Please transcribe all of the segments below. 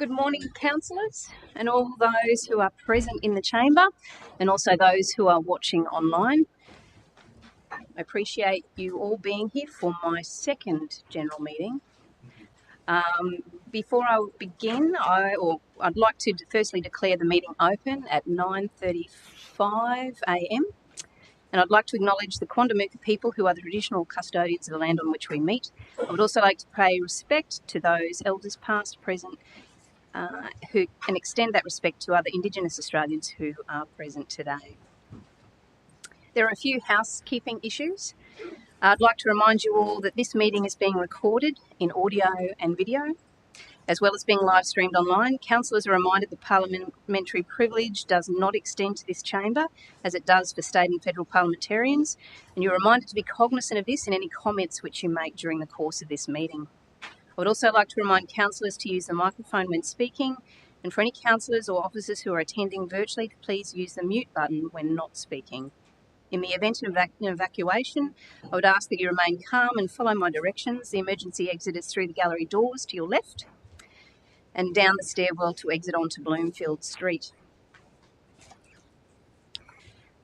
Good morning, councillors, and all those who are present in the chamber, and also those who are watching online. I appreciate you all being here for my second general meeting. Before I begin, I'd like to firstly declare the meeting open at 9:35 a.m. And I'd like to acknowledge the Quandamooka people who are the traditional custodians of the land on which we meet. I would also like to pay respect to those elders past, present, and extend that respect to other Indigenous Australians who are present today. There are a few housekeeping issues. I'd like to remind you all that this meeting is being recorded in audio and video, as well as being live streamed online. Councillors are reminded that parliamentary privilege does not extend to this chamber, as it does for state and federal parliamentarians, and you're reminded to be cognisant of this in any comments which you make during the course of this meeting. I would also like to remind councillors to use the microphone when speaking, and for any councillors or officers who are attending virtually, to please use the mute button when not speaking. In the event of an evacuation, I would ask that you remain calm and follow my directions. The emergency exit is through the gallery doors to your left and down the stairwell to exit onto Bloomfield Street.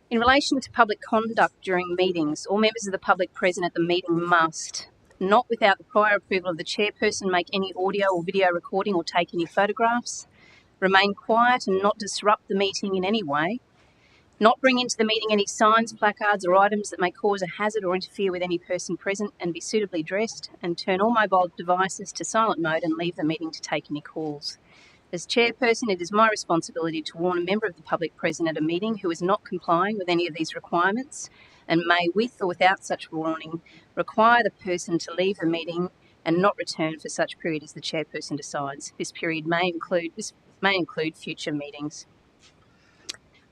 In relation to public conduct during meetings, all members of the public present at the meeting must, not without the prior approval of the chairperson, make any audio or video recording or take any photographs, remain quiet and not disrupt the meeting in any way, not bring into the meeting any signs, placards or items that may cause a hazard or interfere with any person present, and be suitably dressed, and turn all mobile devices to silent mode and leave the meeting to take any calls. As chairperson, it is my responsibility to warn a member of the public present at a meeting who is not complying with any of these requirements, and may, with or without such warning, require the person to leave the meeting and not return for such period as the chairperson decides. This period may include future meetings.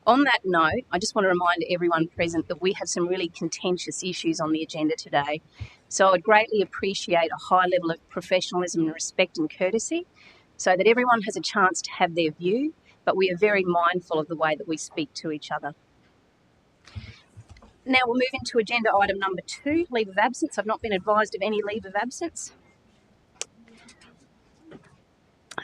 On that note, I just want to remind everyone present that we have some really contentious issues on the agenda today. So I'd greatly appreciate a high level of professionalism and respect and courtesy, so that everyone has a chance to have their view, but we are very mindful of the way that we speak to each other. Now we'll move into agenda item number 2, leave of absence. I've not been advised of any leave of absence.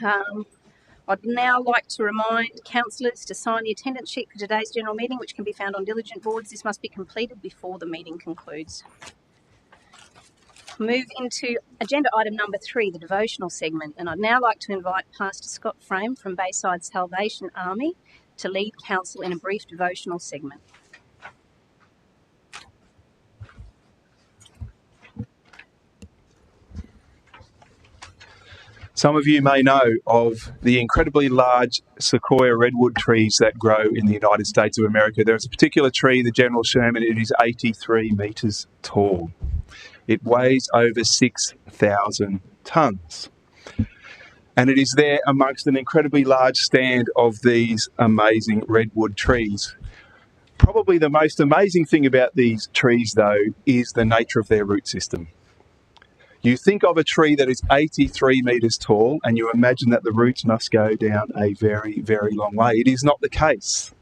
I'd now like to remind councillors to sign the attendance sheet for today's general meeting, which can be found on diligent boards. This must be completed before the meeting concludes. Move into agenda item number 3, the devotional segment, and I'd now like to invite Pastor Scott Frame from Bayside Salvation Army to lead council in a brief devotional segment. Some of you may know of the incredibly large sequoia redwood trees that grow in the United States of America. There's a particular tree, the General Sherman. It is 83 metres tall. It weighs over 6,000 tonnes. And it is there amongst an incredibly large stand of these amazing redwood trees. Probably the most amazing thing about these trees, though, is the nature of their root system. You think of a tree that is 83 metres tall and you imagine that the roots must go down a very, very long way. It is not the case.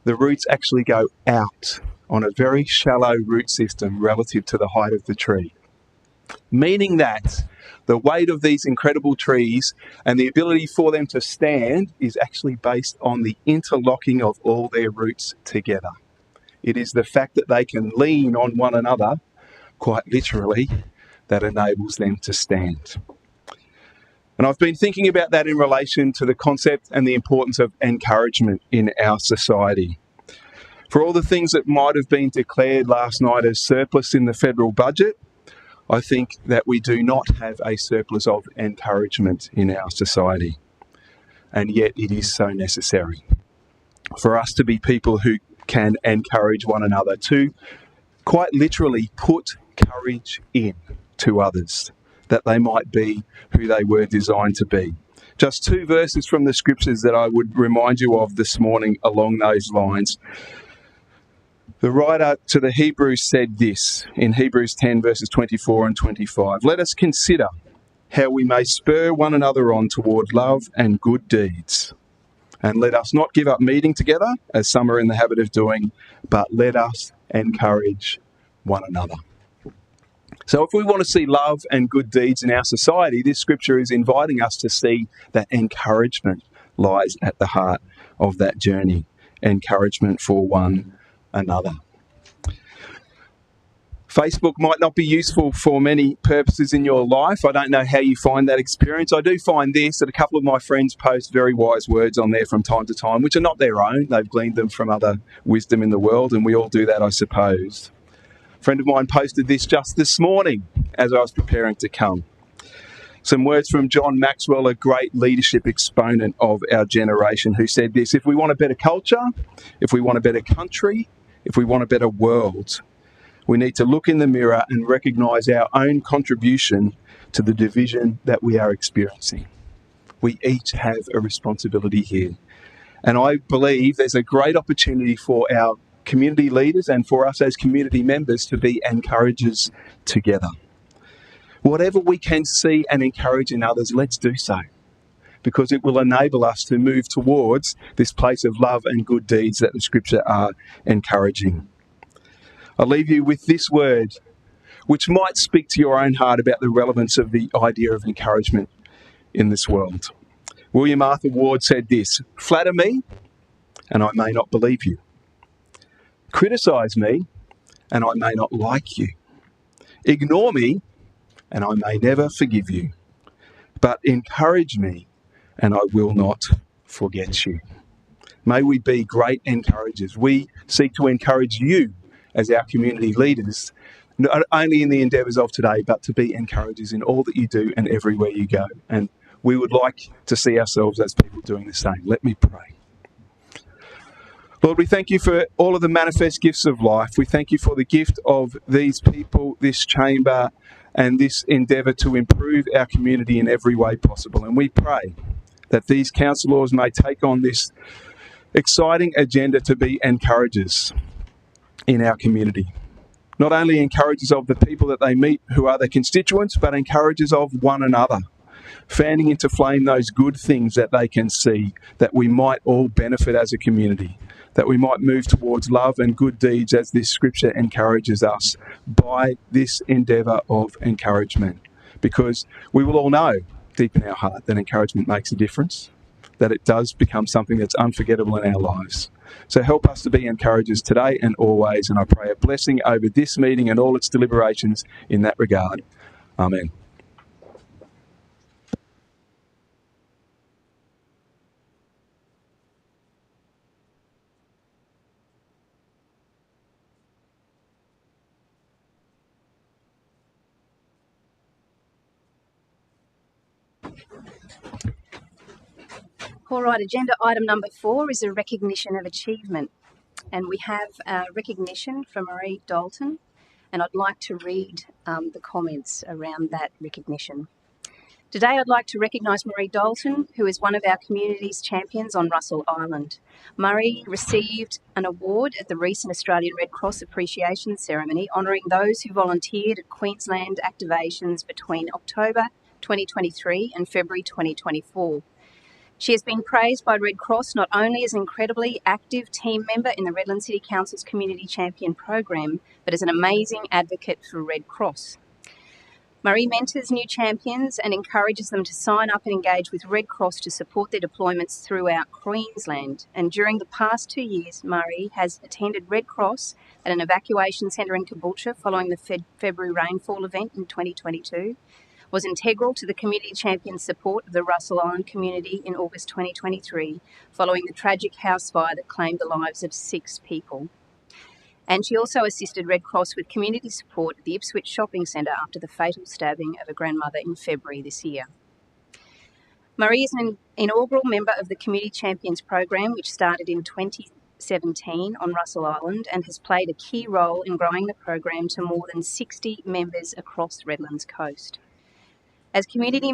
The roots actually go out on a very shallow root system relative to the height of the tree, meaning that the weight of these incredible trees and the ability for them to stand is actually based on the interlocking of all their roots together. It is the fact that they can lean on one another, quite literally, that enables them to stand. And I've been thinking about that in relation to the concept and the importance of encouragement in our society. For all the things that might have been declared last night as surplus in the federal budget, I think that we do not have a surplus of encouragement in our society. And yet it is so necessary for us to be people who can encourage one another, to quite literally put courage in to others, that they might be who they were designed to be. Just 2 verses from the scriptures that I would remind you of this morning along those lines. The writer to the Hebrews said this in Hebrews 10 verses 24 and 25. Let us consider how we may spur one another on toward love and good deeds. And let us not give up meeting together, as some are in the habit of doing, but let us encourage one another. So if we want to see love and good deeds in our society, this scripture is inviting us to see that encouragement lies at the heart of that journey. Encouragement for one another. Facebook might not be useful for many purposes in your life. I don't know how you find that experience. I do find this, that a couple of my friends post very wise words on there from time to time, which are not their own. They've gleaned them from other wisdom in the world, and we all do that, I suppose. A friend of mine posted this just this morning as I was preparing to come. Some words from John Maxwell, a great leadership exponent of our generation, who said this: if we want a better culture, if we want a better country, if we want a better world, we need to look in the mirror and recognise our own contribution to the division that we are experiencing. We each have a responsibility here. And I believe there's a great opportunity for our community leaders and for us as community members to be encouragers together. Whatever we can see and encourage in others, let's do so, because it will enable us to move towards this place of love and good deeds that the Scripture are encouraging. I'll leave you with this word, which might speak to your own heart about the relevance of the idea of encouragement in this world. William Arthur Ward said this: flatter me, and I may not believe you. Criticise me, and I may not like you. Ignore me, and I may never forgive you. But encourage me, and I will not forget you. May we be great encouragers. We seek to encourage you as our community leaders, not only in the endeavours of today, but to be encouragers in all that you do and everywhere you go. And we would like to see ourselves as people doing the same. Let me pray. Lord, we thank you for all of the manifest gifts of life. We thank you for the gift of these people, this chamber, and this endeavour to improve our community in every way possible. And we pray that these councillors may take on this exciting agenda to be encouragers in our community. Not only encouragers of the people that they meet who are their constituents, but encouragers of one another, fanning into flame those good things that they can see, that we might all benefit as a community, that we might move towards love and good deeds as this scripture encourages us by this endeavour of encouragement. Because we will all know deep in our heart that encouragement makes a difference, that it does become something that's unforgettable in our lives. So help us to be encouragers today and always, and I pray a blessing over this meeting and all its deliberations in that regard. Amen. All right, agenda item number 4 is a recognition of achievement. And we have a recognition from Marie Dalton, and I'd like to read the comments around that recognition. Today I'd like to recognise Marie Dalton, who is one of our community's champions on Russell Island. Marie received an award at the recent Australian Red Cross Appreciation Ceremony, honouring those who volunteered at Queensland activations between October 2023 and February 2024. She has been praised by Red Cross not only as an incredibly active team member in the Redland City Council's Community Champion program, but as an amazing advocate for Red Cross. Marie mentors new champions and encourages them to sign up and engage with Red Cross to support their deployments throughout Queensland. And during the past 2 years, Marie has attended Red Cross at an evacuation centre in Caboolture following the February rainfall event in 2022, was integral to the community champion support of the Russell Island community in August 2023, following the tragic house fire that claimed the lives of 6 people. And she also assisted Red Cross with community support at the Ipswich Shopping Centre after the fatal stabbing of a grandmother in February this year. Marie is an inaugural member of the Community Champions program, which started in 2017 on Russell Island, and has played a key role in growing the program to more than 60 members across Redland's coast. As community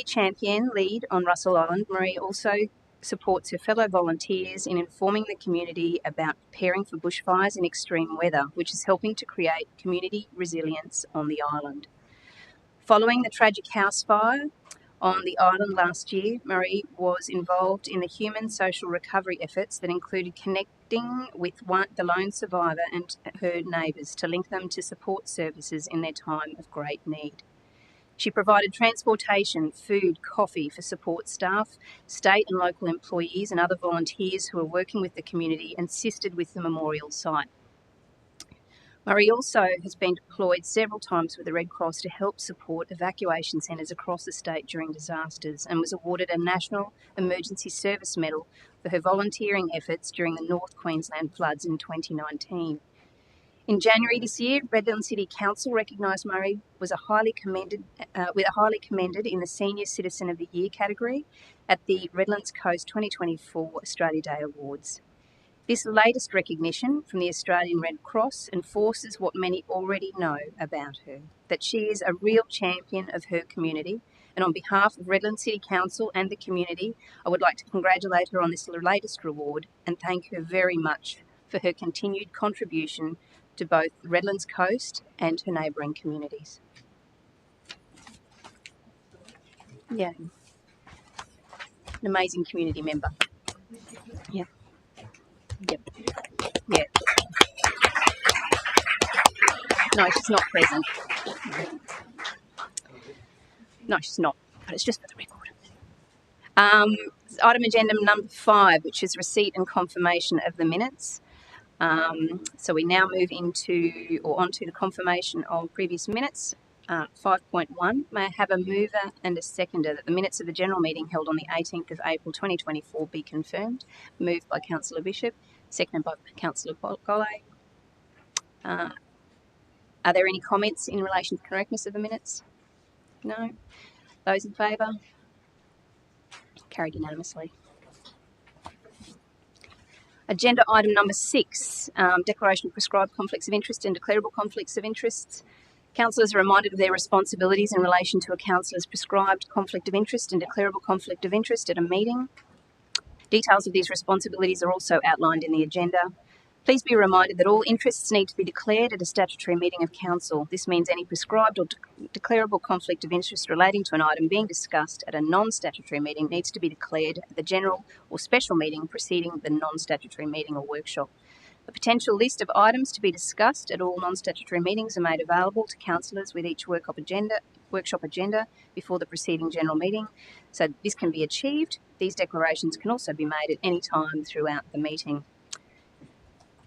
champion lead on Russell Island, Marie also supports her fellow volunteers in informing the community about preparing for bushfires in extreme weather, which is helping to create community resilience on the island. Following the tragic house fire on the island last year, Marie was involved in the human social recovery efforts that included connecting with the lone survivor and her neighbours to link them to support services in their time of great need. She provided transportation, food, coffee for support staff, state and local employees and other volunteers who are working with the community and assisted with the memorial site. Murray also has been deployed several times with the Red Cross to help support evacuation centres across the state during disasters and was awarded a National Emergency Service Medal for her volunteering efforts during the North Queensland floods in 2019. In January this year, Redland City Council recognised Murray was highly commended in the Senior Citizen of the Year category at the Redlands Coast 2024 Australia Day Awards. This latest recognition from the Australian Red Cross enforces what many already know about her, that she is a real champion of her community, and on behalf of Redland City Council and the community, I would like to congratulate her on this latest reward and thank her very much for her continued contribution to both Redlands Coast and her neighbouring communities. Yeah, an amazing community member. Yeah. Yep. Yeah. No, she's not present. No, she's not, but it's just for the record. Item agenda number 5, which is receipt and confirmation of the minutes. So we now move onto the confirmation of previous minutes. 5.1, may I have a mover and a seconder that the minutes of the general meeting held on the 18th of April 2024 be confirmed? Moved by Councillor Bishop, seconded by Councillor Golle. Are there any comments in relation to the correctness of the minutes? No? Those in favour? Carried unanimously. Agenda item number 6, declaration of prescribed conflicts of interest and declarable conflicts of interests. Councillors are reminded of their responsibilities in relation to a councillor's prescribed conflict of interest and declarable conflict of interest at a meeting. Details of these responsibilities are also outlined in the agenda. Please be reminded that all interests need to be declared at a statutory meeting of council. This means any prescribed or declarable conflict of interest relating to an item being discussed at a non-statutory meeting needs to be declared at the general or special meeting preceding the non-statutory meeting or workshop. A potential list of items to be discussed at all non-statutory meetings are made available to councillors with each workshop agenda before the preceding general meeting. So this can be achieved. These declarations can also be made at any time throughout the meeting.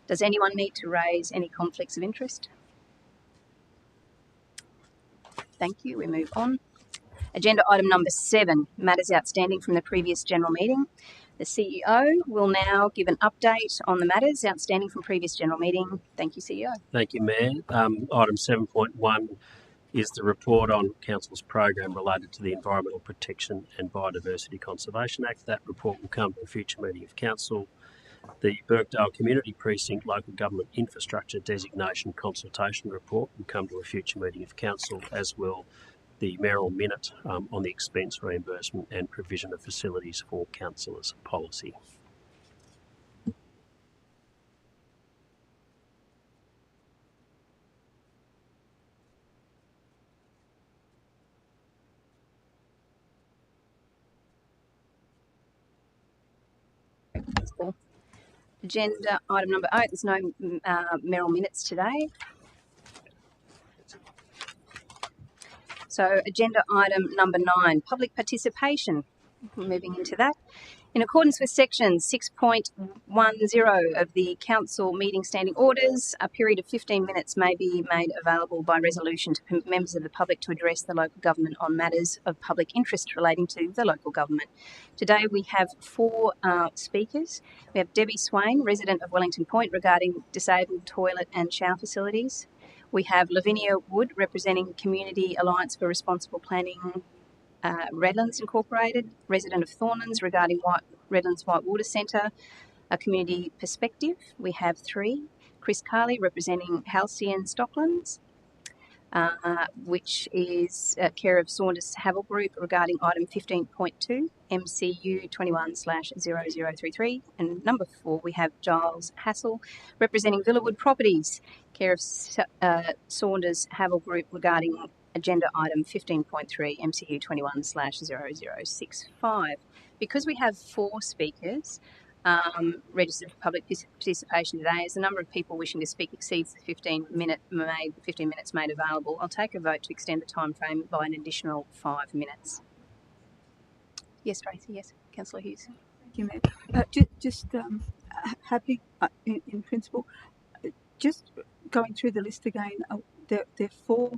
Does anyone need to raise any conflicts of interest? Thank you. We move on. Agenda item number 7, matters outstanding from the previous general meeting. The CEO will now give an update on the matters outstanding from previous general meeting. Thank you, CEO. Thank you, Mayor. Item 7.1 is the report on Council's program related to the Environmental Protection and Biodiversity Conservation Act. That report will come to a future meeting of Council. The Birkdale Community Precinct Local Government Infrastructure Designation Consultation Report will come to a future meeting of Council, as will the mayoral minute on the expense reimbursement and provision of facilities for councillors policy. Agenda item number 8, there's no mayoral minutes today. So agenda item number 9, public participation. Moving into that. In accordance with section 6.10 of the Council meeting standing orders, a period of 15 minutes may be made available by resolution to permit members of the public to address the local government on matters of public interest relating to the local government. Today we have 4 speakers. We have Debbie Swain, resident of Wellington Point, regarding disabled toilet and shower facilities. We have Lavinia Wood, representing Community Alliance for Responsible Planning, Redlands Incorporated, resident of Thornlands, regarding Redlands Whitewater Centre, a community perspective. We have 3. Chris Carley, representing Halcyon Stocklands, which is care of Saunders Havel Group, regarding item 15.2, MCU 21/0033. And number 4, we have Giles Hassel, representing Villawood Properties, care of Saunders Havel Group, regarding agenda item 15.3, MCU 21/0065. Because we have 4 speakers, registered for public participation today. As the number of people wishing to speak exceeds the 15 minutes made available, I'll take a vote to extend the time frame by an additional 5 minutes. Yes, Tracy. Yes, Councillor Hughes. Thank you, Mayor. Just happy in principle. Just going through the list again, they're 4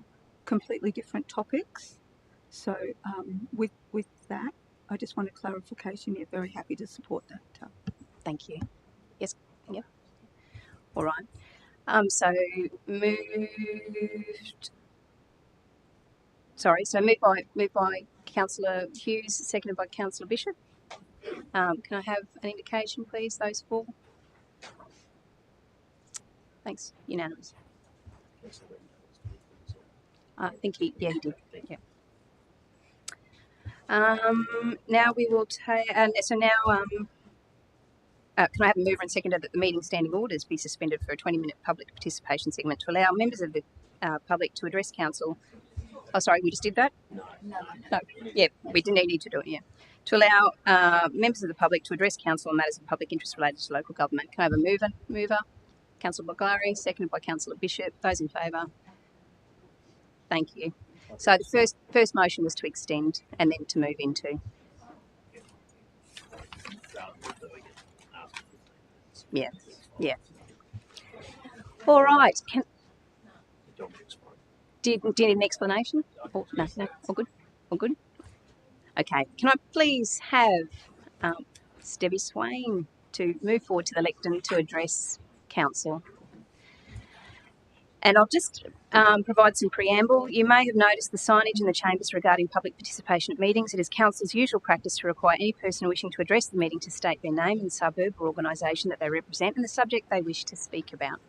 completely different topics. So with that, I just want a clarification. You're very happy to support that. Thank you. Yes. Yep. All right. So moved. Sorry. So moved by Councillor Hughes, seconded by Councillor Bishop. Can I have an indication, please? Those 4. Thanks. Unanimous. I think he did. Yeah. Now we will take. So now, can I have a mover and seconder that the meeting standing orders be suspended for a 20-minute public participation segment to allow members of the public to address council? Oh, sorry, we just did that? No. Yeah, we didn't need to do it. Yeah, to allow members of the public to address council on matters of public interest related to local government. Can I have a mover? Councillor Baglari, seconded by Councillor Bishop. Those in favour? Thank you. So the first motion was to extend and then to move into. Yeah. All right. Do you need an explanation? No. All good. Okay. Can I please have Debbie Swain to move forward to the lectern to address council? And I'll just provide some preamble. You may have noticed the signage in the chambers regarding public participation at meetings. It is council's usual practice to require any person wishing to address the meeting to state their name and suburb or organisation that they represent and the subject they wish to speak about.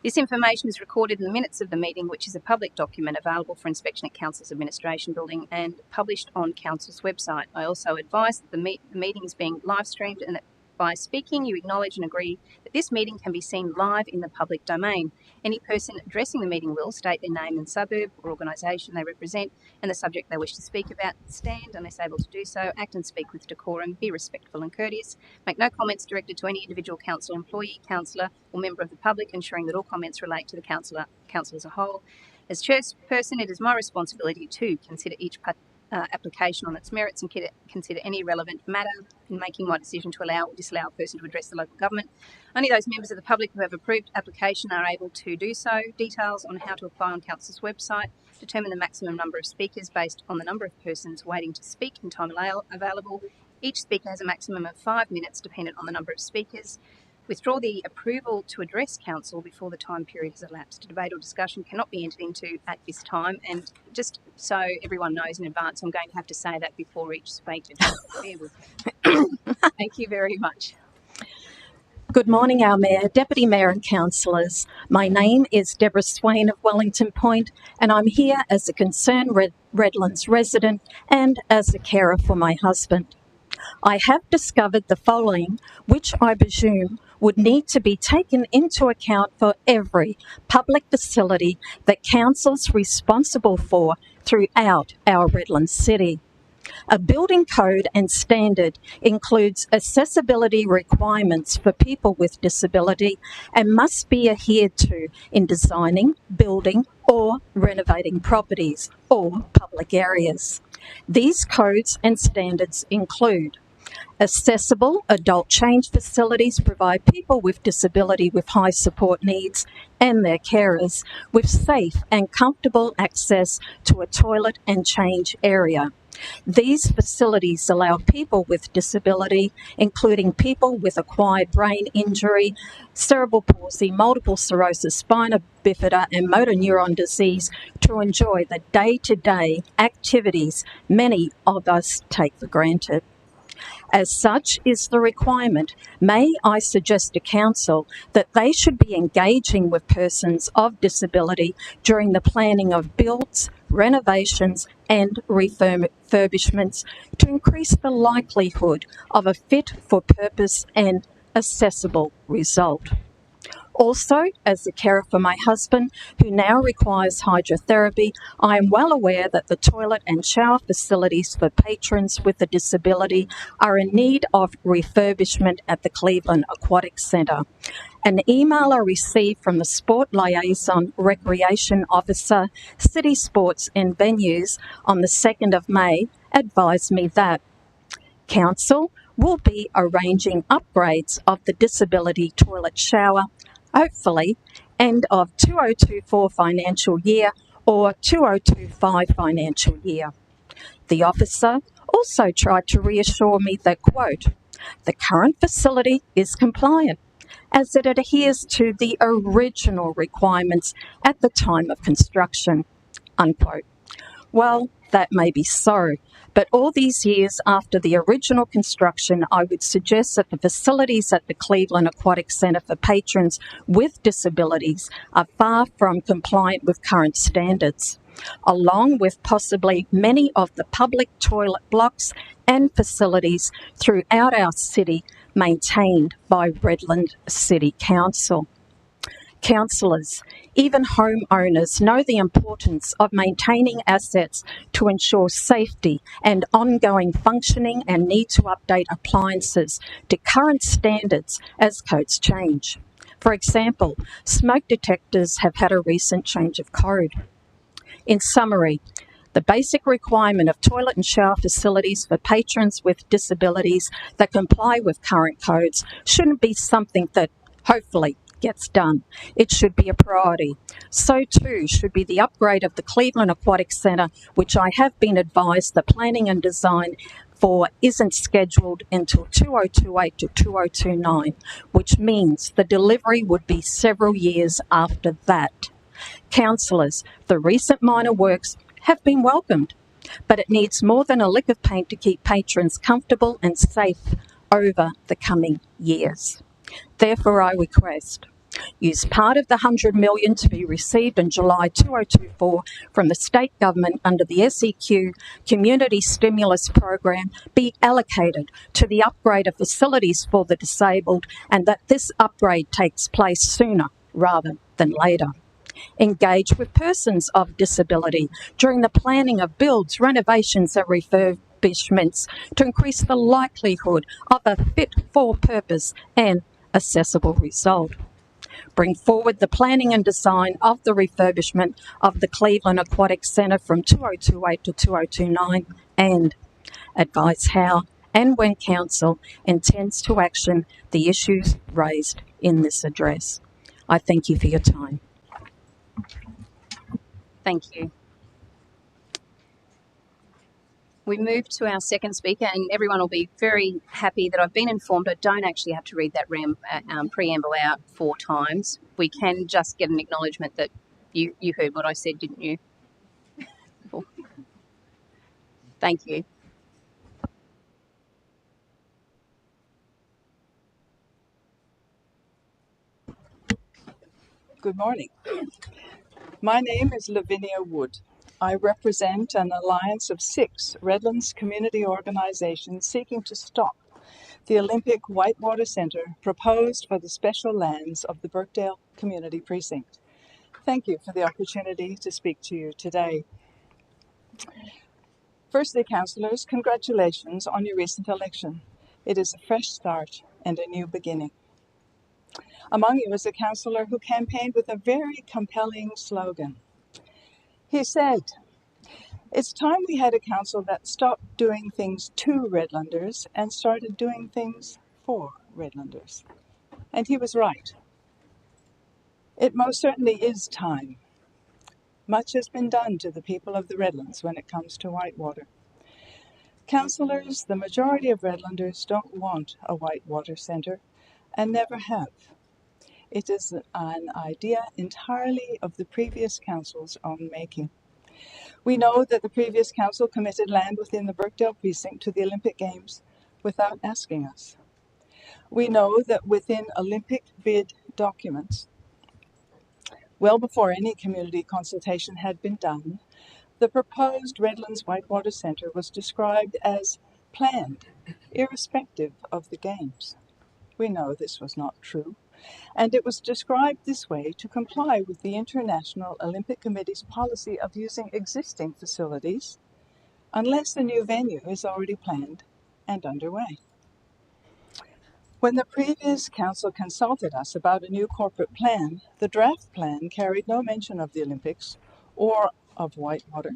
This information is recorded in the minutes of the meeting, which is a public document available for inspection at Council's Administration Building and published on Council's website. I also advise that the meeting is being live streamed and that by speaking you acknowledge and agree that this meeting can be seen live in the public domain. Any person addressing the meeting will state their name and suburb or organisation they represent and the subject they wish to speak about. Stand unless able to do so, act and speak with decorum, be respectful and courteous, make no comments directed to any individual council employee, councillor or member of the public, ensuring that all comments relate to the council as a whole. As chairperson, it is my responsibility to consider each application on its merits and consider any relevant matter in making my decision to allow or disallow a person to address the local government. Only those members of the public who have approved application are able to do so. Details on how to apply on Council's website determine the maximum number of speakers based on the number of persons waiting to speak and time available. Each speaker has a maximum of 5 minutes dependent on the number of speakers. Withdraw the approval to address council before the time period has elapsed. A debate or discussion cannot be entered into at this time. And just so everyone knows in advance, I'm going to have to say that before each speaker. Bear with me. Thank you very much. Good morning, our Mayor, Deputy Mayor and Councillors. My name is Deborah Swain of Wellington Point, and I'm here as a concerned Redlands resident and as a carer for my husband. I have discovered the following, which I presume would need to be taken into account for every public facility that Council's responsible for throughout our Redland City. A building code and standard includes accessibility requirements for people with disability and must be adhered to in designing, building or renovating properties or public areas. These codes and standards include accessible adult change facilities provide people with disability with high support needs and their carers with safe and comfortable access to a toilet and change area. These facilities allow people with disability, including people with acquired brain injury, cerebral palsy, multiple sclerosis, spina bifida and motor neuron disease to enjoy the day-to-day activities many of us take for granted. As such is the requirement, may I suggest to Council that they should be engaging with persons of disability during the planning of builds, renovations and refurbishments to increase the likelihood of a fit for purpose and accessible result. Also, as a carer for my husband, who now requires hydrotherapy, I am well aware that the toilet and shower facilities for patrons with a disability are in need of refurbishment at the Cleveland Aquatic Centre. An email I received from the Sport Liaison Recreation Officer, City Sports and Venues on the 2nd of May advised me that Council will be arranging upgrades of the disability toilet shower, hopefully end of 2024 financial year or 2025 financial year. The officer also tried to reassure me that, quote, the current facility is compliant as it adheres to the original requirements at the time of construction, unquote. Well, that may be so, but all these years after the original construction, I would suggest that the facilities at the Cleveland Aquatic Centre for patrons with disabilities are far from compliant with current standards, along with possibly many of the public toilet blocks and facilities throughout our city maintained by Redland City Council. Councillors, even homeowners, know the importance of maintaining assets to ensure safety and ongoing functioning and need to update appliances to current standards as codes change. For example, smoke detectors have had a recent change of code. In summary, the basic requirement of toilet and shower facilities for patrons with disabilities that comply with current codes shouldn't be something that, hopefully, gets done. It should be a priority. So too should be the upgrade of the Cleveland Aquatic Centre, which I have been advised the planning and design for isn't scheduled until 2028 to 2029, which means the delivery would be several years after that. Councillors, the recent minor works have been welcomed, but it needs more than a lick of paint to keep patrons comfortable and safe over the coming years. Therefore, I request use part of the $100 million to be received in July 2024 from the state government under the SEQ Community Stimulus Program be allocated to the upgrade of facilities for the disabled, and that this upgrade takes place sooner rather than later. Engage with persons of disability during the planning of builds, renovations and refurbishments to increase the likelihood of a fit-for-purpose and accessible result. Bring forward the planning and design of the refurbishment of the Cleveland Aquatic Centre from 2028 to 2029 and advise how and when Council intends to action the issues raised in this address. I thank you for your time. Thank you. We move to our second speaker, and everyone will be very happy that I've been informed I don't actually have to read that preamble out 4 times. We can just get an acknowledgement that you heard what I said, didn't you? Thank you. Good morning. My name is Lavinia Wood. I represent an alliance of 6 Redlands community organizations seeking to stop the Olympic Whitewater Centre proposed for the special lands of the Birkdale Community Precinct. Thank you for the opportunity to speak to you today. Firstly, councillors, congratulations on your recent election. It is a fresh start and a new beginning. Among you is a councillor who campaigned with a very compelling slogan. He said, "It's time we had a council that stopped doing things to Redlanders and started doing things for Redlanders." And he was right. It most certainly is time. Much has been done to the people of the Redlands when it comes to Whitewater. Councillors, the majority of Redlanders don't want a Whitewater Centre and never have. It is an idea entirely of the previous council's own making. We know that the previous council committed land within the Birkdale precinct to the Olympic Games without asking us. We know that within Olympic bid documents, well before any community consultation had been done, the proposed Redlands Whitewater Centre was described as planned, irrespective of the Games. We know this was not true. and it was described this way to comply with the International Olympic Committee's policy of using existing facilities unless a new venue is already planned and underway. When the previous council consulted us about a new corporate plan, the draft plan carried no mention of the Olympics or of Whitewater.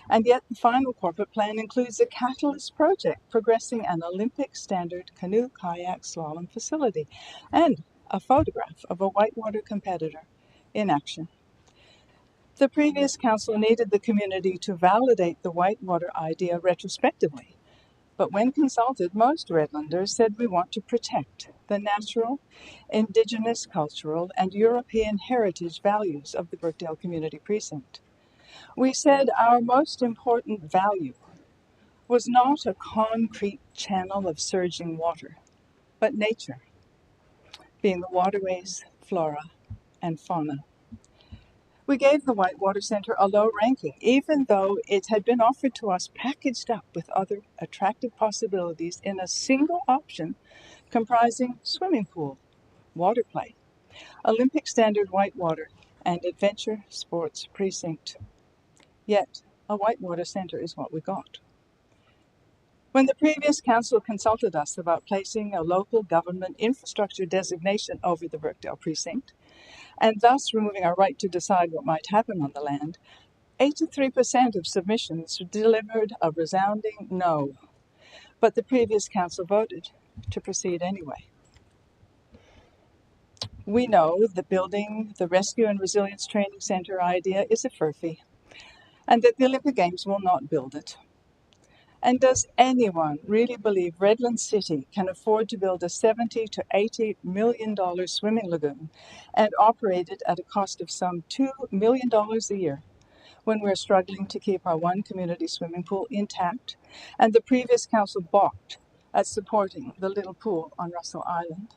And yet the final corporate plan includes a catalyst project progressing an Olympic standard canoe kayak slalom facility and a photograph of a Whitewater competitor in action. The previous council needed the community to validate the Whitewater idea retrospectively, but when consulted, most Redlanders said we want to protect the natural, Indigenous, cultural, and European heritage values of the Brookdale Community Precinct. We said our most important value was not a concrete channel of surging water, but nature, being the waterways, flora, and fauna. We gave the Whitewater Centre a low ranking, even though it had been offered to us packaged up with other attractive possibilities in a single option comprising swimming pool, water play, Olympic standard whitewater, and adventure sports precinct. Yet, a Whitewater Centre is what we got. When the previous council consulted us about placing a local government infrastructure designation over the Brookdale precinct, and thus removing our right to decide what might happen on the land, 83% of submissions delivered a resounding no. But the previous council voted to proceed anyway. We know that building the Rescue and Resilience Training Centre idea is a furphy, and that the Olympic Games will not build it. And does anyone really believe Redland City can afford to build a $70 to $80 million swimming lagoon and operate it at a cost of some $2 million a year when we're struggling to keep our one community swimming pool intact and the previous council balked at supporting the little pool on Russell Island?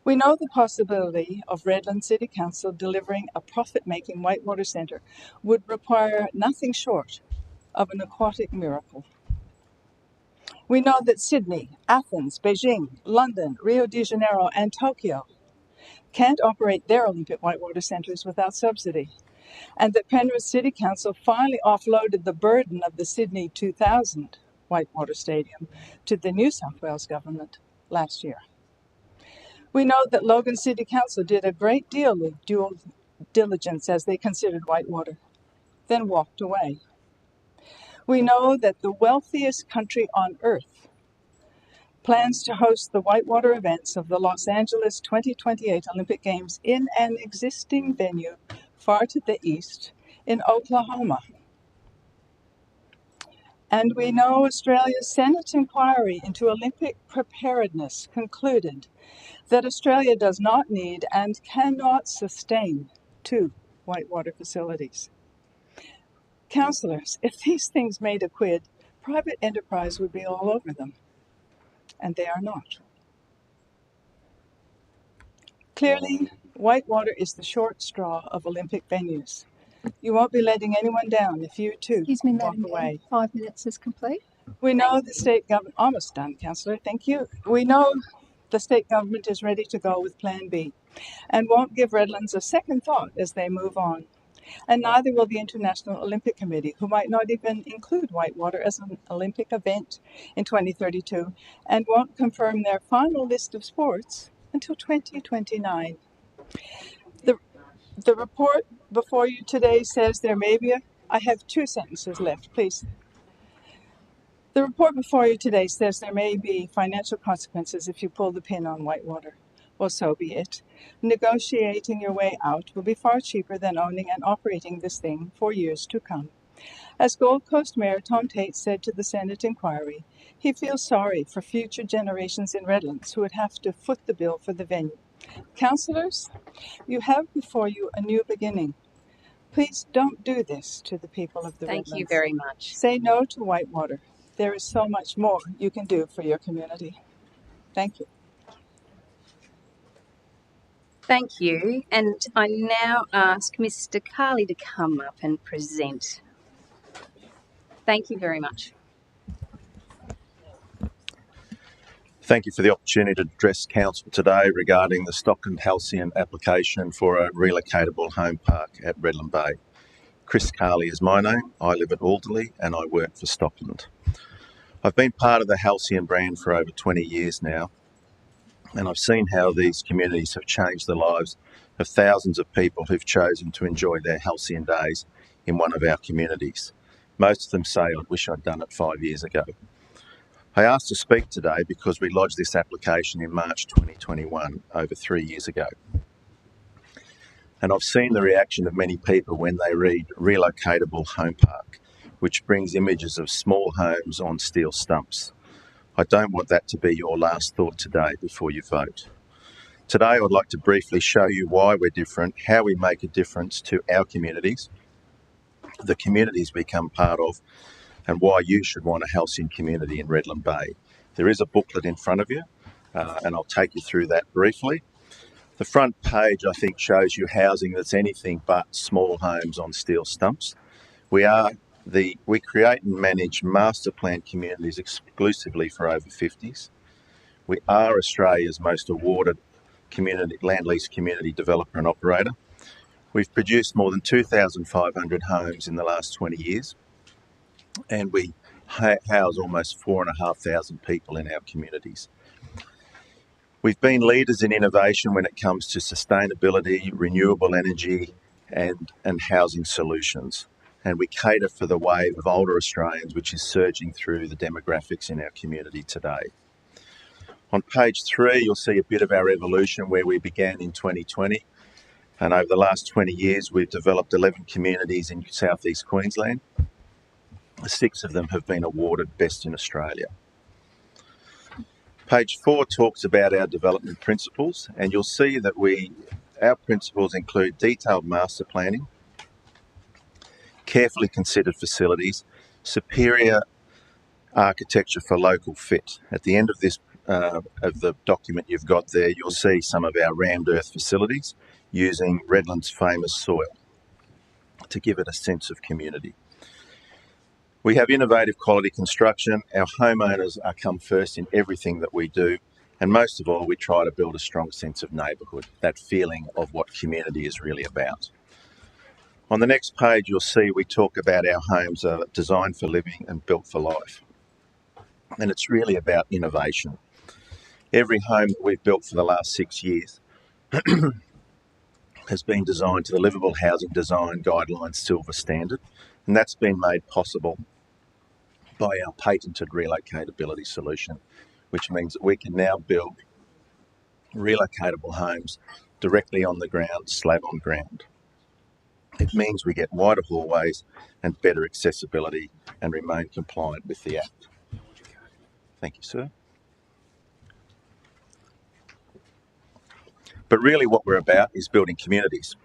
We know the possibility of Redland City Council delivering a profit-making Whitewater Centre would require nothing short of an aquatic miracle. We know that Sydney, Athens, Beijing, London, Rio de Janeiro, and Tokyo can't operate their Olympic whitewater centres without subsidy, and that Penrith City Council finally offloaded the burden of the Sydney 2000 Whitewater Stadium to the New South Wales government last year. We know that Logan City Council did a great deal of due diligence as they considered Whitewater, then walked away. We know that the wealthiest country on earth plans to host the whitewater events of the Los Angeles 2028 Olympic Games in an existing venue far to the east in Oklahoma. And we know Australia's Senate inquiry into Olympic preparedness concluded that Australia does not need and cannot sustain 2 whitewater facilities. Councillors, if these things made a quid, private enterprise would be all over them, and they are not. Clearly, Whitewater is the short straw of Olympic venues. You won't be letting anyone down if you too Excuse me, walk Madam Mayor, away. 5 minutes is complete. We know the state government, almost done, Councillor, thank you. We know the state government is ready to go with Plan B and won't give Redlands a second thought as they move on. And neither will the International Olympic Committee, who might not even include Whitewater as an Olympic event in 2032 and won't confirm their final list of sports until 2029. The report before you today says there may be I have 2 sentences left, please. The report before you today says there may be financial consequences if you pull the pin on Whitewater. Well, so be it. Negotiating your way out will be far cheaper than owning and operating this thing for years to come. As Gold Coast Mayor Tom Tate said to the Senate inquiry, he feels sorry for future generations in Redlands who would have to foot the bill for the venue. Councillors, you have before you a new beginning. Please don't do this to the people of the Redlands. Thank you very much. Say no to Whitewater. There is so much more you can do for your community. Thank you. Thank you. And I now ask Mr. Carley to come up and present. Thank you very much. Thank you for the opportunity to address Council today regarding the Stockton Halcyon application for a relocatable home park at Redland Bay. Chris Carley is my name. I live at Alderley and I work for Stockton. I've been part of the Halcyon brand for over 20 years now, and I've seen how these communities have changed the lives of thousands of people who've chosen to enjoy their Halcyon days in one of our communities. Most of them say, I wish I'd done it 5 years ago. I asked to speak today because we lodged this application in March 2021, over 3 years ago. And I've seen the reaction of many people when they read relocatable home park, which brings images of small homes on steel stumps. I don't want that to be your last thought today before you vote. Today I'd like to briefly show you why we're different, how we make a difference to our communities, the communities we become part of, and why you should want a Halcyon community in Redland Bay. There is a booklet in front of you, and I'll take you through that briefly. The front page, I think, shows you housing that's anything but small homes on steel stumps. We create and manage master planned communities exclusively for over 50s. We are Australia's most awarded land lease community developer and operator. We've produced more than 2,500 homes in the last 20 years. And we house almost 4,500 people in our communities. We've been leaders in innovation when it comes to sustainability, renewable energy and housing solutions. And we cater for the wave of older Australians which is surging through the demographics in our community today. On page 3, you'll see a bit of our evolution where we began in 2020. And over the last 20 years, we've developed 11 communities in southeast Queensland. 6 of them have been awarded Best in Australia. Page 4 talks about our development principles, and you'll see that our principles include detailed master planning, carefully considered facilities, superior architecture for local fit. At the end of this of the document you've got there, you'll see some of our rammed earth facilities using Redland's famous soil to give it a sense of community. We have innovative quality construction. Our homeowners are come first in everything that we do. And most of all, we try to build a strong sense of neighbourhood, that feeling of what community is really about. On the next page, you'll see we talk about our homes are designed for living and built for life. And it's really about innovation. Every home that we've built for the last 6 years has been designed to the Livable Housing Design Guidelines Silver Standard. And that's been made possible by our patented relocatability solution, which means that we can now build relocatable homes directly on the ground, slab on ground. It means we get wider hallways and better accessibility and remain compliant with the Act. Thank you, sir. But really what we're about is building communities.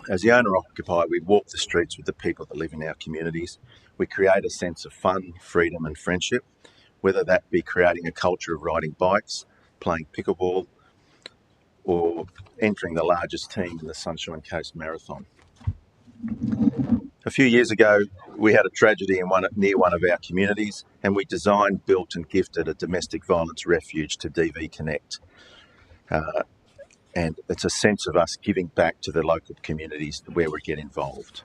As the owner-occupier, we walk the streets with the people that live in our communities. We create a sense of fun, freedom and friendship, whether that be creating a culture of riding bikes, playing pickleball, or entering the largest team in the Sunshine Coast Marathon. A few years ago, we had a tragedy near one of our communities, and we designed, built and gifted a domestic violence refuge to DV Connect. And it's a sense of us giving back to the local communities where we get involved.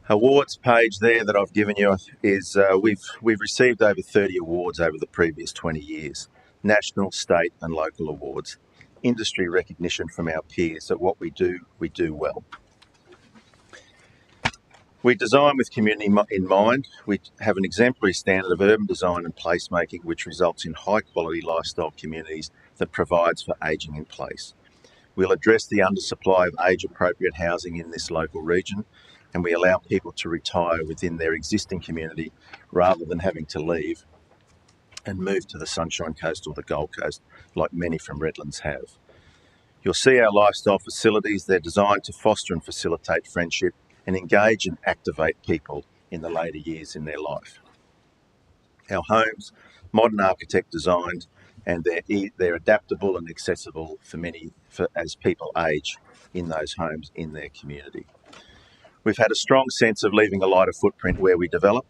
Awards page there that I've given you is we've received over 30 awards over the previous 20 years, national, state and local awards, industry recognition from our peers that what we do well. We design with community in mind. We have an exemplary standard of urban design and placemaking which results in high quality lifestyle communities that provides for ageing in place. We'll address the undersupply of age-appropriate housing in this local region, and we allow people to retire within their existing community rather than having to leave and move to the Sunshine Coast or the Gold Coast like many from Redlands have. You'll see our lifestyle facilities. They're designed to foster and facilitate friendship and engage and activate people in the later years in their life. Our homes, modern architect designed, and they're adaptable and accessible as people age in those homes in their community. We've had a strong sense of leaving a lighter footprint where we develop.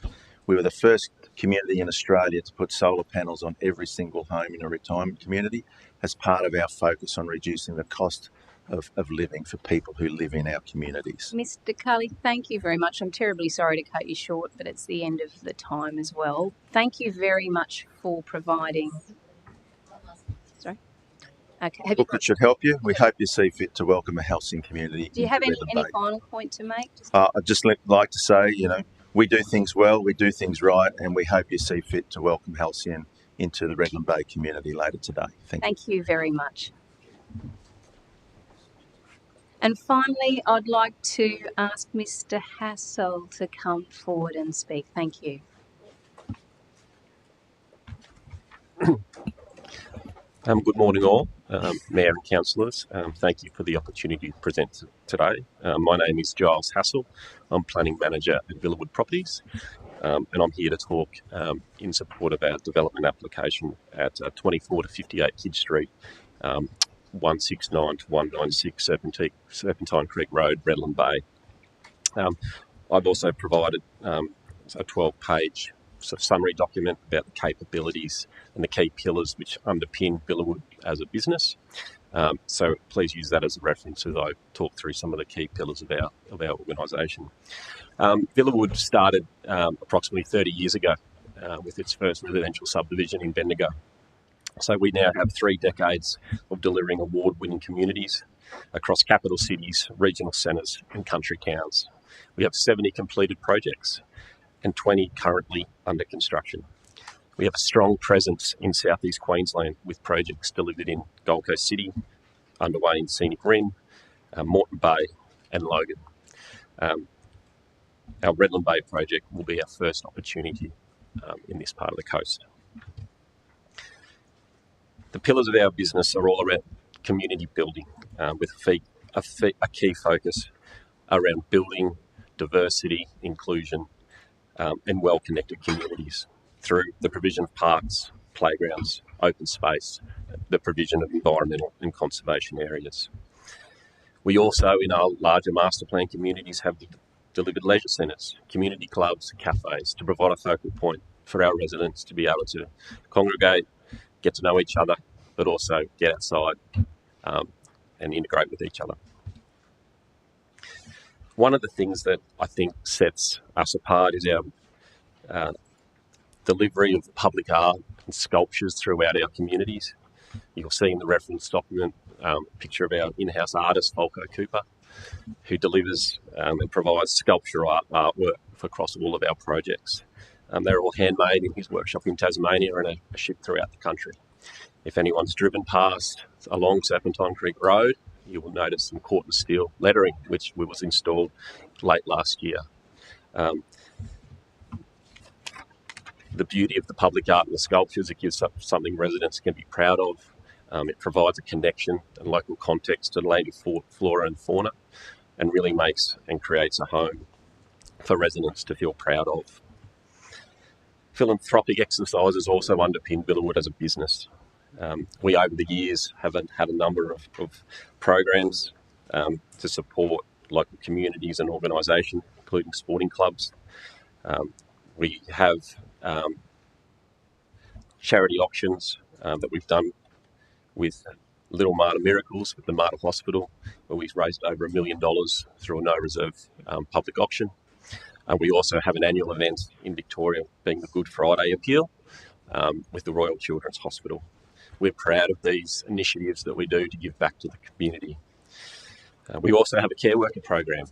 We were the first community in Australia to put solar panels on every single home in a retirement community as part of our focus on reducing the cost of living for people who live in our communities. Mr. Cully, thank you very much. I'm terribly sorry to cut you short, but it's the end of the time as well. Thank you very much for providing. Sorry. Okay. Look, it should help you. We hope you see fit to welcome a housing community. Do you have any Bay. final point to make? I'd just like to say, we do things well, we do things right, and we hope you see fit to welcome Halcyon into the Redland Bay community later today. Thank you very much. And finally, I'd like to ask Mr. Hassel to come forward and speak. Thank you. Good morning all, Mayor and Councillors. Thank you for the opportunity to present today. My name is Giles Hassel. I'm Planning Manager at Villawood Properties, and I'm here to talk in support of our development application at 24 to 58 Kidd Street, 169 to 196 Serpentine Creek Road, Redland Bay. I've also provided a 12-page summary document about the capabilities and the key pillars which underpin Villawood as a business. So please use that as a reference as I talk through some of the key pillars of our organisation. Villawood started approximately 30 years ago with its first residential subdivision in Bendigo. So we now have 3 decades of delivering award-winning communities across capital cities, regional centres and country towns. We have 70 completed projects and 20 currently under construction. We have a strong presence in southeast Queensland with projects delivered in Gold Coast City, underway in Scenic Rim, Moreton Bay and Logan. Our Redland Bay project will be our first opportunity in this part of the coast. The pillars of our business are all around community building with a key focus around building diversity, inclusion and well-connected communities through the provision of parks, playgrounds, open space, the provision of environmental and conservation areas. We also, in our larger master plan communities, have delivered leisure centres, community clubs, cafes to provide a focal point for our residents to be able to congregate, get to know each other, but also get outside and integrate with each other. One of the things that I think sets us apart is our delivery of public art and sculptures throughout our communities. You'll see in the reference document a picture of our in-house artist, Volko Cooper, who delivers and provides sculpture artwork across all of our projects. They're all handmade in his workshop in Tasmania and are shipped throughout the country. If anyone's driven past along Serpentine Creek Road, you will notice some caught and steel lettering, which was installed late last year. The beauty of the public art and the sculptures, it gives something residents can be proud of. It provides a connection and local context to native flora and fauna and really makes and creates a home for residents to feel proud of. Philanthropic exercises also underpin Villawood as a business. We, over the years, have had a number of programs to support local communities and organisations, including sporting clubs. We have charity auctions that we've done with Little Martyr Miracles, with the Martyr Hospital, where we've raised over $1 million through a no-reserve public auction. We also have an annual event in Victoria, being the Good Friday Appeal, with the Royal Children's Hospital. We're proud of these initiatives that we do to give back to the community. We also have a care worker program.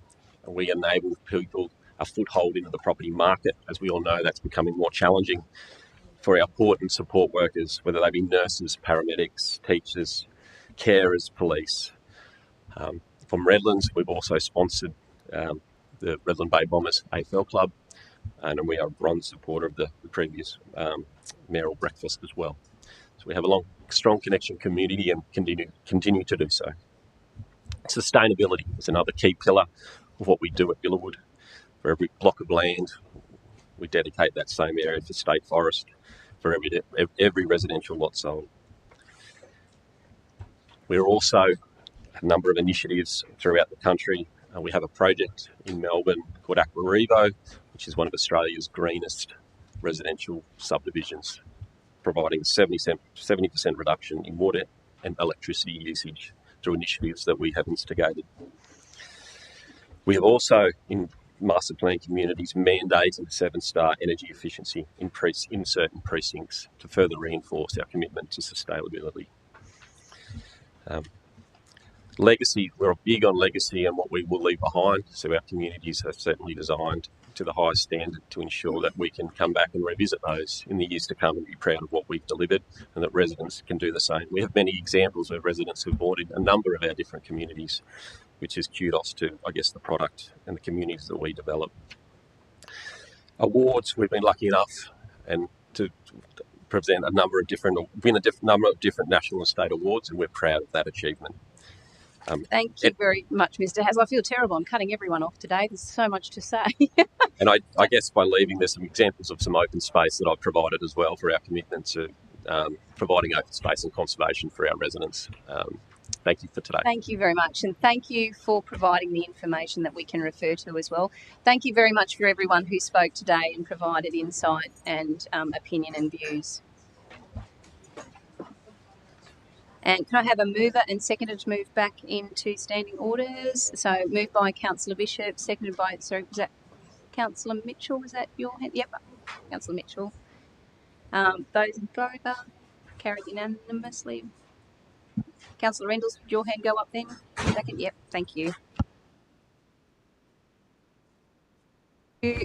We enable people a foothold into the property market. As we all know, that's becoming more challenging for our court and support workers, whether they be nurses, paramedics, teachers, carers, police. From Redlands, we've also sponsored the Redland Bay Bombers AFL Club, and we are a bronze supporter of the previous mayoral breakfast as well. So we have a strong connection community and continue to do so. Sustainability is another key pillar of what we do at Villawood. For every block of land, we dedicate that same area for state forest, for every residential lot sold. We're also a number of initiatives throughout the country. We have a project in Melbourne called Aqua Revo, which is one of Australia's greenest residential subdivisions, providing 70% reduction in water and electricity usage through initiatives that we have instigated. We have also, in master plan communities, mandated 7-star energy efficiency in certain precincts to further reinforce our commitment to sustainability. Legacy, we're big on legacy and what we will leave behind, so our communities are certainly designed to the highest standard to ensure that we can come back and revisit those in the years to come and be proud of what we've delivered, and that residents can do the same. We have many examples of residents who've bought in a number of our different communities, which is kudos to, I guess, the product and the communities that we develop. Awards, we've been lucky enough and to present a number of different, win a number of different national and state awards, and we're proud of that achievement. Thank you very much, Mr. Hazel. I feel terrible. I'm cutting everyone off today. There's so much to say. And I guess by leaving, there's some examples of some open space that I've provided as well for our commitment to providing open space and conservation for our residents. Thank you for today. Thank you very much, and thank you for providing the information that we can refer to as well. Thank you very much for everyone who spoke today and provided insight and opinion and views. And can I have a mover and seconder to move back into standing orders? So moved by Councillor Bishop, seconded by, sorry, was that Councillor Mitchell? Was that your hand? Yep, Councillor Mitchell. Those in favour? Carried unanimously. Councillor Rendles, would your hand go up then? Second, yep, thank you.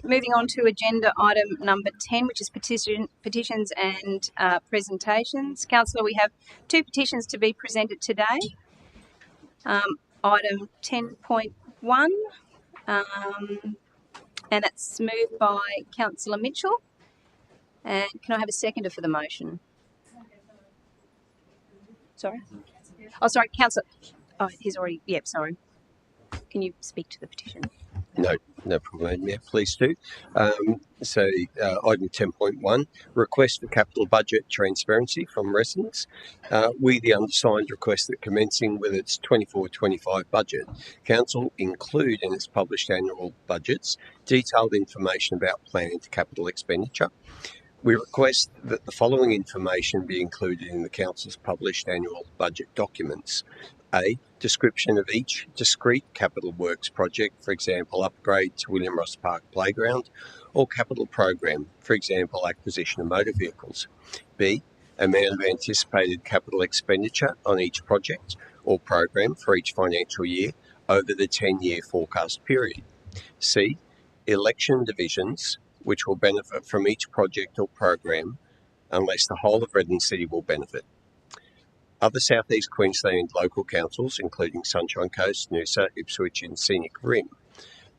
Moving on to agenda item number 10, which is petitions and presentations. Councillor, we have 2 petitions to be presented today. Item 10.1, and it's moved by Councillor Mitchell. And can I have a seconder for the motion? Sorry? Oh, sorry, Councillor. Oh, he's already, yep, sorry. Can you speak to the petition? No problem, Mayor. Please do. Item 10.1, request for capital budget transparency from residents. We, the undersigned, request that commencing with its 24-25 budget, Council include in its published annual budgets detailed information about planned capital expenditure. We request that the following information be included in the Council's published annual budget documents. A. Description of each discrete capital works project, for example, upgrade to William Ross Park Playground, or capital program, for example, acquisition of motor vehicles. B. Amount of anticipated capital expenditure on each project or program for each financial year over the 10-year forecast period. C. Election divisions which will benefit from each project or program unless the whole of Redland City will benefit. Other South East Queensland local councils, including Sunshine Coast, Noosa, Ipswich and Scenic Rim,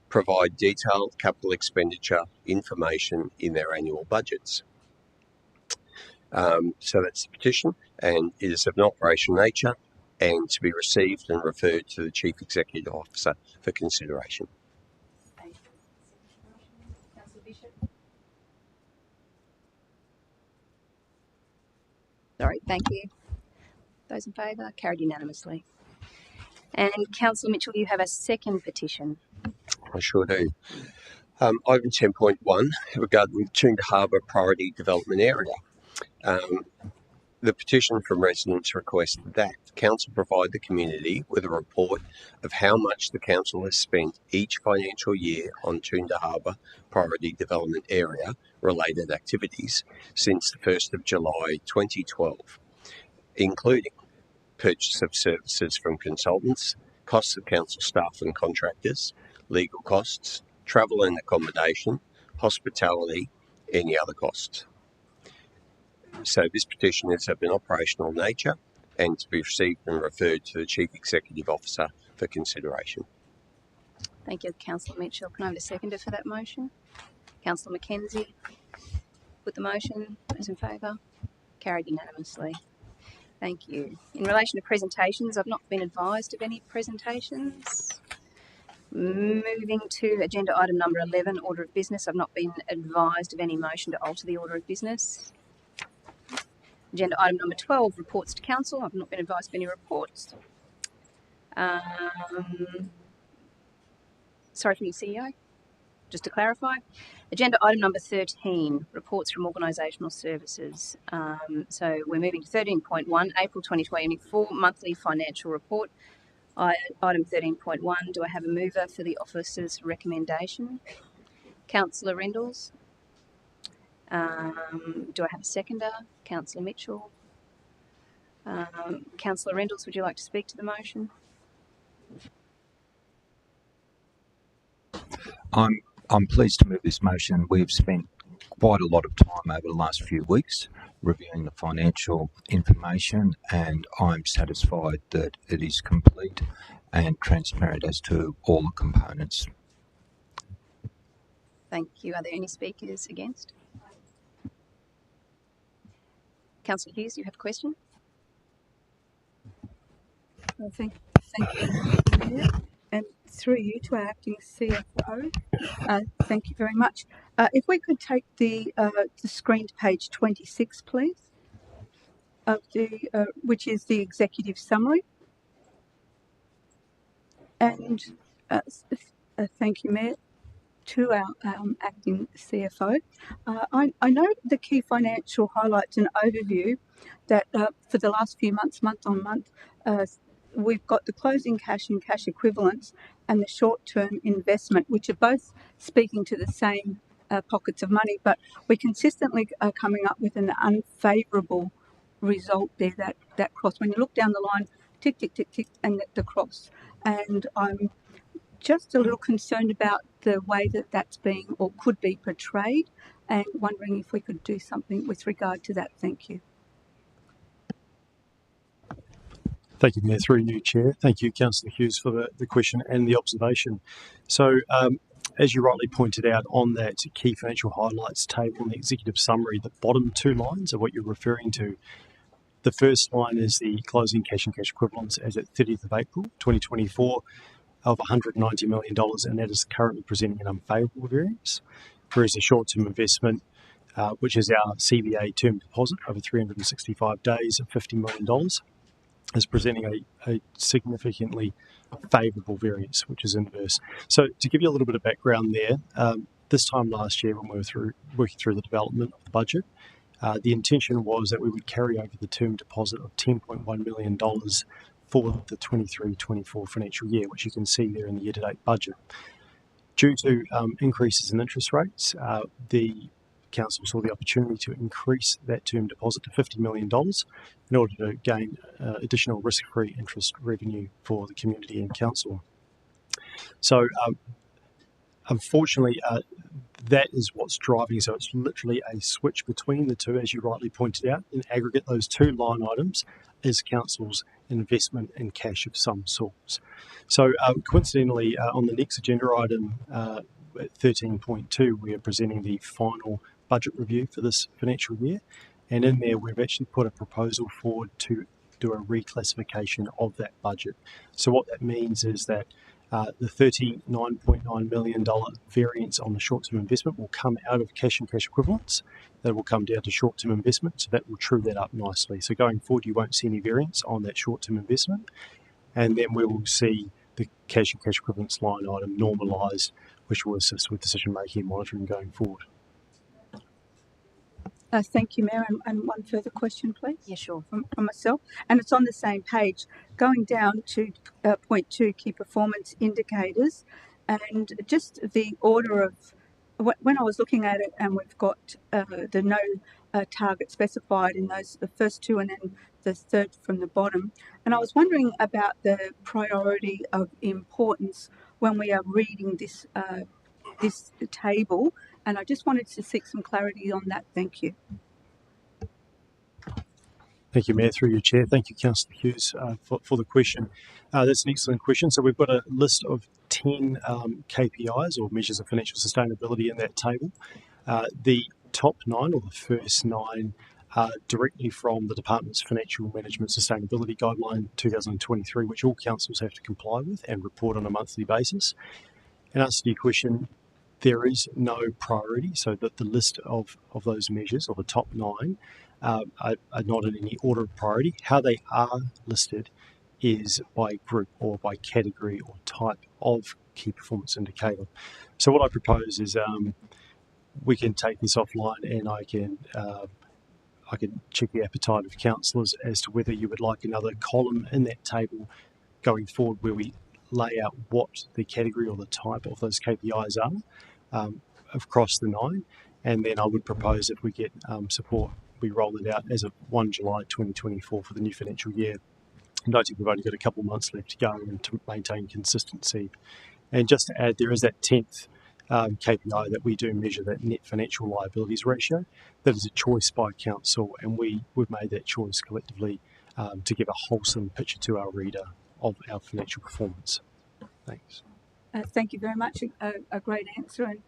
provide detailed capital expenditure information in their annual budgets. So that's the petition, and it is of an operational nature and to be received and referred to the Chief Executive Officer for consideration. Councillor Bishop. Sorry, thank you. Those in favour? Carried unanimously. And Councillor Mitchell, you have a second petition. I sure do. Item 10.1, regarding the Toondah Harbour Priority Development Area. The petition from residents requested that Council provide the community with a report of how much the Council has spent each financial year on Toondah Harbour Priority Development Area related activities since the 1st of July 2012, including purchase of services from consultants, costs of council staff and contractors, legal costs, travel and accommodation, hospitality, any other costs. So this petition is of an operational nature and to be received and referred to the Chief Executive Officer for consideration. Thank you, Councillor Mitchell. Can I have a seconder for that motion? Councillor Mackenzie. Put the motion. Those in favour? Carried unanimously. Thank you. In relation to presentations, I've not been advised of any presentations. Moving to agenda item number 11, order of business. I've not been advised of any motion to alter the order of business. Agenda item number 12, reports to council. I've not been advised of any reports. Sorry, from your CEO. just to clarify. Agenda item number 13, reports from organisational services. So we're moving to 13.1, April 2024 monthly financial report. Item 13.1, do I have a mover for the officer's recommendation? Councillor Rendles. Do I have a seconder? Councillor Mitchell. Councillor Rendles, would you like to speak to the motion? I'm pleased to move this motion. We've spent quite a lot of time over the last few weeks reviewing the financial information, and I'm satisfied that it is complete and transparent as to all the components. Thank you. Are there any speakers against? Councillor Hughes, you have a question? Thank you, Mayor. And through you to our acting CFO, thank you very much. If we could take the screen to page 26, please, of the which is the executive summary. And thank you, Mayor, to our acting CFO. I know the key financial highlights and overview that for the last few months, month on month, we've got the closing cash and cash equivalents and the short-term investment, which are both speaking to the same pockets of money, but we consistently are coming up with an unfavourable result there, that cross. When you look down the line, tick, tick, tick, tick, and the cross. And I'm just a little concerned about the way that that's being or could be portrayed, and wondering if we could do something with regard to that. Thank you. Thank you, Mayor. Through you, Chair. Thank you, Councillor Hughes, for the question and the observation. So, as you rightly pointed out on that key financial highlights table in the executive summary, the bottom two lines are what you're referring to. The first line is the closing cash and cash equivalents as at 30th of April 2024 of $190 million, and that is currently presenting an unfavourable variance. Whereas the short-term investment, which is our CBA term deposit over 365 days of $50 million, is presenting a significantly favourable variance, which is inverse. So to give you a little bit of background there, this time last year when we were working through the development of the budget, the intention was that we would carry over the term deposit of $10.1 million for the 23-24 financial year, which you can see there in the year-to-date budget. Due to increases in interest rates, the Council saw the opportunity to increase that term deposit to $50 million in order to gain additional risk-free interest revenue for the community and Council. So, unfortunately, that is what's driving. So it's literally a switch between the two, as you rightly pointed out. In aggregate, those two line items is Council's investment in cash of some sorts. So coincidentally, on the next agenda item, at 13.2, we are presenting the final budget review for this financial year. And in there, we've actually put a proposal forward to do a reclassification of that budget. So what that means is that the $39.9 million variance on the short-term investment will come out of cash and cash equivalents. That will come down to short-term investment, so that will true that up nicely. So going forward, you won't see any variance on that short-term investment. And then we will see the cash and cash equivalents line item normalised, which will assist with decision-making and monitoring going forward. Thank you, Mayor. And one further question, please. Yeah, sure. From myself. And it's on the same page. Going down to point 2, key performance indicators, and just the order of, when I was looking at it, and we've got the no target specified in those, the first two, and then the third from the bottom. And I was wondering about the priority of importance when we are reading this this table, and I just wanted to seek some clarity on that. Thank you. Thank you, Mayor. Through your chair. Thank you, Councillor Hughes, for the question. That's an excellent question. So we've got a list of 10 KPIs or measures of financial sustainability in that table. The top 9 or the first 9 are directly from the Department's Financial Management Sustainability Guideline 2023, which all councils have to comply with and report on a monthly basis. In answer to your question, there is no priority, so that the list of those measures, or the top 9, are not in any order of priority. How they are listed is by group or by category or type of key performance indicator. So what I propose is we can take this offline, and I can check the appetite of councillors as to whether you would like another column in that table going forward where we lay out what the category or the type of those KPIs are across the 9. And then I would propose, if we get support, we roll it out as of 1 July 2024 for the new financial year. Noting we've only got a couple of months left to go and to maintain consistency. And just to add, there is that 10th KPI that we do measure, that net financial liabilities ratio. That is a choice by council, and we've made that choice collectively to give a wholesome picture to our reader of our financial performance. Thanks. Thank you very much. A great answer, and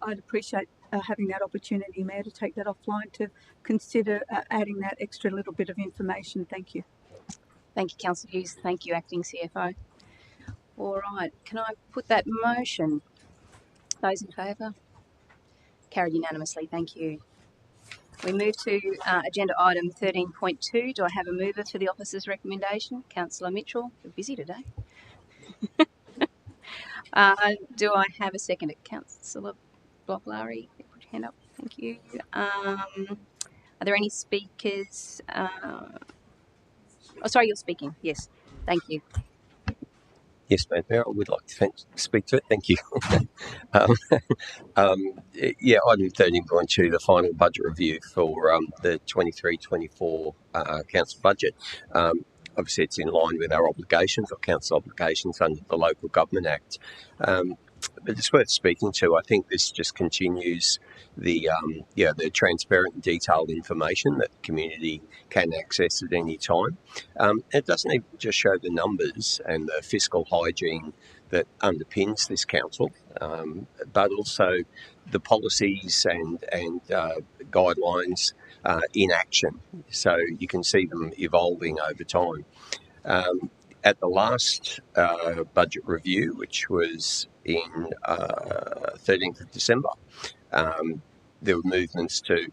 I'd appreciate having that opportunity, Mayor, to take that offline to consider adding that extra little bit of information. Thank you. Thank you, Councillor Hughes. Thank you, Acting CFO. All right, can I put that motion? Those in favour? Carried unanimously. Thank you. We move to agenda item 13.2. Do I have a mover for the officer's recommendation? Councillor Mitchell. You're busy today. Do I have a second? Councillor Blocklary, put your hand up. Thank you. Are there any speakers? Oh, sorry, you're speaking. Yes. Thank you. Yes, Madam Mayor, I would like to speak to it. Thank you. Yeah, item 13.2, the final budget review for the 23-24 council budget. Obviously, it's in line with our obligations, or council obligations under the Local Government Act. But it's worth speaking to. I think this just continues the transparent and detailed information that the community can access at any time. It doesn't even just show the numbers and the fiscal hygiene that underpins this council, but also the policies and guidelines in action. So you can see them evolving over time. At the last budget review, which was in 13th of December, there were movements to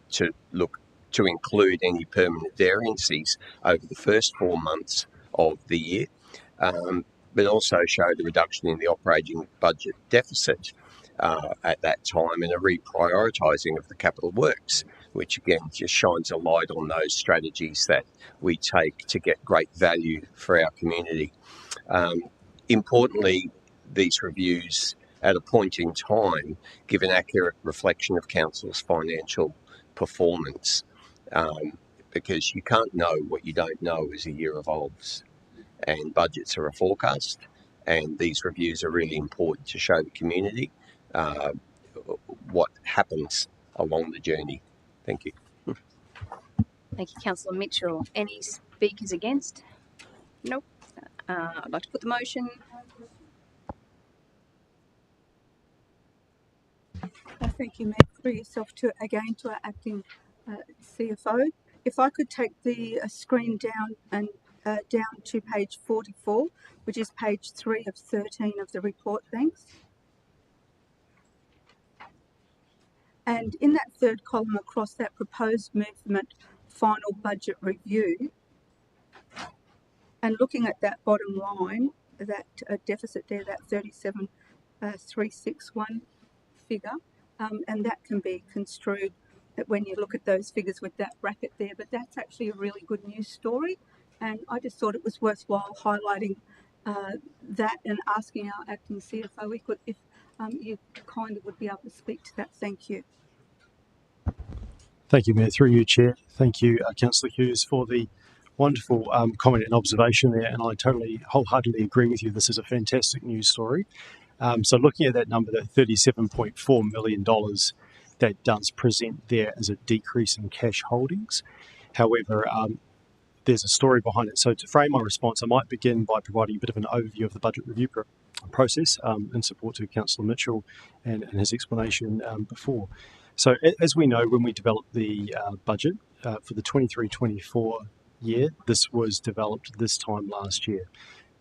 look to include any permanent variances over the first 4 months of the year, but also showed a reduction in the operating budget deficit at that time, and a reprioritising of the capital works, which again just shines a light on those strategies that we take to get great value for our community. Importantly, these reviews at a point in time give an accurate reflection of council's financial performance, because you can't know what you don't know as the year evolves, and budgets are a forecast, and these reviews are really important to show the community what happens along the journey. Thank you. Thank you, Councillor Mitchell. Any speakers against? Nope. I'd like to put the motion. Thank you, Mayor, for yourself to our acting CFO. If I could take the screen down and down to page 44, which is page 3 of 13 of the report, thanks. And in that third column across that proposed movement final budget review, and looking at that bottom line, that deficit there, that 37,361 figure, and that can be construed that when you look at those figures with that bracket there, but that's actually a really good news story, and I just thought it was worthwhile highlighting that and asking our acting CFO if you kindly would be able to speak to that. Thank you. Thank you, Mayor. Through you, Chair. Thank you, Councillor Hughes, for the wonderful comment and observation there, and I wholeheartedly agree with you. This is a fantastic news story. So looking at that number, that $37.4 million, that does present there as a decrease in cash holdings. However, there's a story behind it. So to frame my response, I might begin by providing a bit of an overview of the budget review process in support to Councillor Mitchell and his explanation before. So as we know, when we developed the budget for the 23-24 year, this was developed this time last year.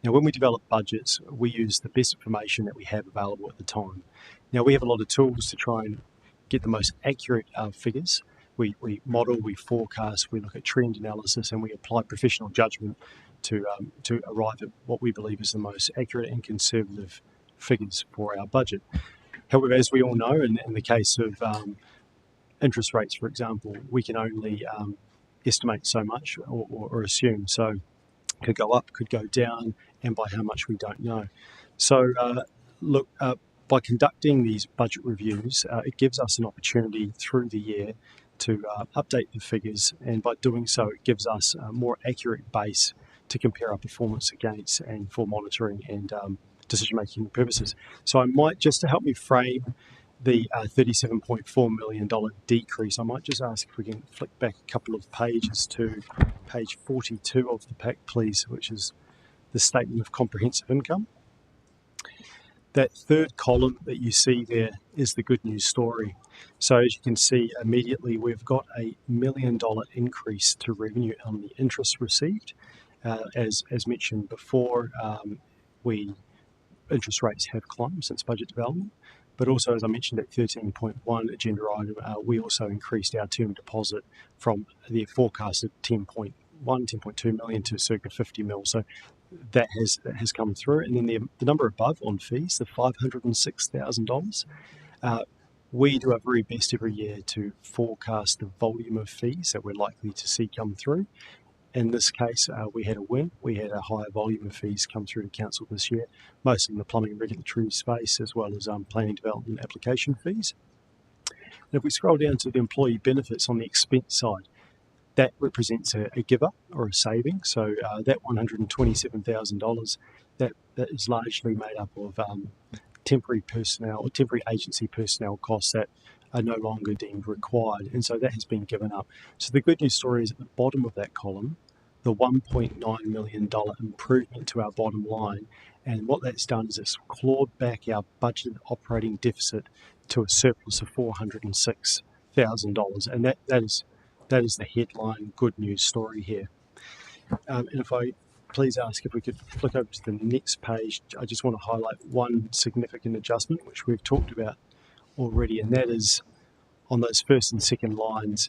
Now, when we develop budgets, we use the best information that we have available at the time. Now, we have a lot of tools to try and get the most accurate figures. We model, we forecast, we look at trend analysis, and we apply professional judgment to arrive at what we believe is the most accurate and conservative figures for our budget. However, as we all know, in the case of interest rates, for example, we can only estimate so much or assume. So it could go up, could go down, and by how much we don't know. So by conducting these budget reviews, it gives us an opportunity through the year to update the figures, and by doing so, it gives us a more accurate base to compare our performance against and for monitoring and decision-making purposes. So I might, just to help me frame the $37.4 million decrease, I might just ask if we can flick back a couple of pages to page 42 of the pack, please, which is the statement of comprehensive income. That third column that you see there is the good news story. So as you can see, immediately we've got a $1 million increase to revenue on the interest received. As mentioned before, interest rates have climbed since budget development, but also, as I mentioned at 13.1 agenda item, we also increased our term deposit from the forecasted 10.2 million to circa 50 mil. So that has come through. And then the number above on fees, the $506,000. We do our very best every year to forecast the volume of fees that we're likely to see come through. In this case, we had a win. We had a higher volume of fees come through to council this year, mostly in the plumbing and regulatory space, as well as planning development application fees. And if we scroll down to the employee benefits on the expense side, that represents a giver or a saving. So that $127,000, that is largely made up of temporary personnel or temporary agency personnel costs that are no longer deemed required, and so that has been given up. So the good news story is at the bottom of that column, the $1.9 million improvement to our bottom line, and what that's done is it's clawed back our budgeted operating deficit to a surplus of $406,000, and that is the headline good news story here. And if I please ask if we could flick over to the next page, I just want to highlight one significant adjustment which we've talked about already, and that is on those first and second lines,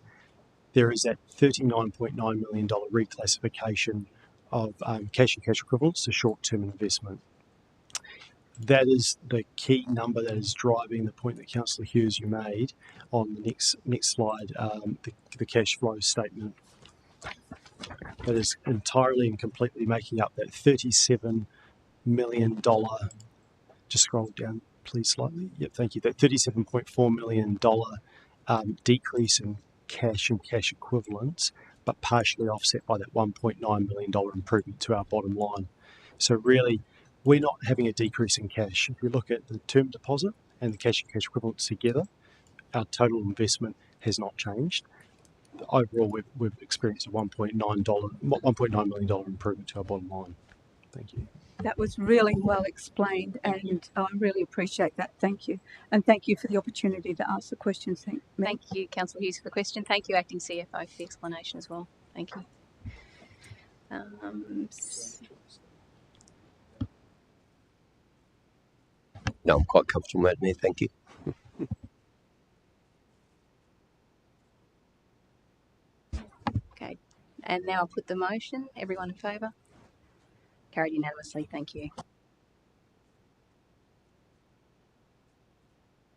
there is that $39.9 million reclassification of cash and cash equivalents to short-term investment. That is the key number that is driving the point that Councillor Hughes, you made on the next slide, the cash flow statement. That is entirely and completely making up that $37 million. Just scroll down, please, slightly. Yep, thank you. That $37.4 million decrease in cash and cash equivalents, but partially offset by that $1.9 million improvement to our bottom line. So really, we're not having a decrease in cash. If you look at the term deposit and the cash and cash equivalents together, our total investment has not changed. Overall, we've experienced a $1.9 million improvement to our bottom line. Thank you. That was really well explained, and I really appreciate that. Thank you. And thank you for the opportunity to ask the questions. Thank you, Councillor Hughes, for the question. Thank you, Acting CFO, for the explanation as well. Thank you. No, I'm quite comfortable, Madam Mayor. Thank you. Okay, and now I'll put the motion. Everyone in favour? Carried unanimously. Thank you.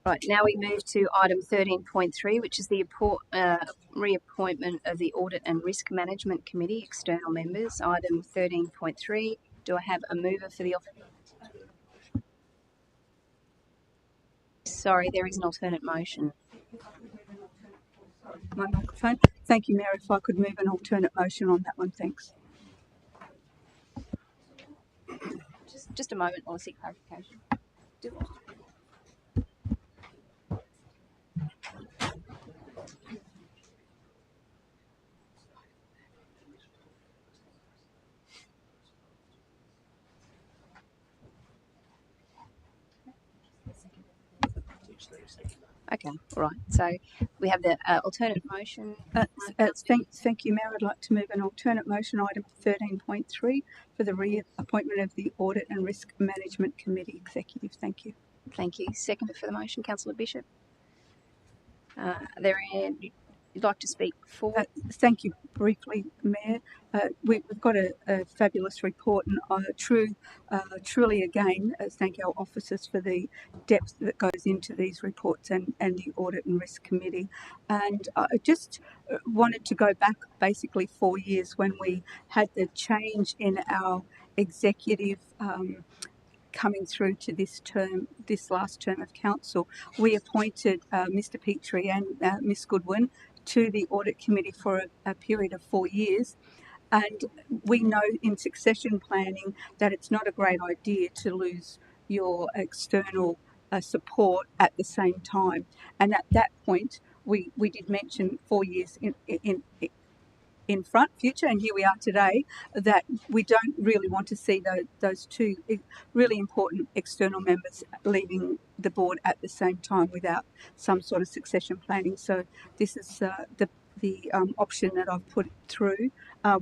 Right, now we move to item 13.3, which is the reappointment of the Audit and Risk Management Committee, external members. Item 13.3, do I have a mover for the office? Sorry, there is an alternate motion. My microphone. Thank you, Mayor. If I could move an alternate motion on that one, thanks. Just a moment while I seek clarification. Okay, all right. So we have the alternate motion. Thank you, Mayor. I'd like to move an alternate motion, item 13.3, for the reappointment of the Audit and Risk Management Committee Executive. Thank you. Thank you. Seconder for the motion, Councillor Bishop. Are there you'd like to speak for? Thank you. Briefly, Mayor, we've got a fabulous report, and truly again thank our officers for the depth that goes into these reports and the Audit and Risk Committee. And I just wanted to go back basically 4 years when we had the change in our executive coming through to this last term of council. We appointed Mr. Petrie and Miss Goodwin to the Audit Committee for a period of 4 years. And we know in succession planning that it's not a great idea to lose your external support at the same time. And at that point, we did mention 4 years in future, and here we are today, that we don't really want to see those two really important external members leaving the board at the same time without some sort of succession planning. So this is the option that I've put through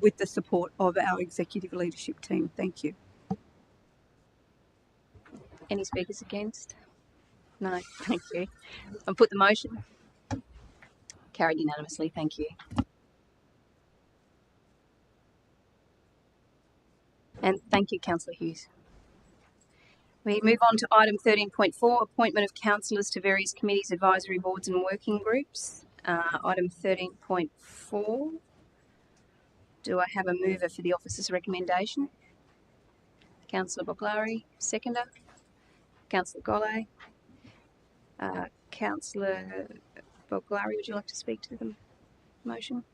with the support of our executive leadership team. Thank you. Any speakers against? No, thank you. I'll put the motion. Carried unanimously, thank you. And thank you, Councillor Hughes. We move on to item 13.4, appointment of councillors to various committees, advisory boards and working groups. Item 13.4. Do I have a mover for the officer's recommendation? Councillor Boglari, seconder. Councillor Golle. Councillor Boglari, would you like to speak to the motion?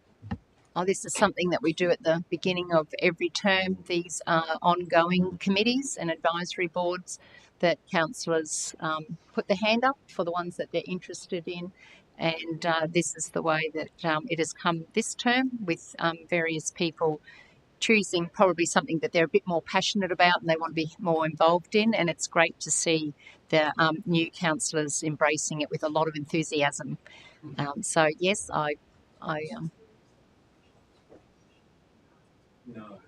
Oh, this is something that we do at the beginning of every term. These are ongoing committees and advisory boards that councillors put their hand up for the ones that they're interested in. And this is the way that it has come this term, with various people choosing probably something that they're a bit more passionate about and they want to be more involved in. And it's great to see the new councillors embracing it with a lot of enthusiasm. So yes, I No.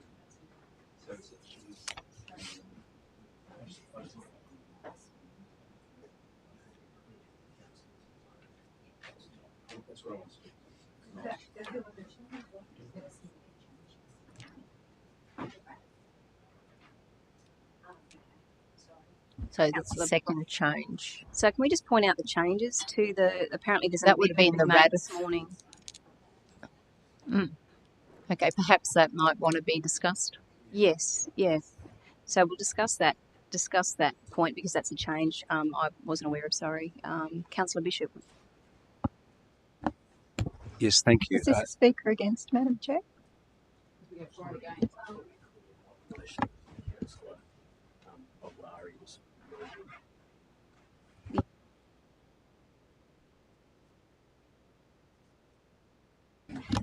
That's what I want to speak. So that's the second change. So can we just point out the changes to the, apparently there's That would have been the made this morning. Okay, perhaps that might want to be discussed. Yes, yes. So we'll discuss that point because that's a change I wasn't aware of, sorry. Councillor Bishop. Yes, thank you. Is this a speaker against, Madam Chair?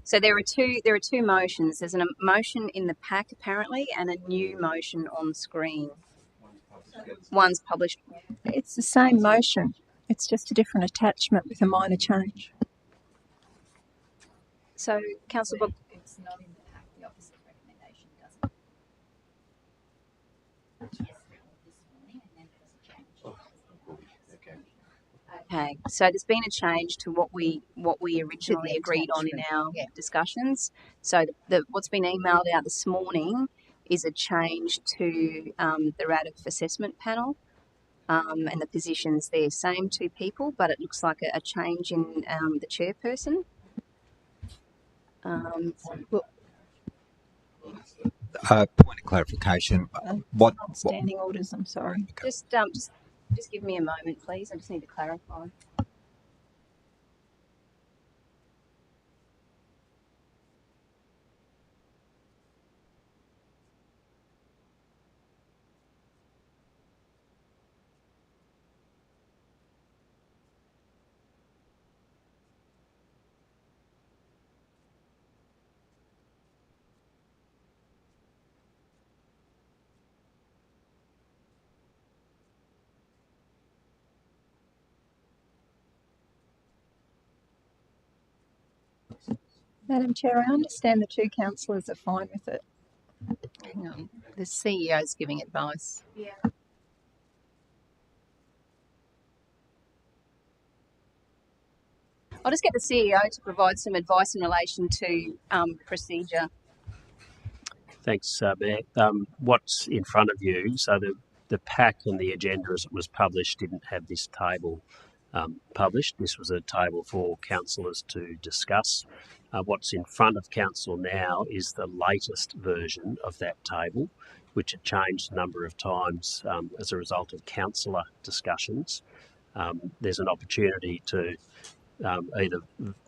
So there are two motions. There's a motion in the pack apparently and a new motion on screen. One's published. It's the same motion. It's just a different attachment with a minor change. So Councillor Bob. It's not in the pack. The officer's recommendation doesn't. Okay, so there's been a change to what we originally agreed on in our discussions. So what's been emailed out this morning is a change to the RADF assessment panel, and the positions there, same two people, but it looks like a change in the chairperson. Point of clarification. What Standing orders, I'm sorry. Okay. Just give me a moment, please. I just need to clarify. Madam Chair, I understand the two councillors are fine with it. Hang on. The CEO's giving advice. Yeah. I'll just get the CEO to provide some advice in relation to procedure. Thanks, Mayor. What's in front of you, so the pack and the agenda as it was published didn't have this table published. This was a table for councillors to discuss. What's in front of council now is the latest version of that table, which had changed a number of times as a result of councillor discussions. There's an opportunity to either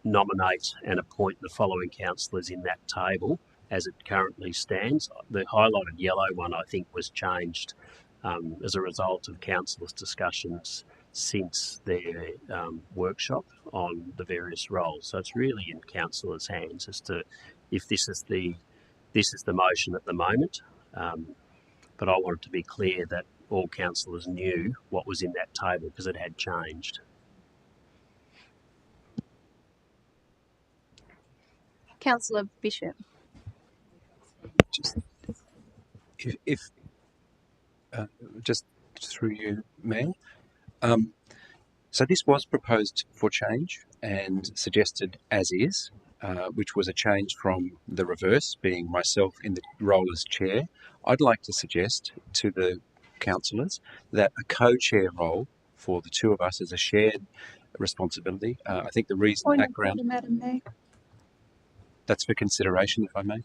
nominate and appoint the following councillors in that table as it currently stands. The highlighted yellow one, I think, was changed as a result of councillors' discussions since their workshop on the various roles. So it's really in councillors' hands as to if this is the motion at the moment. But I wanted to be clear that all councillors knew what was in that table because it had changed. Councillor Bishop. Just through you, Mayor. So this was proposed for change and suggested as is, which was a change from the reverse, being myself in the role as chair. I'd like to suggest to the councillors that a co-chair role for the two of us is a shared responsibility. I think the reason background... Madam Mayor. That's for consideration, if I may.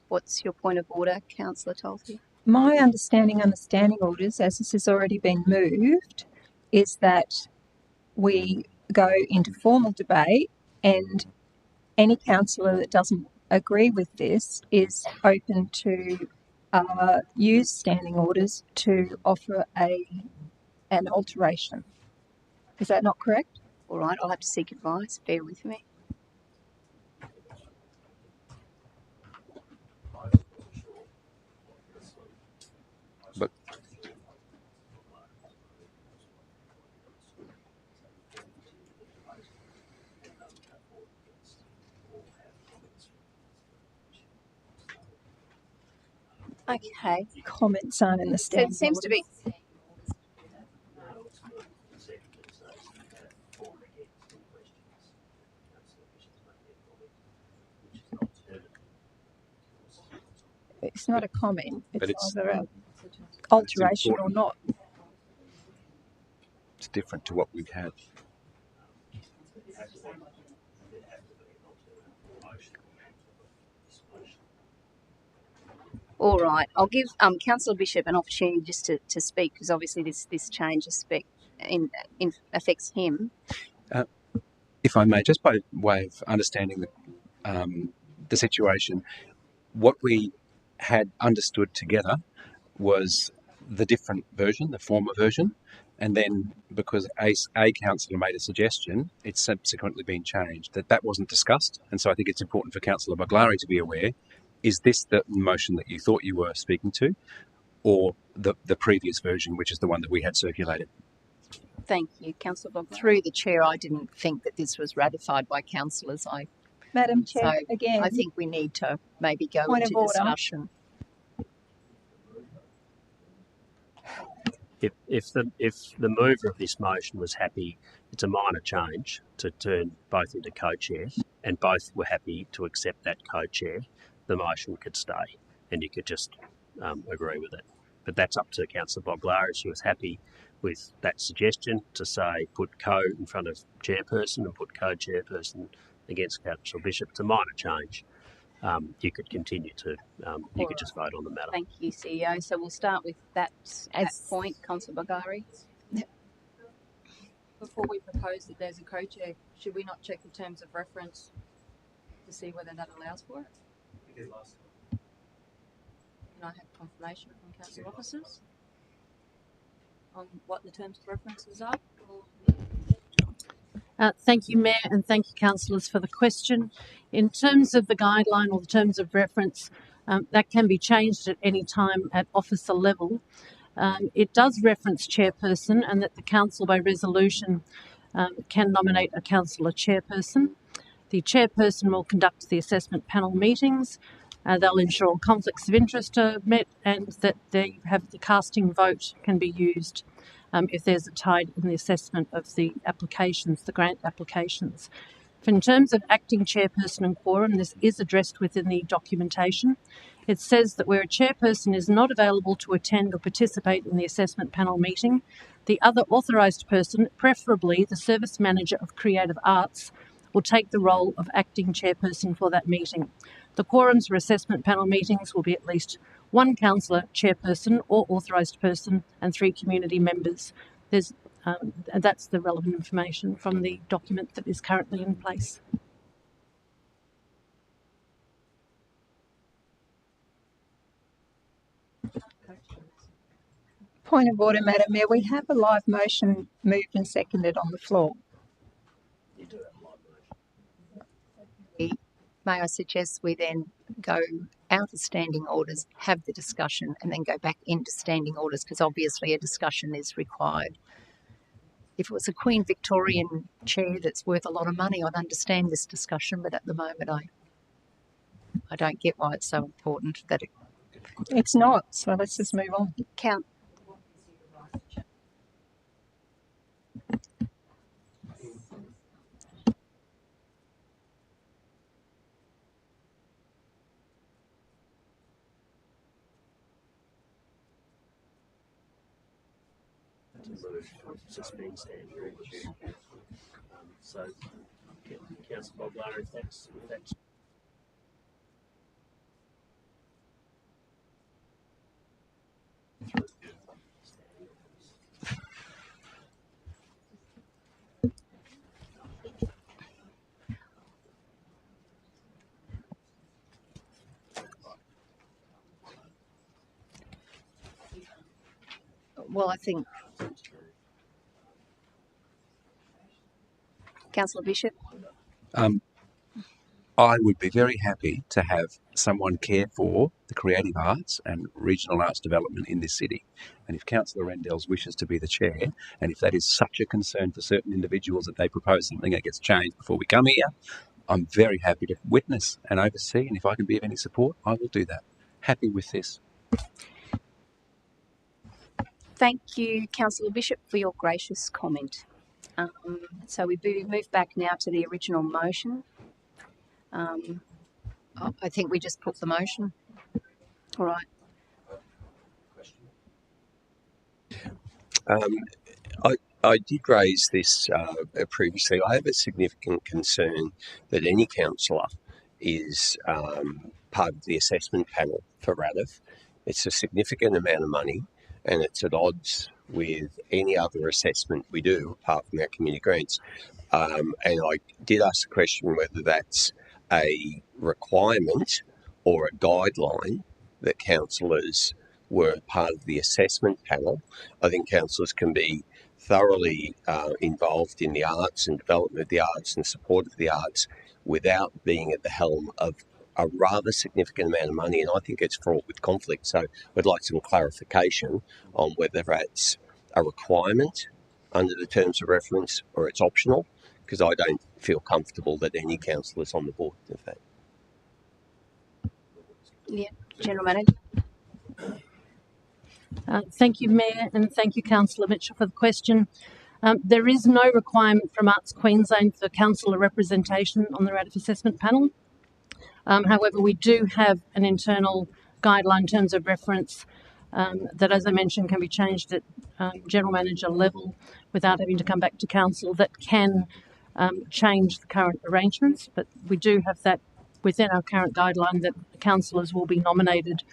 What's your point of order, Councillor Tolsey? My understanding on the standing orders, as this has already been moved, is that we go into formal debate and any councillor that doesn't agree with this is open to use standing orders to offer an alteration. Is that not correct? All right, I'll have to seek advice. Bear with me. But Okay. Comments aren't in the So standing it seems to be. It's not a comment. But It's either an alteration or not. it's different to what we've had. All right, I'll give Councillor Bishop an opportunity just to speak because obviously this change affects him. If I may, just by way of understanding the situation, what we had understood together was the different version, the former version, and then because a councillor made a suggestion, it's subsequently been changed. That wasn't discussed, and so I think it's important for Councillor Baglari to be aware. Is this the motion that you thought you were speaking to, or the previous version, which is the one that we had circulated? Thank you, Councillor Bob. Through the chair, I didn't think that this was ratified by councillors. Madam Chair, again, I think we need to maybe go point into of order. discussion. If the mover of this motion was happy, it's a minor change to turn both into co-chair, and both were happy to accept that co-chair, the motion could stay, and you could just agree with it. But that's up to Councillor Baglari. She was happy with that suggestion to say put co in front of chairperson and put co-chairperson against Councillor Bishop. It's a minor change. You could continue to, you could just vote on the matter. Thank you, CEO. So we'll start with that point, Councillor Baglari. Before we propose that there's a co-chair, should we not check the terms of reference to see whether that allows for it? We did last time. Can I have confirmation from council officers on what the terms of references are? Thank you, Mayor, and thank you, councillors, for the question. In terms of the guideline or the terms of reference, that can be changed at any time at officer level. It does reference chairperson and that the council by resolution can nominate a councillor chairperson. The chairperson will conduct the assessment panel meetings. They'll ensure conflicts of interest are met and that the casting vote can be used. if there's a tide in the assessment of the applications, the grant applications. In terms of acting chairperson and quorum, this is addressed within the documentation. It says that where a chairperson is not available to attend or participate in the assessment panel meeting, the other authorised person, preferably the service manager of creative arts, will take the role of acting chairperson for that meeting. The quorums for assessment panel meetings will be at least one councillor, chairperson or authorised person, and 3 community members. And that's the relevant information from the document that is currently in place. Point of order, Madam Mayor. We have a live motion moved and seconded on the floor. May I suggest we then go out of standing orders, have the discussion, and then go back into standing orders, because obviously a discussion is required. If it was a Queen Victorian chair that's worth a lot of money, I'd understand this discussion, but at the moment I don't get why it's so important that it's not. So let's just move on. Count. Suspend standing orders. So, Councillor Boglar, if that's well, I think Councillor Bishop. I would be very happy to have someone care for the creative arts and regional arts development in this city. And if Councillor Rendell's wishes to be the chair, and if that is such a concern for certain individuals that they propose something that gets changed before we come here, I'm very happy to witness and oversee. And if I can be of any support, I will do that. Happy with this. Thank you, Councillor Bishop, for your gracious comment. So we move back now to the original motion. I think we just put the motion. All right. I did raise this previously. I have a significant concern that any councillor is part of the assessment panel for RADF. It's a significant amount of money, and it's at odds with any other assessment we do apart from our community grants. And I did ask the question whether that's a requirement or a guideline that councillors were part of the assessment panel. I think councillors can be thoroughly involved in the arts and development of the arts and support of the arts without being at the helm of a rather significant amount of money, and I think it's fraught with conflict. So I'd like some clarification on whether that's a requirement under the terms of reference or it's optional, because I don't feel comfortable that any councillor is on the board of that. Yeah, General Manager. Thank you, Mayor, and thank you, Councillor Mitchell, for the question. There is no requirement from Arts Queensland for councillor representation on the RADF assessment panel. However, we do have an internal guideline terms of reference that, as I mentioned, can be changed at General Manager level without having to come back to Council, that can change the current arrangements. But we do have that within our current guideline that councillors will be nominated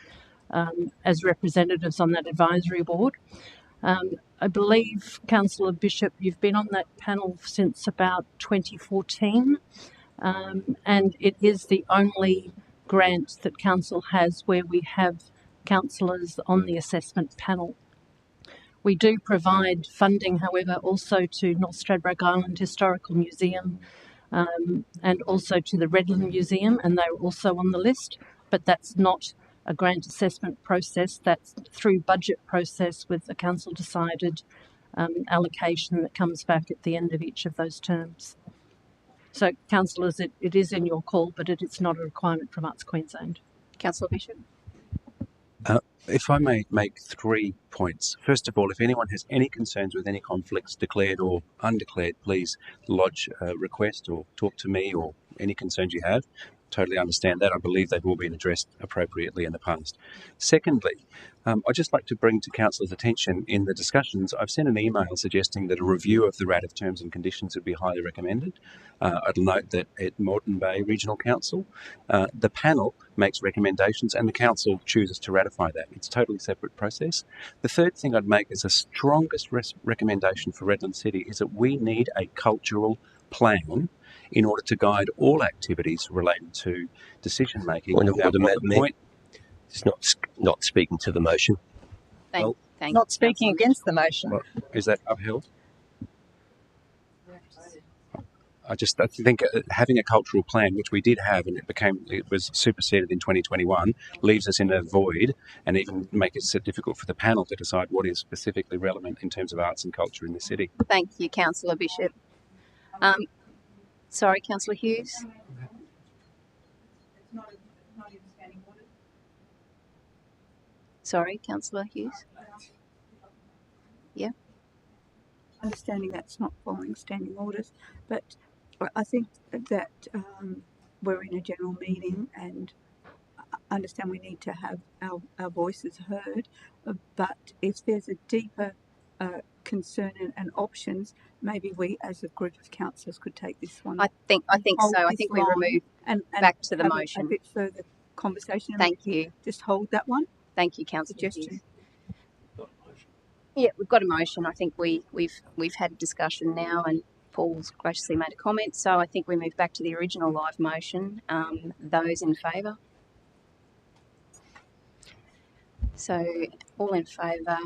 as representatives on that advisory board. I believe, Councillor Bishop, you've been on that panel since about 2014. And it is the only grant that Council has where we have councillors on the assessment panel. We do provide funding, however, also to North Stradbroke Island Historical Museum and also to the Redland Museum, and they're also on the list, but that's not a grant assessment process. That's through budget process with the council decided allocation that comes back at the end of each of those terms. So, councillors, it is in your call, but it's not a requirement from Arts Queensland. Councillor Bishop. If I may make 3 points. First of all, if anyone has any concerns with any conflicts, declared or undeclared, please lodge a request or talk to me, or any concerns you have. Totally understand that. I believe they've all been addressed appropriately in the past. Secondly, I'd just like to bring to Councillors' attention in the discussions, I've sent an email suggesting that a review of the RAD of terms and conditions would be highly recommended. I'd note that at Moreton Bay Regional Council, the panel makes recommendations and the council chooses to ratify that. It's a totally separate process. The third thing I'd make as the strongest recommendation for Redland City is that we need a cultural plan in order to guide all activities related to decision making. It's not speaking to the motion. Thank Not speaking against the motion. Well, is that upheld? I think having a cultural plan, which we did have, and it was superseded in 2021, leaves us in a void, and even make it so difficult for the panel to decide what is specifically relevant in terms of arts and culture in the city. Thank you, Councillor Bishop. Sorry, Councillor Hughes. Sorry, Councillor Hughes. Yeah. Understanding that's not following standing orders, but I think that we're in a general meeting and I understand we need to have our voices heard, but if there's a deeper concern and options, maybe we as a group of councillors could take this one. I think so. I think we remove and back to the motion. A bit further conversation. Thank you. Just hold that one. Thank you, Councillor Hughes. Yeah, we've got a motion. I think we've had a discussion now, and Paul's graciously made a comment. So I think we move back to the original live motion. Those in favour? So all in favour.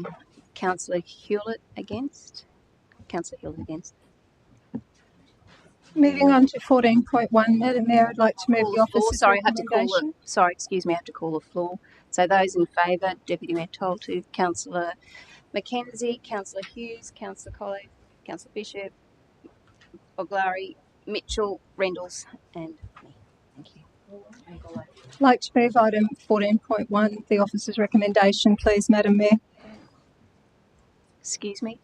Councillor Hewlett against. Councillor Hewlett against. Moving on to 14.1, Madam Mayor, I'd like to move the officer's recommendation. Excuse me, I have to call the floor. So those in favour, Deputy Mayor Toltu, Councillor Mackenzie, Councillor Hughes, Councillor Colley, Councillor Bishop, Boglari, Mitchell, Rendles and me. Thank you. I'd like to move item 14.1, the officer's recommendation, please, Madam Mayor. Excuse me?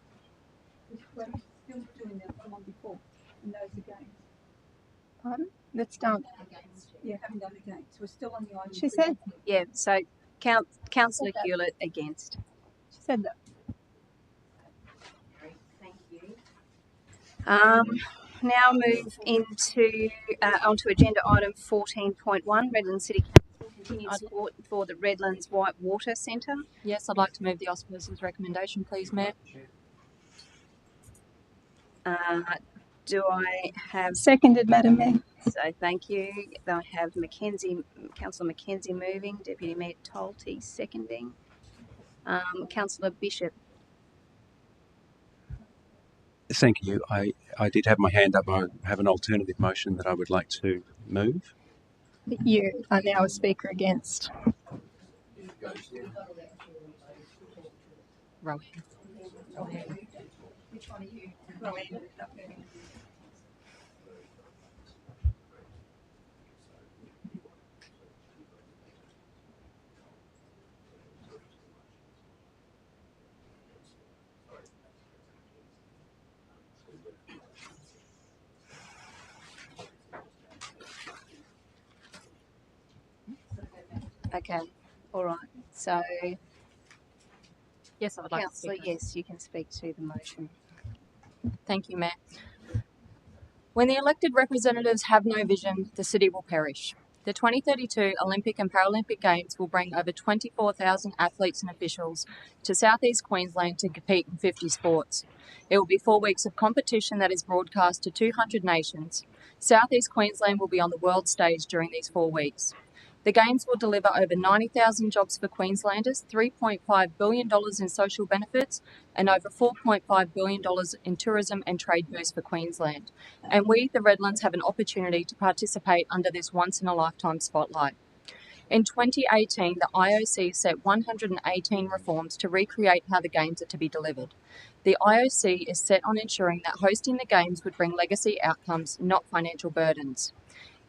Pardon? Let's done. Yeah, haven't done against. We're still on the item. She said. Yeah, so Councillor Hewlett against. She said that. Thank you. Now move into onto agenda item 14.1, Redland City Council continued support for the Redlands White Water Centre. Yes, I'd like to move the officer's recommendation, please, Mayor. Do I have... Seconded, Madam Mayor. So thank you. I have Councillor Mackenzie moving, Deputy Mayor Tolty seconding. Councillor Bishop. Thank you. I did have my hand up. I have an alternative motion that I would like to move. You are now a speaker against. Rowan. Which one are you? Okay, all right. So, yes, I would like to speak. Yes, you can speak to the motion. Thank you, Mayor. When the elected representatives have no vision, the city will perish. The 2032 Olympic and Paralympic Games will bring over 24,000 athletes and officials to Southeast Queensland to compete in 50 sports. It will be 4 weeks of competition that is broadcast to 200 nations. Southeast Queensland will be on the world stage during these 4 weeks. The Games will deliver over 90,000 jobs for Queenslanders, $3.5 billion in social benefits, and over $4.5 billion in tourism and trade boost for Queensland. And we, the Redlands, have an opportunity to participate under this once-in-a-lifetime spotlight. In 2018, the IOC set 118 reforms to recreate how the Games are to be delivered. The IOC is set on ensuring that hosting the Games would bring legacy outcomes, not financial burdens.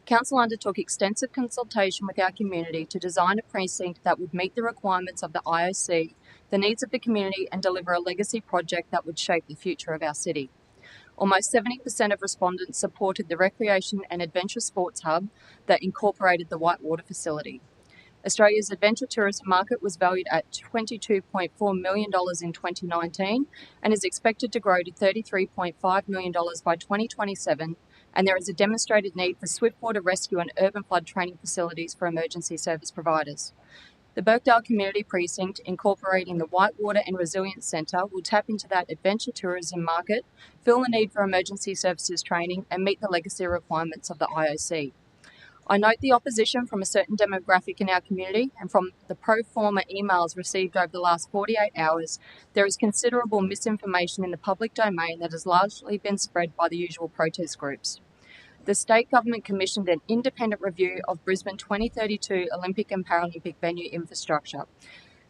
Council undertook extensive consultation with our community to design a precinct that would meet the requirements of the IOC, the needs of the community, and deliver a legacy project that would shape the future of our city. Almost 70% of respondents supported the recreation and adventure sports hub that incorporated the Whitewater facility. Australia's adventure tourism market was valued at $22.4 million in 2019 and is expected to grow to $33.5 million by 2027, and there is a demonstrated need for swiftwater rescue and urban flood training facilities for emergency service providers. The Birkdale Community Precinct, incorporating the Whitewater and Resilience Centre, will tap into that adventure tourism market, fill the need for emergency services training, and meet the legacy requirements of the IOC. I note the opposition from a certain demographic in our community, and from the pro forma emails received over the last 48 hours, there is considerable misinformation in the public domain that has largely been spread by the usual protest groups. The state government commissioned an independent review of Brisbane 2032 Olympic and Paralympic venue infrastructure,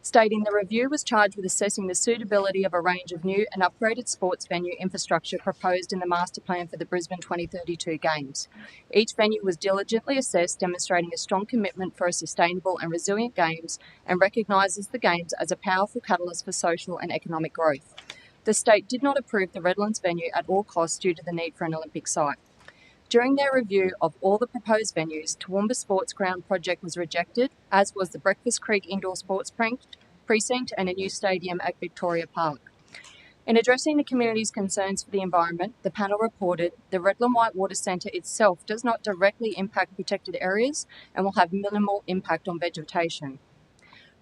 stating the review was charged with assessing the suitability of a range of new and upgraded sports venue infrastructure proposed in the master plan for the Brisbane 2032 Games. Each venue was diligently assessed, demonstrating a strong commitment for a sustainable and resilient Games, and recognises the Games as a powerful catalyst for social and economic growth. The state did not approve the Redlands venue at all costs due to the need for an Olympic site. During their review of all the proposed venues, Toowoomba Sports Ground project was rejected, as was the Breakfast Creek Indoor Sports Precinct and a new stadium at Victoria Park. In addressing the community's concerns for the environment, the panel reported the Redland Whitewater Centre itself does not directly impact protected areas and will have minimal impact on vegetation.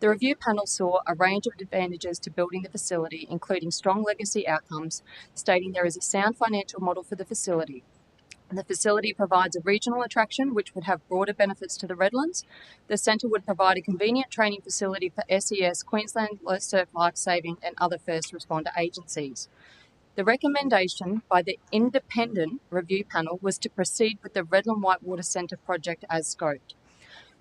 The review panel saw a range of advantages to building the facility, including strong legacy outcomes, stating there is a sound financial model for the facility. The facility provides a regional attraction which would have broader benefits to the Redlands. The centre would provide a convenient training facility for SES, Queensland Low Surf Lifesaving and other first responder agencies. The recommendation by the independent review panel was to proceed with the Redland Whitewater Centre project as scoped.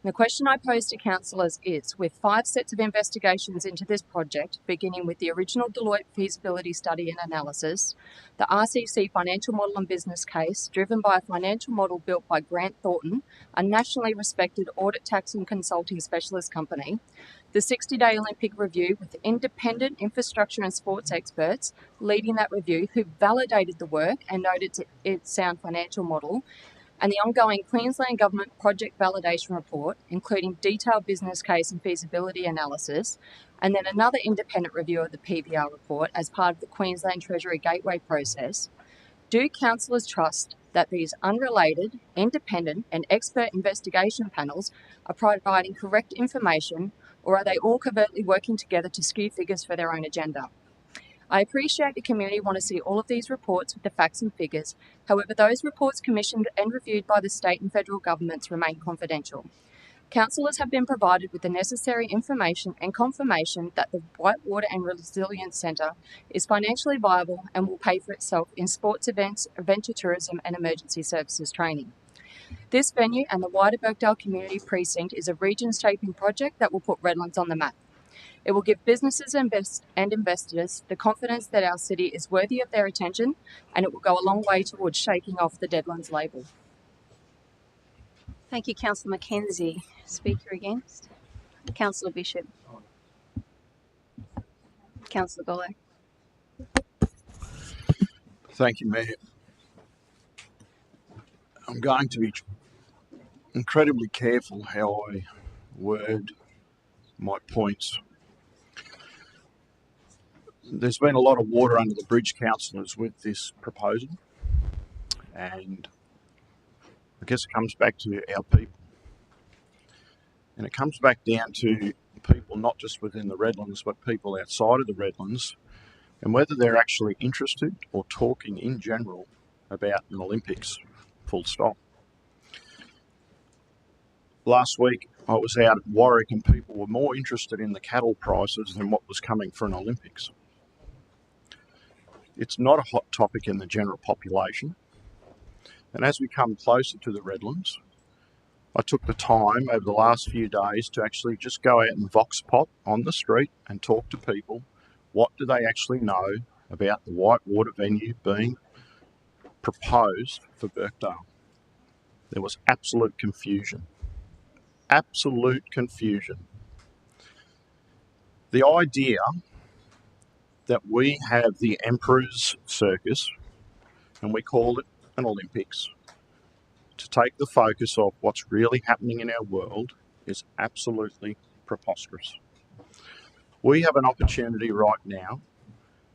The question I pose to councillors is, with 5 sets of investigations into this project, beginning with the original Deloitte feasibility study and analysis, the RCC financial model and business case, driven by a financial model built by Grant Thornton, a nationally respected audit, tax and consulting specialist company, the 60-day Olympic review with independent infrastructure and sports experts leading that review who validated the work and noted its sound financial model, and the ongoing Queensland Government project validation report, including detailed business case and feasibility analysis, and then another independent review of the PVR report as part of the Queensland Treasury Gateway process, do councillors trust that these unrelated, independent and expert investigation panels are providing correct information, or are they all covertly working together to skew figures for their own agenda? I appreciate the community want to see all of these reports with the facts and figures. However, those reports commissioned and reviewed by the state and federal governments remain confidential. Councillors have been provided with the necessary information and confirmation that the Whitewater and Resilience Centre is financially viable and will pay for itself in sports events, adventure tourism and emergency services training. This venue and the wider Birkdale Community Precinct is a region-shaping project that will put Redlands on the map. It will give businesses and investors the confidence that our city is worthy of their attention, and it will go a long way towards shaking off the Deadlands label. Thank you, Councillor Mackenzie. Speaker against? Councillor Bishop. Councillor Golay. Thank you, Mayor. I'm going to be incredibly careful how I word my points. There's been a lot of water under the bridge, councillors, with this proposal, and I guess it comes back to our people. And it comes back down to people not just within the Redlands, but people outside of the Redlands, and whether they're actually interested or talking in general about an Olympics, full stop. Last week I was out at Warwick and people were more interested in the cattle prices than what was coming for an Olympics. It's not a hot topic in the general population, and as we come closer to the Redlands, I took the time over the last few days to actually just go out and vox pop on the street and talk to people. What do they actually know about the Whitewater venue being proposed for Birkdale? there was absolute confusion. Absolute confusion. The idea that we have the Emperor's Circus, and we call it an Olympics, to take the focus of what's really happening in our world is absolutely preposterous. We have an opportunity right now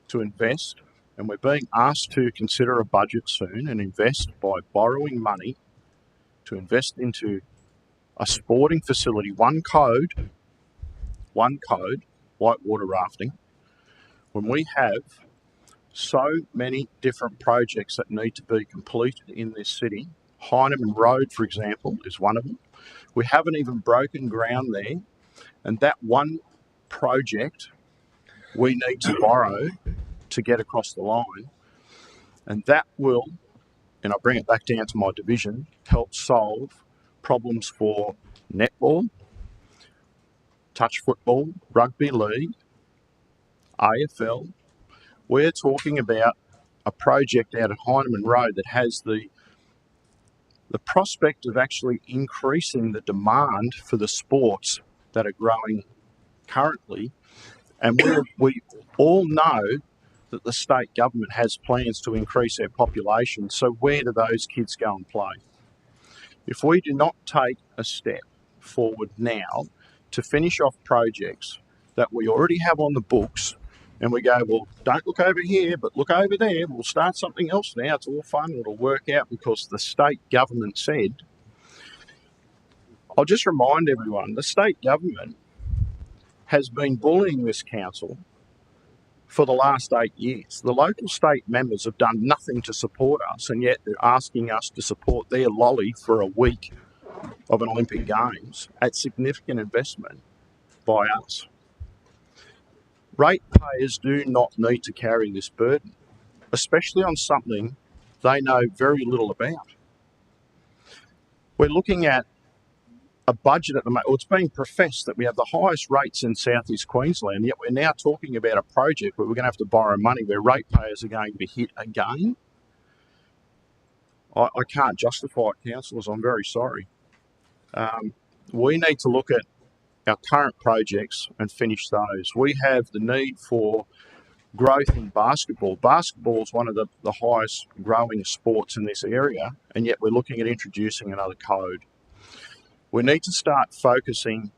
to invest, and we're being asked to consider a budget soon and invest by borrowing money to invest into a sporting facility, one code, whitewater rafting, when we have so many different projects that need to be completed in this city. Heinemann Road, for example, is one of them. We haven't even broken ground there, and that one project we need to borrow to get across the line, and that will, and I bring it back down to my division, help solve problems for netball, touch football, rugby league, AFL. We're talking about a project out at Heinemann Road that has the prospect of actually increasing the demand for the sports that are growing currently. And we all know that the state government has plans to increase our population. So where do those kids go and play? If we do not take a step forward now to finish off projects that we already have on the books, and we go, well, don't look over here, but look over there, we'll start something else now, it's all fun, it'll work out because the state government said. I'll just remind everyone, the state government has been bullying this council for the last 8 years. The local state members have done nothing to support us, and yet they're asking us to support their lolly for a week of an Olympic Games at significant investment by us. Ratepayers do not need to carry this burden, especially on something they know very little about. We're looking at a budget at the moment. Well, it's being professed that we have the highest rates in South East Queensland, yet we're now talking about a project where we're going to have to borrow money where ratepayers are going to be hit again. I can't justify it, councillors, I'm very sorry. We need to look at our current projects and finish those. We have the need for growth in basketball. Basketball is one of the highest growing sports in this area, and yet we're looking at introducing another code. We need to start focusing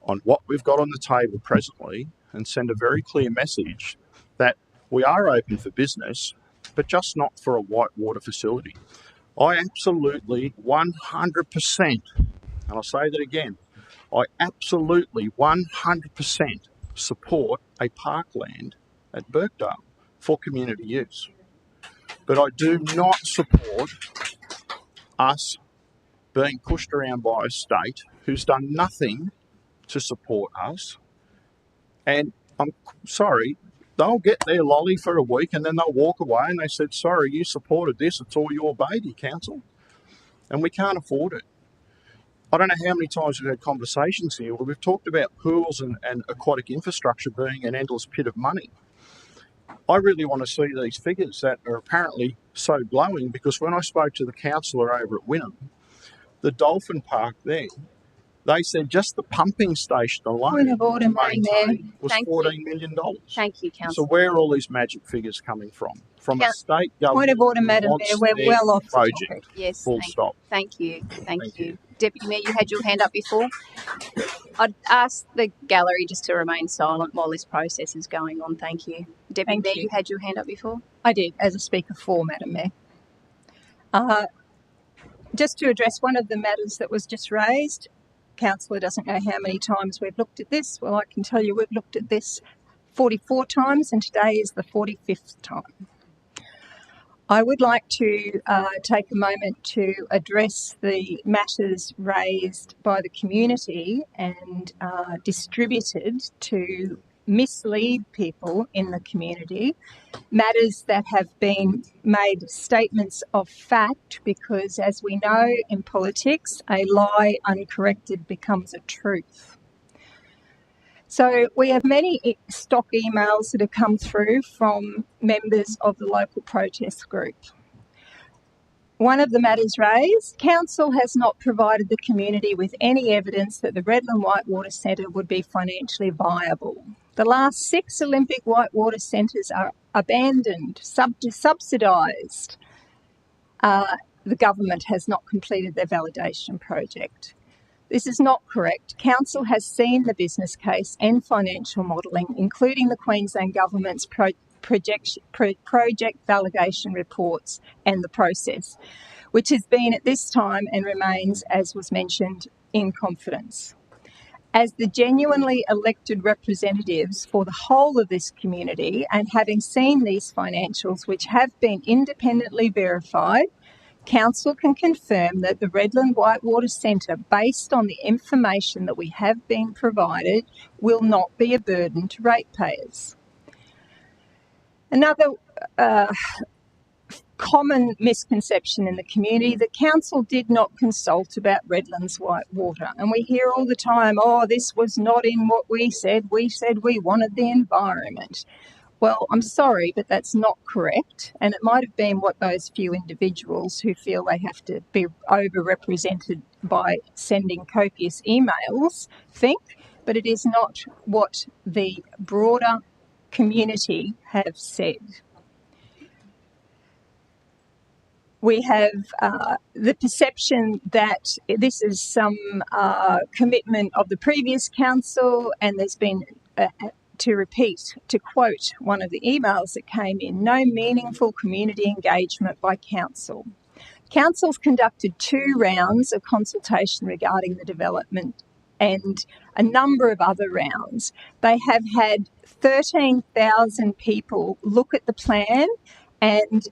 on what we've got on the table presently and send a very clear message that we are open for business, but just not for a whitewater facility. I absolutely 100%, and I'll say that again, I absolutely 100% support a parkland at Birkdale for community use. But I do not support us being pushed around by a state who's done nothing to support us. And I'm sorry, they'll get their lolly for a week and then they'll walk away and they said, sorry, you supported this, it's all your baby, council. And we can't afford it. I don't know how many times we've had conversations here where we've talked about pools and aquatic infrastructure being an endless pit of money. I really want to see these figures that are apparently so glowing, because when I spoke to the councillor over at Wynnum, the dolphin park there, they said just the pumping station alone Point of order, Madam Mayor. was Thank $14 million. Thank you, So councillor. where are all these magic figures coming from? From a state government. Point of order, Madam Mayor. We're well off the project. topic. Yes, Full stop. Thank you. Thank you. Deputy Mayor, you had your hand up before. I'd ask the gallery just to remain silent while this process is going on. Thank you. Deputy Mayor, you had your hand up before? I did, as a speaker for, Madam Mayor. Just to address one of the matters that was just raised, Councillor doesn't know how many times we've looked at this. Well, I can tell you we've looked at this 44 times and today is the 45th time. I would like to take a moment to address the matters raised by the community and distributed to mislead people in the community, matters that have been made statements of fact, because as we know in politics, a lie uncorrected becomes a truth. So we have many stock emails that have come through from members of the local protest group. One of the matters raised, Council has not provided the community with any evidence that the Redland Whitewater Centre would be financially viable. The last 6 Olympic whitewater centres are abandoned, subsidised. The government has not completed their validation project. This is not correct. Council has seen the business case and financial modelling, including the Queensland Government's project validation reports and the process, which has been at this time and remains, as was mentioned, in confidence. As the genuinely elected representatives for the whole of this community, and having seen these financials which have been independently verified, Council can confirm that the Redland Whitewater Centre, based on the information that we have been provided, will not be a burden to ratepayers. Another common misconception in the community, that Council did not consult about Redland's Whitewater. And we hear all the time, oh, this was not in what we said we wanted the environment. Well, I'm sorry, but that's not correct. And it might have been what those few individuals who feel they have to be overrepresented by sending copious emails think, but it is not what the broader community have said. We have the perception that this is some commitment of the previous council, and there's been to quote one of the emails that came in, no meaningful community engagement by council. Council's conducted 2 rounds of consultation regarding the development and a number of other rounds. They have had 13,000 people look at the plan, and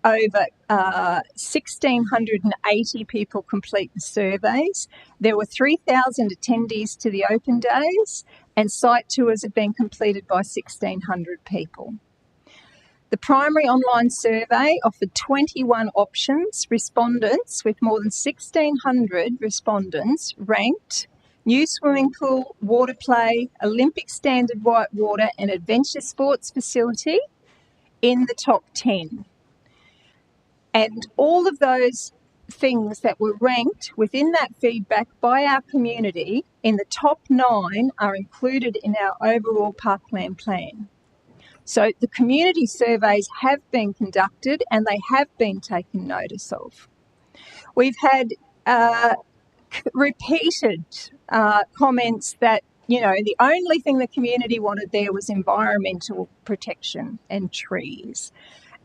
over 1,680 people complete the surveys. There were 3,000 attendees to the open days, and site tours have been completed by 1,600 people. The primary online survey offered 21 options. Respondents, with more than 1,600 respondents, ranked new swimming pool, water play, Olympic standard whitewater and adventure sports facility in the top 10. And all of those things that were ranked within that feedback by our community in the top 9 are included in our overall parkland plan. So the community surveys have been conducted and they have been taken notice of. We've had repeated comments that, you know, the only thing the community wanted there was environmental protection and trees.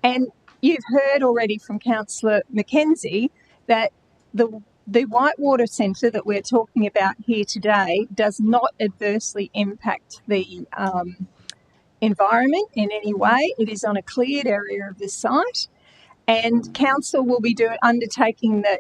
And you've heard already from Councillor Mackenzie that the Whitewater Centre that we're talking about here today does not adversely impact the environment in any way. It is on a cleared area of the site, and Council will be undertaking the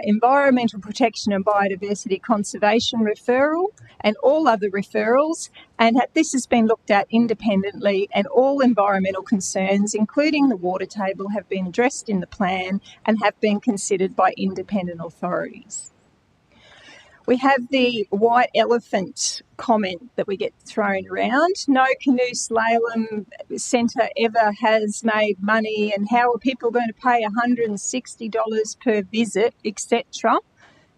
environmental protection and biodiversity conservation referral and all other referrals, and this has been looked at independently, and all environmental concerns, including the water table, have been addressed in the plan and have been considered by independent authorities. We have the white elephant comment that we get thrown around. No canoe slalom centre ever has made money, and how are people going to pay $160 per visit, etc.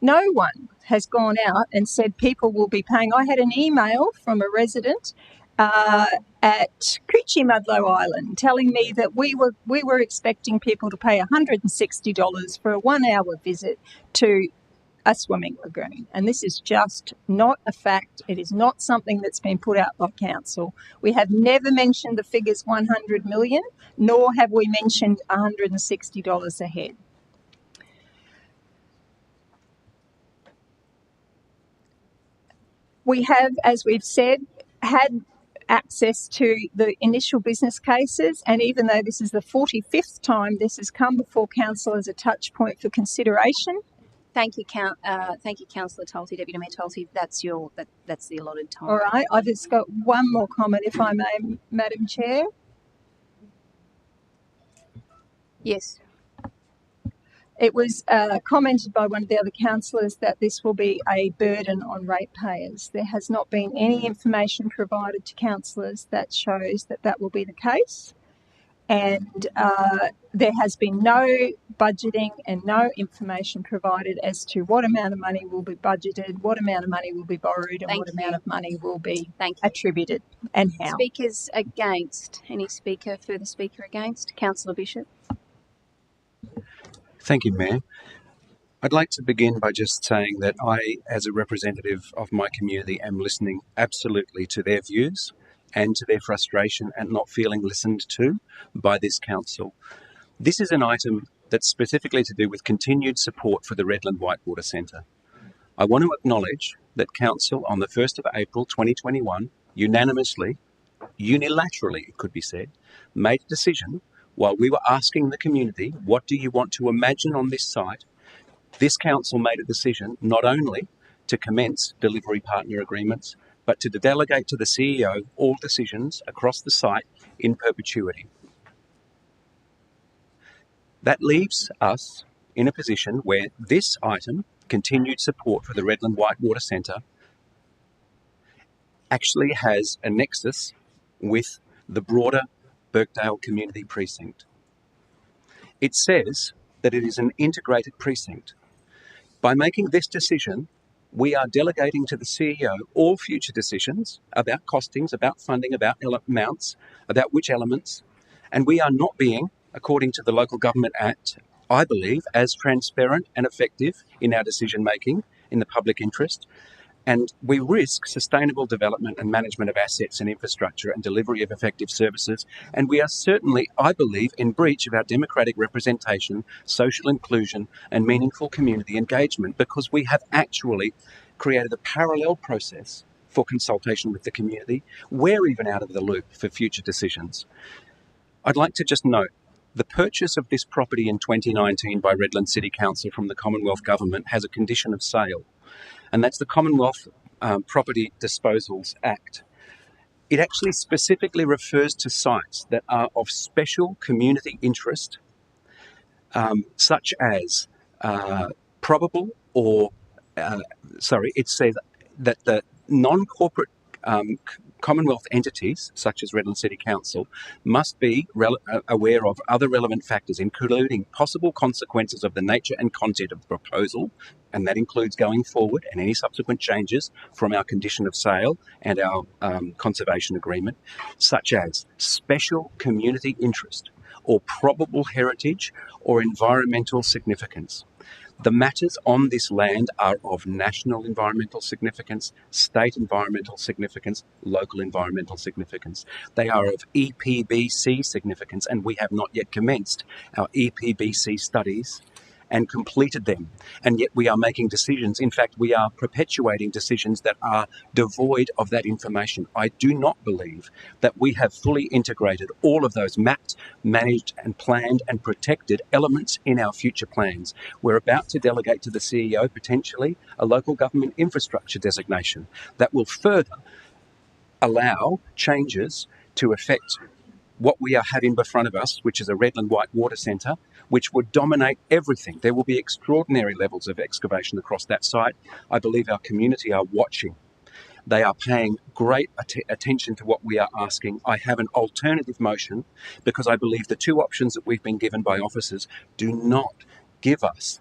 No one has gone out and said people will be paying. I had an email from a resident at Coochie-Mudlow Island telling me that we were expecting people to pay $160 for a 1-hour visit to a swimming lagoon, and this is just not a fact. It is not something that's been put out by Council. We have never mentioned the figures 100 million, nor have we mentioned $160 a head. We have, as we've said, had access to the initial business cases, and even though this is the 45th time this has come before Council as a touch point for consideration. Thank you, Councillor Tulty, Deputy Mayor Tulty. That's the allotted time. All right, I've just got one more comment, if I may, Madam Chair. Yes. It was commented by one of the other councillors that this will be a burden on ratepayers. There has not been any information provided to councillors that shows that that will be the case. and there has been no budgeting and no information provided as to what amount of money will be budgeted, what amount of money will be borrowed, and what amount of money will be attributed and how. Speakers against. Any further speaker against? Councillor Bishop. Thank you, Mayor. I'd like to begin by just saying that I, as a representative of my community, am listening absolutely to their views and to their frustration at not feeling listened to by this council. This is an item that's specifically to do with continued support for the Redland Whitewater Centre. I want to acknowledge that Council on the 1st of April 2021 unanimously, unilaterally it could be said, made a decision while we were asking the community, what do you want to imagine on this site? This council made a decision not only to commence delivery partner agreements, but to delegate to the CEO all decisions across the site in perpetuity. That leaves us in a position where this item, continued support for the Redland Whitewater Centre, actually has a nexus with the broader Birkdale Community Precinct. It says that it is an integrated precinct. By making this decision, we are delegating to the CEO all future decisions about costings, about funding, about amounts, about which elements, and we are not being, according to the Local Government Act, I believe, as transparent and effective in our decision making in the public interest. And we risk sustainable development and management of assets and infrastructure and delivery of effective services. And we are certainly, I believe, in breach of our democratic representation, social inclusion, and meaningful community engagement, because we have actually created a parallel process for consultation with the community. We're even out of the loop for future decisions. I'd like to just note, the purchase of this property in 2019 by Redland City Council from the Commonwealth Government has a condition of sale, and that's the Commonwealth Property Disposals Act. It actually specifically refers to sites that are of special community interest, such as probable or, it says that the non-corporate Commonwealth entities, such as Redland City Council, must be aware of other relevant factors, including possible consequences of the nature and content of the proposal, and that includes going forward and any subsequent changes from our condition of sale and our conservation agreement, such as special community interest or probable heritage or environmental significance. The matters on this land are of national environmental significance, state environmental significance, local environmental significance. They are of EPBC significance, and we have not yet commenced our EPBC studies and completed them. And yet we are making decisions. In fact, we are perpetuating decisions that are devoid of that information. I do not believe that we have fully integrated all of those mapped, managed and planned and protected elements in our future plans. We're about to delegate to the CEO potentially a local government infrastructure designation that will further allow changes to affect what we are having before us, which is a Redland Whitewater Centre, which would dominate everything. There will be extraordinary levels of excavation across that site. I believe our community are watching. They are paying great attention to what we are asking. I have an alternative motion because I believe the two options that we've been given by officers do not give us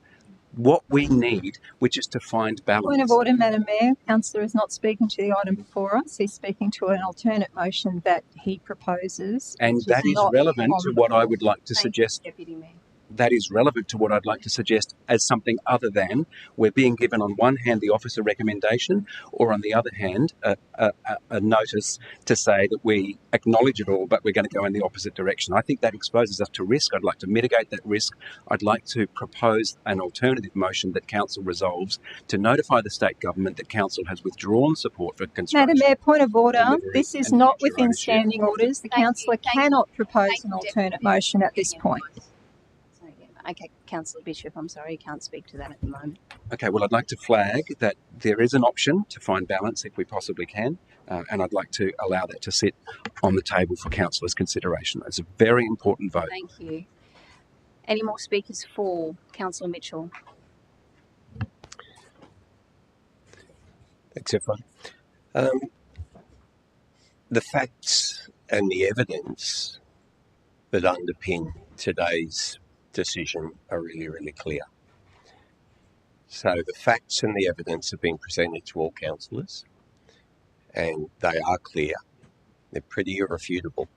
what we need, which is to find balance. Point of order, Madam Mayor. Councillor is not speaking to the item before us. He's speaking to an alternate motion that he proposes. And that is relevant to what I would like to suggest. Deputy Mayor. That is relevant to what I'd like to suggest as something other than we're being given on one hand the officer recommendation, or on the other hand a notice to say that we acknowledge it all, but we're going to go in the opposite direction. I think that exposes us to risk. I'd like to mitigate that risk. I'd like to propose an alternative motion that Council resolves to notify the state government that Council has withdrawn support for construction. Madam Mayor, point of order. This is not within standing orders. The councillor cannot propose an alternate motion at this point. Okay, Councillor Bishop, I'm sorry, you can't speak to that at the moment. Okay, well, I'd like to flag that there is an option to find balance if we possibly can, and I'd like to allow that to sit on the table for councillors' consideration. It's a very important vote. Thank you. Any more speakers for Councillor Mitchell? Thanks, everyone. The facts and the evidence that underpin today's decision are really, really clear. So the facts and the evidence have been presented to all councillors, and they are clear. They're pretty irrefutable.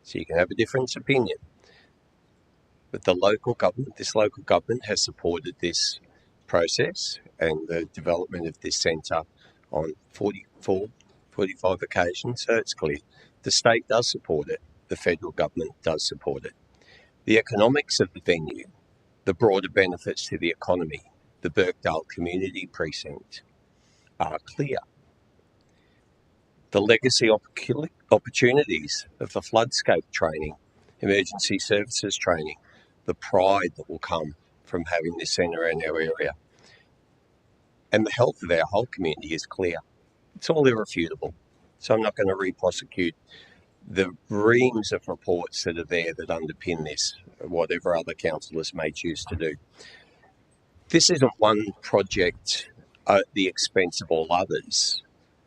So you can have a different opinion. But this local government has supported this process and the development of this centre on 45 occasions, so it's clear. The state does support it. The federal government does support it. The economics of the venue, the broader benefits to the economy, the Birkdale Community Precinct are clear. The legacy opportunities of the floodscape training, emergency services training, the pride that will come from having this centre in our area, and the health of our whole community is clear. It's all irrefutable. So I'm not going to re-prosecute the reams of reports that are there that underpin this, whatever other councillors may choose to do. This isn't one project at the expense of all others.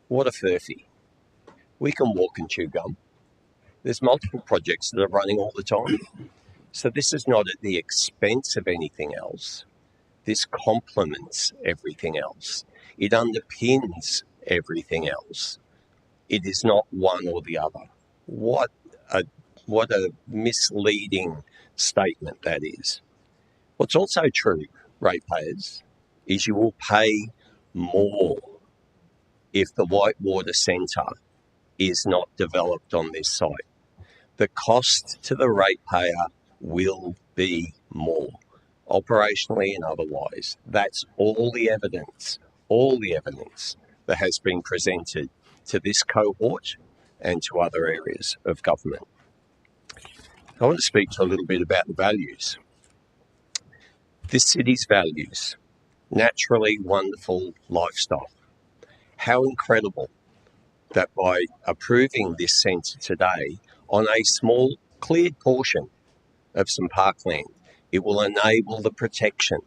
What a furphy. We can walk and chew gum. There's multiple projects that are running all the time. So this is not at the expense of anything else. This complements everything else. It underpins everything else. It is not one or the other. What a misleading statement that is. What's also true, ratepayers, is you will pay more if the Whitewater Centre is not developed on this site. The cost to the ratepayer will be more, operationally and otherwise. That's all the evidence that has been presented to this cohort and to other areas of government. I want to speak to a little bit about the values. This city's values, naturally wonderful lifestyle. How incredible that by approving this centre today on a small cleared portion of some parkland, it will enable the protection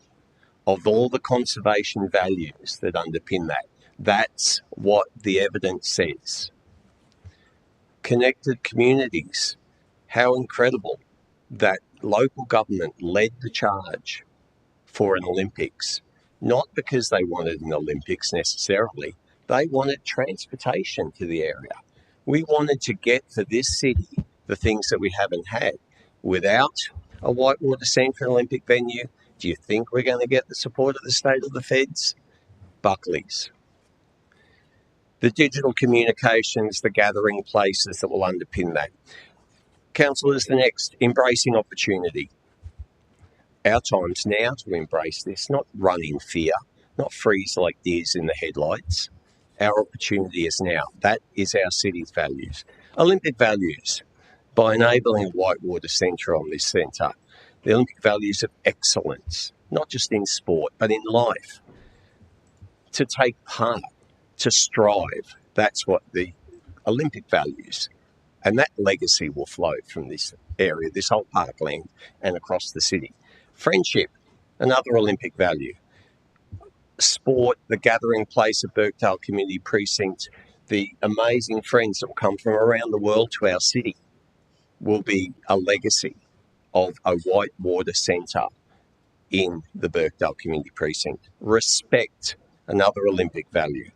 of all the conservation values that underpin that. That's what the evidence says. Connected communities. How incredible that local government led the charge for an Olympics, not because they wanted an Olympics necessarily. They wanted transportation to the area. We wanted to get for this city the things that we haven't had. Without a Whitewater Centre Olympic venue, do you think we're going to get the support of the state or the feds? Buckley's. The digital communications, the gathering places that will underpin that. Councillors, the next, embracing opportunity. Our time's now to embrace this, not run in fear, not freeze like deers in the headlights. Our opportunity is now. That is our city's values. Olympic values. By enabling Whitewater Centre on this centre, the Olympic values of excellence, not just in sport, but in life. To take part, to strive, that's what the Olympic values. And that legacy will flow from this area, this whole parkland, and across the city. Friendship, another Olympic value. Sport, the gathering place of Birkdale Community Precinct, the amazing friends that will come from around the world to our city will be a legacy of a Whitewater Centre in the Birkdale Community Precinct. Respect, another Olympic value.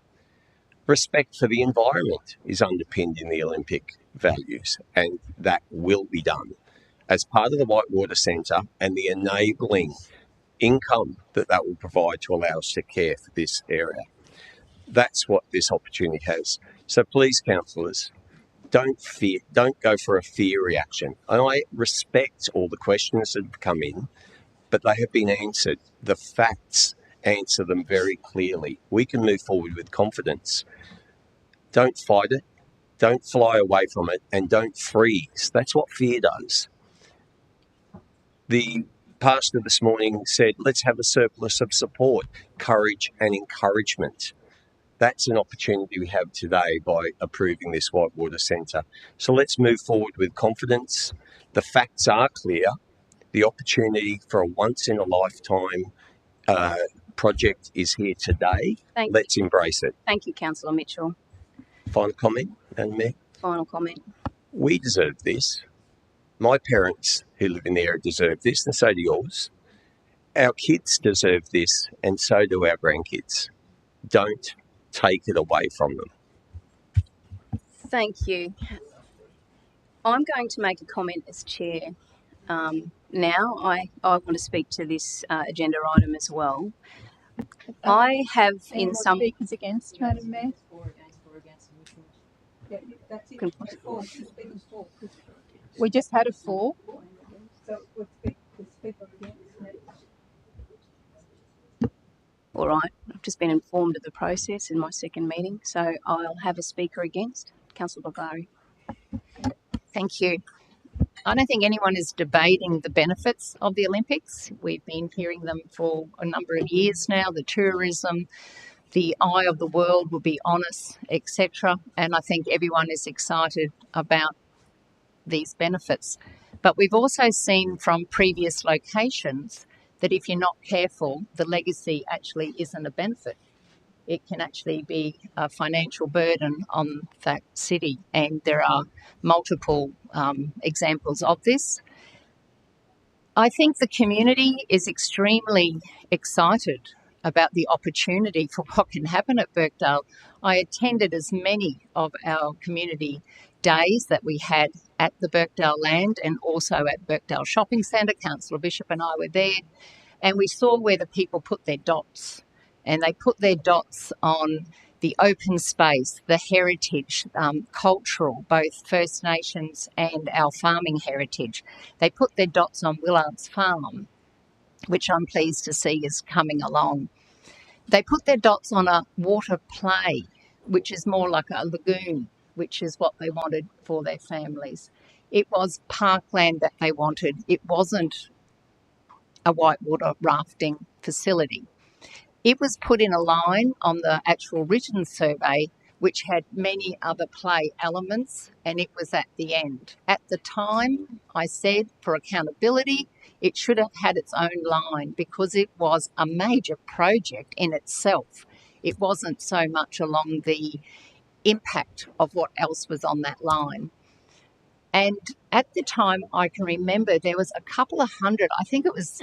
Respect for the environment is underpinned in the Olympic values, and that will be done as part of the Whitewater Centre and the enabling income that will provide to allow us to care for this area. That's what this opportunity has. So please, councillors, don't go for a fear reaction. And I respect all the questions that have come in, but they have been answered. The facts answer them very clearly. We can move forward with confidence. Don't fight it, don't fly away from it, and don't freeze. That's what fear does. The pastor this morning said, let's have a surplus of support, courage and encouragement. That's an opportunity we have today by approving this Whitewater Centre. So let's move forward with confidence. The facts are clear. The opportunity for a once-in-a-lifetime project is here today. Let's embrace it. Thank you, Councillor Mitchell. Final comment, Madam Mayor? Final comment. We deserve this. My parents who live in the area deserve this, and so do yours. Our kids deserve this, and so do our grandkids. Don't take it away from them. Thank you. I'm going to make a comment as chair. Now, I want to speak to this agenda item as well. I have Any in more some... speakers against, Madam Mayor? Yeah, that's it. We just had a for. So we'll speak the speaker against next. All right, I've just been informed of the process in my second meeting, so I'll have a speaker against. Councillor Bavari. Thank you. I don't think anyone is debating the benefits of the Olympics. We've been hearing them for a number of years now, the tourism, the eye of the world will be on us, etc. And I think everyone is excited about these benefits. But we've also seen from previous locations that if you're not careful, the legacy actually isn't a benefit. It can actually be a financial burden on that city, and there are multiple examples of this. I think the community is extremely excited about the opportunity for what can happen at Birkdale. I attended as many of our community days that we had at the Birkdale land and also at Birkdale Shopping Centre. Councillor Bishop and I were there, and we saw where the people put their dots. And they put their dots on the open space, the heritage, cultural, both First Nations and our farming heritage. They put their dots on Willard's Farm, which I'm pleased to see is coming along. They put their dots on a water play, which is more like a lagoon, which is what they wanted for their families. It was parkland that they wanted. It wasn't a whitewater rafting facility. It was put in a line on the actual written survey, which had many other play elements, and it was at the end. At the time, I said, for accountability, it should have had its own line because it was a major project in itself. It wasn't so much along the impact of what else was on that line. And at the time, I can remember there was a couple of hundred, I think it was,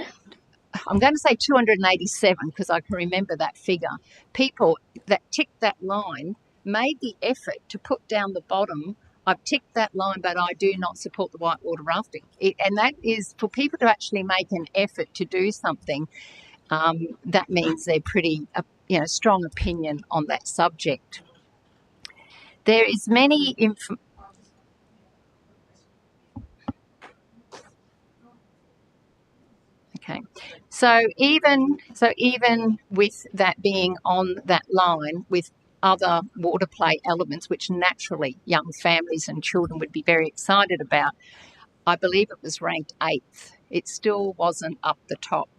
I'm going to say 287 because I can remember that figure. People that ticked that line made the effort to put down the bottom, I've ticked that line, but I do not support the whitewater rafting. And that is for people to actually make an effort to do something. That means they're pretty, strong opinion on that subject. There is many Okay, so even with that being on that line with other water play elements, which naturally young families and children would be very excited about, I believe it was ranked 8th. It still wasn't up the top.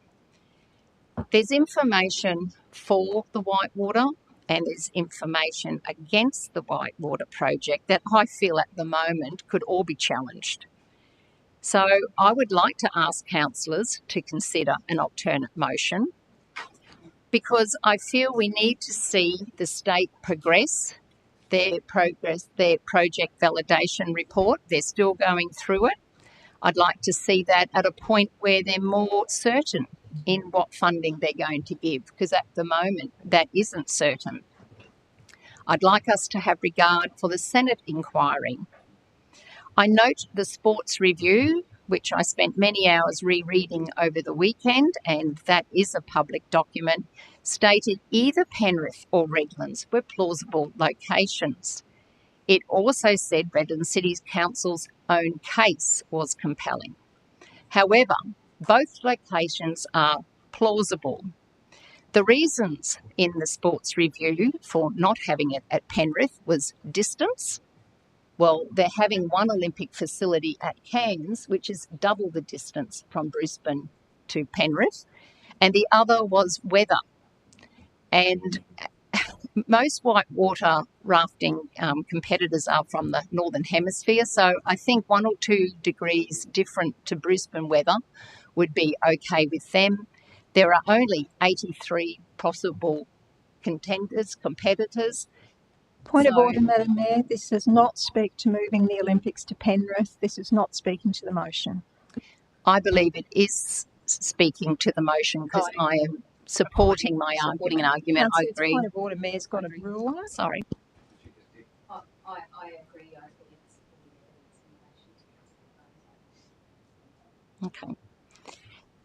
There's information for the whitewater and there's information against the whitewater project that I feel at the moment could all be challenged. So I would like to ask councillors to consider an alternate motion because I feel we need to see the state progress their project validation report. They're still going through it. I'd like to see that at a point where they're more certain in what funding they're going to give because at the moment that isn't certain. I'd like us to have regard for the Senate inquiry. I note the sports review, which I spent many hours rereading over the weekend, and that is a public document, stated either Penrith or Redlands were plausible locations. It also said Redland City Council's own case was compelling. However, both locations are plausible. The reasons in the sports review for not having it at Penrith was distance. Well, they're having one Olympic facility at Cairns, which is double the distance from Brisbane to Penrith, and the other was weather. And most whitewater rafting competitors are from the Northern Hemisphere, so I think 1 or 2 degrees different to Brisbane weather would be okay with them. There are only 83 possible competitors. Point of So- order, Madam Mayor. This does not speak to moving the Olympics to Penrith. This is not speaking to the motion. I believe it is speaking to the motion because I am supporting my Supporting an argument. argument. I Councillor, it's agree. point of order. Mayor's got a rule on it. Sorry. I agree. Okay.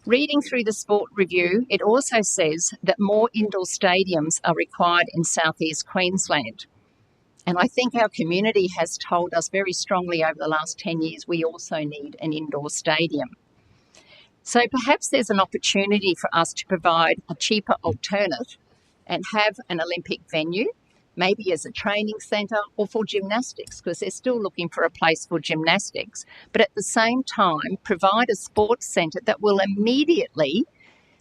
Reading through the sport review, it also says that more indoor stadiums are required in southeast Queensland. And I think our community has told us very strongly over the last 10 years we also need an indoor stadium. So perhaps there's an opportunity for us to provide a cheaper alternative and have an Olympic venue, maybe as a training centre or for gymnastics, because they're still looking for a place for gymnastics, but at the same time provide a sports centre that will immediately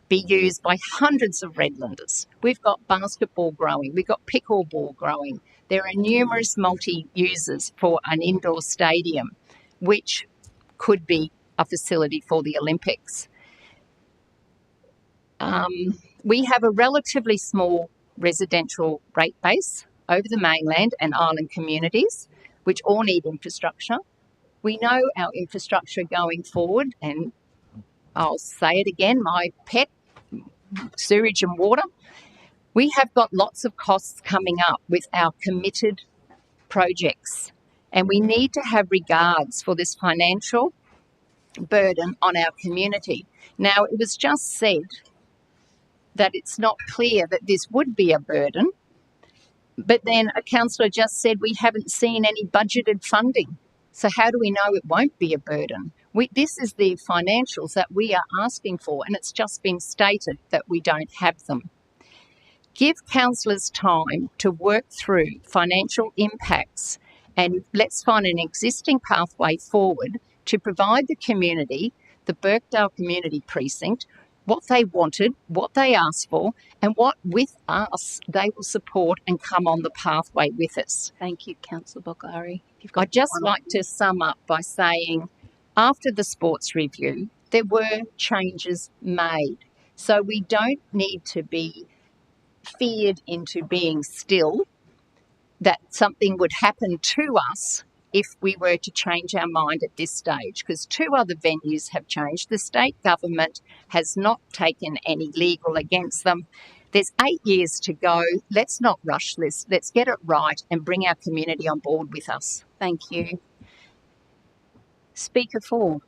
be used by hundreds of Redlanders. We've got basketball growing, we've got pickleball growing. There are numerous multi-users for an indoor stadium, which could be a facility for the Olympics. We have a relatively small residential rate base over the mainland and island communities, which all need infrastructure. We know our infrastructure going forward, and I'll say it again, my pet, sewage and water. We have got lots of costs coming up with our committed projects, and we need to have regards for this financial burden on our community. Now, it was just said that it's not clear that this would be a burden, but then a councillor just said we haven't seen any budgeted funding. So how do we know it won't be a burden? This is the financials that we are asking for, and it's just been stated that we don't have them. Give councillors time to work through financial impacts, and let's find an existing pathway forward to provide the community, the Birkdale Community Precinct, what they wanted, what they asked for, and what with us they will support and come on the pathway with us. Thank you, Councillor Bokhari. I'd just like to sum up by saying after the sports review, there were changes made. So we don't need to be feared into being still, that something would happen to us if we were to change our mind at this stage, because 2 other venues have changed. The state government has not taken any legal against them. There's 8 years to go. Let's not rush this. Let's get it right and bring our community on board with us. Thank you. Speaker 4.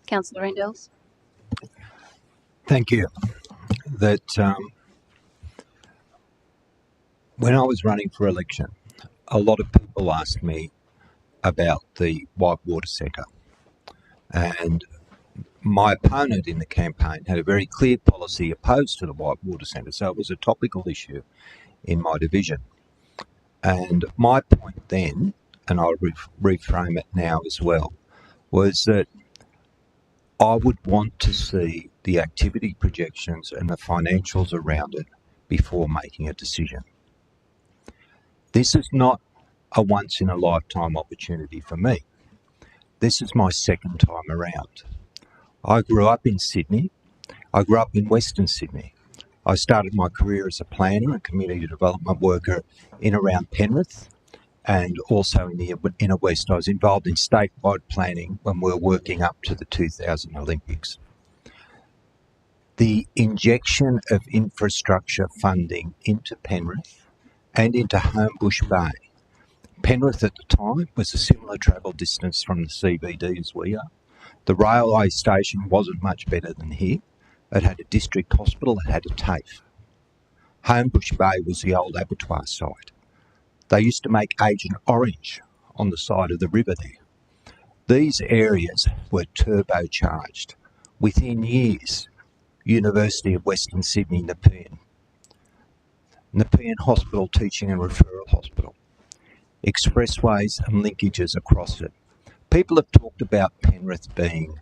Councillor Endorse. Thank you. When I was running for election, a lot of people asked me about the Whitewater Centre, and my opponent in the campaign had a very clear policy opposed to the Whitewater Centre, so it was a topical issue in my division. And my point then, and I'll reframe it now as well, was that I would want to see the activity projections and the financials around it before making a decision. This is not a once-in-a-lifetime opportunity for me. This is my second time around. I grew up in Sydney. I grew up in Western Sydney. I started my career as a planner and community development worker in around Penrith, and also in the inner west. I was involved in statewide planning when we were working up to the 2000 Olympics. The injection of infrastructure funding into Penrith and into Homebush Bay. Penrith at the time was a similar travel distance from the CBD as we are. The railway station wasn't much better than here. It had a district hospital, it had a TAFE. Homebush Bay was the old abattoir site. They used to make Agent Orange on the side of the river there. These areas were turbocharged. Within years, University of Western Sydney, Nepean Hospital, Teaching and Referral Hospital, expressways and linkages across it. People have talked about Penrith being,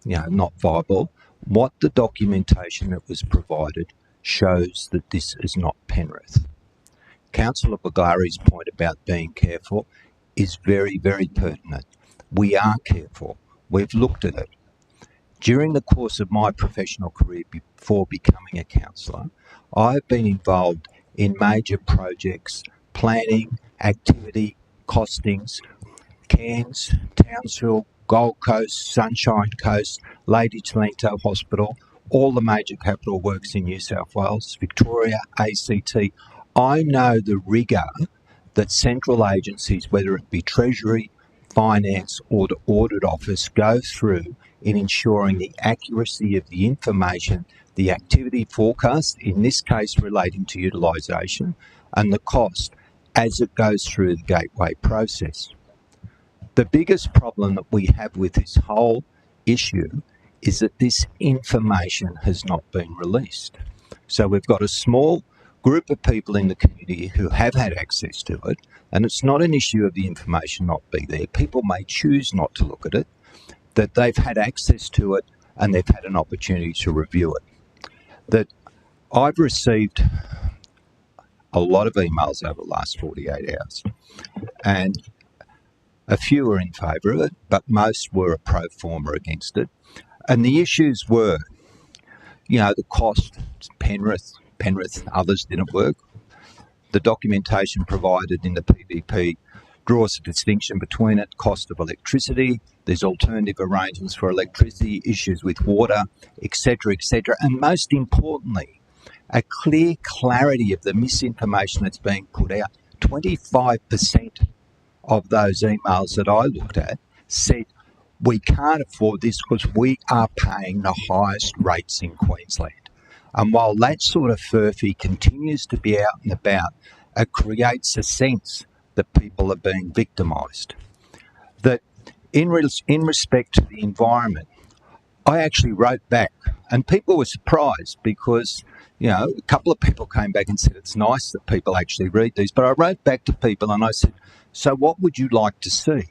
not viable. What the documentation that was provided shows that this is not Penrith. Councillor Bokhari's point about being careful is very, very pertinent. We are careful. We've looked at it. During the course of my professional career before becoming a councillor, I've been involved in major projects, planning, activity, costings, Cairns, Townsville, Gold Coast, Sunshine Coast, Lady Talento Hospital, all the major capital works in New South Wales, Victoria, ACT. I know the rigour that central agencies, whether it be Treasury, Finance or the Audit Office, go through in ensuring the accuracy of the information, the activity forecast, in this case relating to utilisation, and the cost as it goes through the gateway process. The biggest problem that we have with this whole issue is that this information has not been released. So we've got a small group of people in the community who have had access to it, and it's not an issue of the information not being there. People may choose not to look at it, that they've had access to it and they've had an opportunity to review it. That I've received a lot of emails over the last 48 hours, and a few were in favour of it, but most were a pro forma against it. And the issues were, the cost, Penrith, others didn't work. The documentation provided in the PVP draws a distinction between it, cost of electricity, there's alternative arrangements for electricity, issues with water, etc., etc. And most importantly, a clear clarity of the misinformation that's being put out. 25% of those emails that I looked at said, we can't afford this because we are paying the highest rates in Queensland. And while that sort of furphy continues to be out and about, it creates a sense that people are being victimised. That in respect to the environment, I actually wrote back, and people were surprised because, a couple of people came back and said it's nice that people actually read these, but I wrote back to people and I said, so what would you like to see?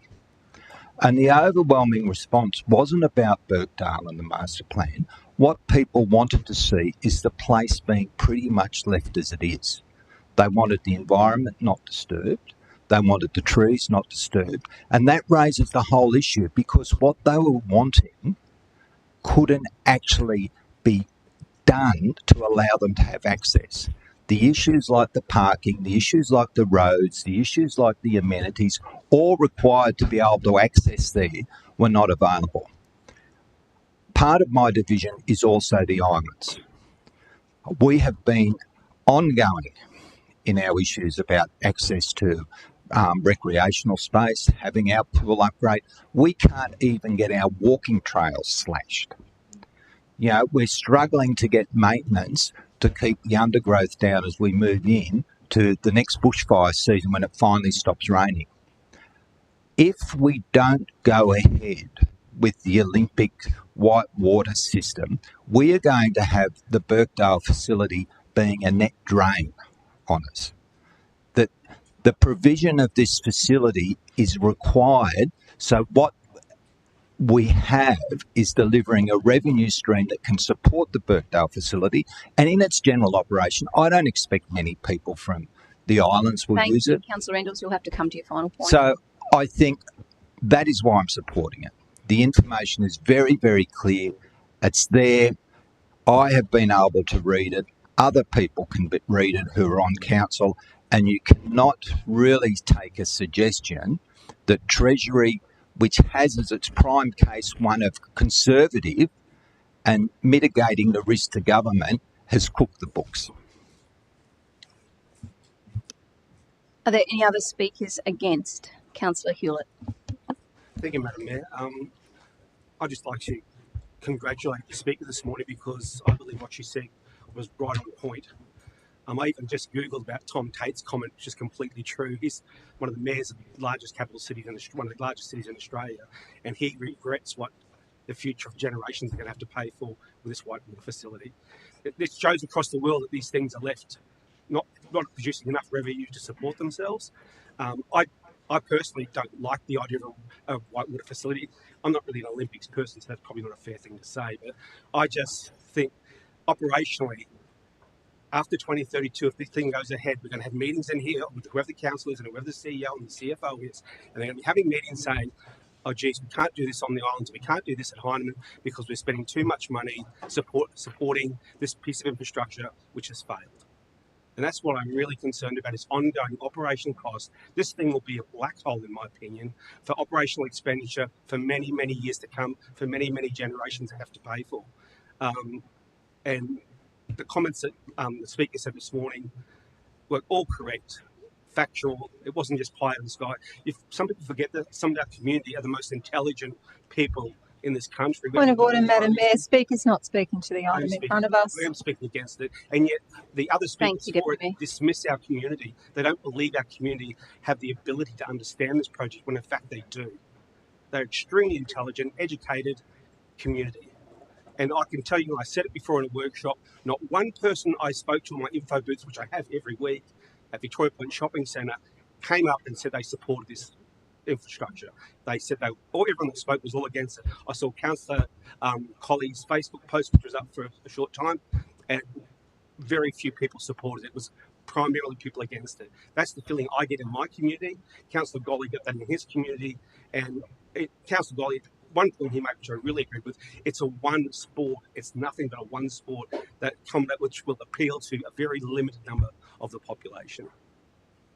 And the overwhelming response wasn't about Birkdale and the master plan. What people wanted to see is the place being pretty much left as it is. They wanted the environment not disturbed. They wanted the trees not disturbed. And that raises the whole issue because what they were wanting couldn't actually be done to allow them to have access. The issues like the parking, the issues like the roads, the issues like the amenities, all required to be able to access there were not available. Part of my division is also the islands. We have been ongoing in our issues about access to recreational space, having our pool upgrade. We can't even get our walking trails slashed. We're struggling to get maintenance to keep the undergrowth down as we move in to the next bushfire season when it finally stops raining. If we don't go ahead with the Olympic white water system, we are going to have the Birkdale facility being a net drain on us. That the provision of this facility is required, so what we have is delivering a revenue stream that can support the Birkdale facility, and in its general operation, I don't expect many people from the islands will use it. Councillor Endorse, you'll have to come to your final point. So I think that is why I'm supporting it. The information is very, very clear. It's there. I have been able to read it. Other people can read it who are on council, and you cannot really take a suggestion that Treasury, which has as its prime case one of conservative and mitigating the risk to government, has cooked the books. Are there any other speakers against? Councillor Hewlett. Thank you, Madam Mayor. I'd just like to congratulate the Speaker this morning because I believe what she said was right on point. I even just Googled about Tom Tate's comment, which is completely true. He's one of the mayors of the largest capital cities, one of the largest cities in Australia, and he regrets what the future of generations are going to have to pay for with this whitewater facility. It shows across the world that these things are left not producing enough revenue to support themselves. I personally don't like the idea of a whitewater facility. I'm not really an Olympics person, so that's probably not a fair thing to say, but I just think operationally, after 2032, if this thing goes ahead, we're going to have meetings in here with whoever the council is and whoever the CEO and the CFO is, and they're going to be having meetings saying, oh, geez, we can't do this on the islands, we can't do this at Heinemann because we're spending too much money supporting this piece of infrastructure which has failed. And that's what I'm really concerned about, is ongoing operational costs. This thing will be a black hole, in my opinion, for operational expenditure for many, many years to come, for many, many generations to have to pay for. And the comments that the speaker said this morning were all correct, factual. It wasn't just pie in the sky. If some people forget that some of our community are the most intelligent people in this country. Point of order, Madam Mayor. Speaker's not speaking to the item in front of us. I am speaking against it, and yet the other speakers for it dismiss our community. They don't believe our community have the ability to understand this project, when in fact they do. They're extremely intelligent, educated community. And I can tell you, I said it before in a workshop, not one person I spoke to in my info booths, which I have every week at Victoria Point Shopping Centre, came up and said they supported this infrastructure. They said everyone that spoke was all against it. I saw Councillor Colley's Facebook post, which was up for a short time, and very few people supported it. It was primarily people against it. That's the feeling I get in my community. Councillor Golly got that in his community, and Councillor Golly, one thing he made, which I really agree with, it's a one sport. It's nothing but a one sport that combat which will appeal to a very limited number of the population.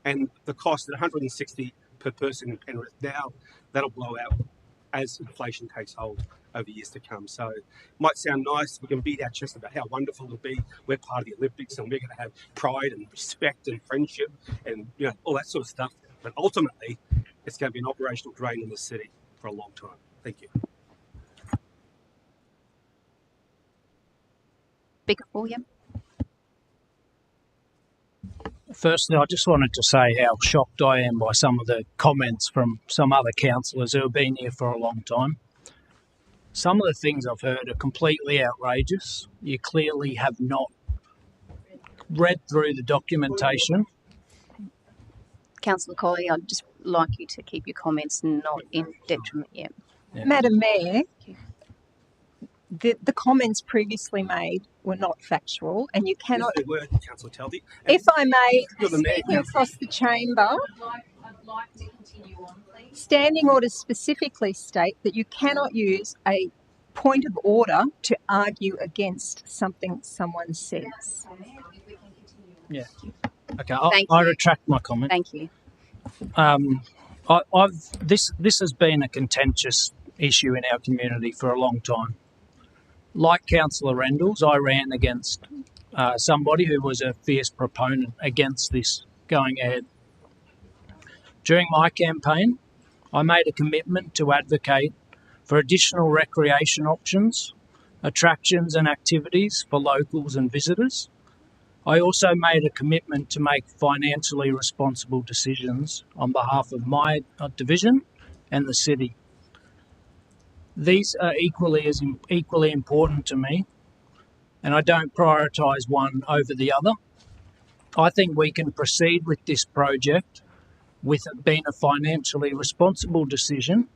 And the cost at $160 per person in Penrith now, that'll blow out as inflation takes hold over years to come. So it might sound nice, we can beat our chest about how wonderful it'll be. We're part of the Olympics and we're going to have pride and respect and friendship and all that sort of stuff. But ultimately, it's going to be an operational drain in the city for a long time. Thank you. Speaker for you. Firstly, I just wanted to say how shocked I am by some of the comments from some other councillors who have been here for a long time. Some of the things I've heard are completely outrageous. You clearly have not read through the documentation. Councillor Colley, I'd just like you to keep your comments not in detriment. Yeah. Madam Mayor, the comments previously made were not factual, and you cannot. Yes, they were, Councillor Talby. If I may, speaking across the chamber, I'd like to continue on, please. Standing orders specifically state that you cannot use a point of order to argue against something someone says. Yeah. Okay, I retract my comment. Thank you. This has been a contentious issue in our community for a long time. Like Councillor Rendels, I ran against somebody who was a fierce proponent against this going ahead. During my campaign, I made a commitment to advocate for additional recreation options, attractions and activities for locals and visitors. I also made a commitment to make financially responsible decisions on behalf of my division and the city. These are equally important to me, and I don't prioritise one over the other. I think we can proceed with this project with it being a financially responsible decision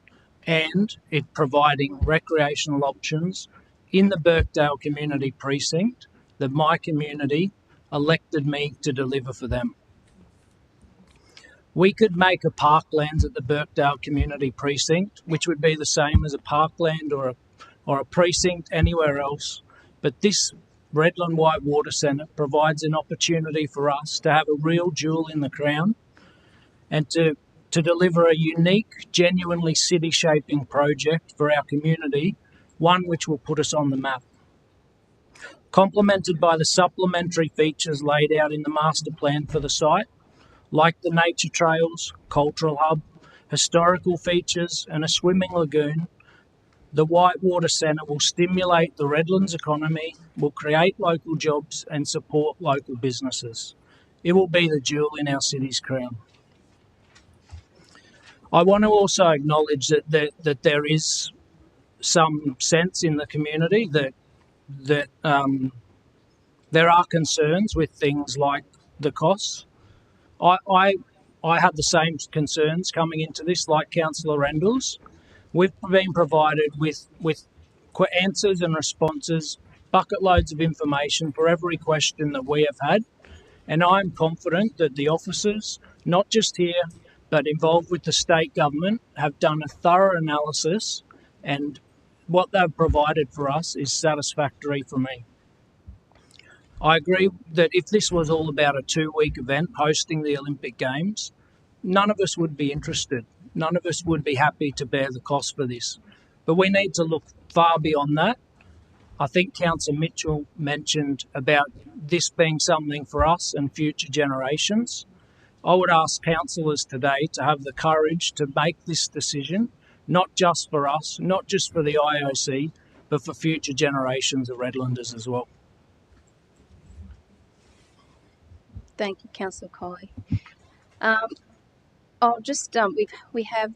and it providing recreational options in the Birkdale Community Precinct that my community elected me to deliver for them. We could make a parklands at the Birkdale Community Precinct, which would be the same as a parkland or a precinct anywhere else, but this Redland Whitewater Centre provides an opportunity for us to have a real jewel in the crown and to deliver a unique, genuinely city-shaping project for our community, one which will put us on the map. Complemented by the supplementary features laid out in the master plan for the site, like the nature trails, cultural hub, historical features and a swimming lagoon, the Whitewater Centre will stimulate the Redlands economy, will create local jobs and support local businesses. It will be the jewel in our city's crown. I want to also acknowledge that there is some sense in the community that there are concerns with things like the costs. I had the same concerns coming into this, like Councillor Rendels. We've been provided with answers and responses, bucket loads of information for every question that we have had, and I'm confident that the officers, not just here, but involved with the state government, have done a thorough analysis, and what they've provided for us is satisfactory for me. I agree that if this was all about a 2-week event hosting the Olympic Games, none of us would be interested. None of us would be happy to bear the cost for this. But we need to look far beyond that. I think Councillor Mitchell mentioned about this being something for us and future generations. I would ask councillors today to have the courage to make this decision, not just for us, not just for the IOC, but for future generations of Redlanders as well. Thank you, Councillor Colley. I'll just we have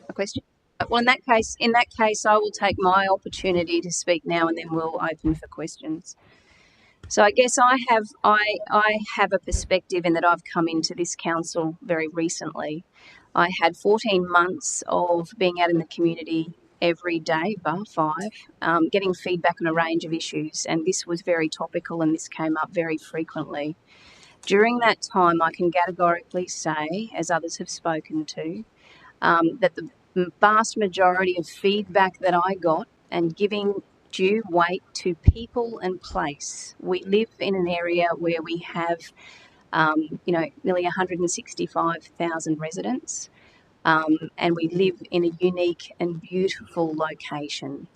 a question. Well, in that case, I will take my opportunity to speak now, and then we'll open for questions. So I guess I have a perspective in that I've come into this council very recently. I had 14 months of being out in the community every day, bar 5, getting feedback on a range of issues, and this was very topical and this came up very frequently. During that time, I can categorically say, as others have spoken to, that the vast majority of feedback that I got, and giving due weight to people and place. We live in an area where we have, nearly 165,000 residents, and we live in a unique and beautiful location.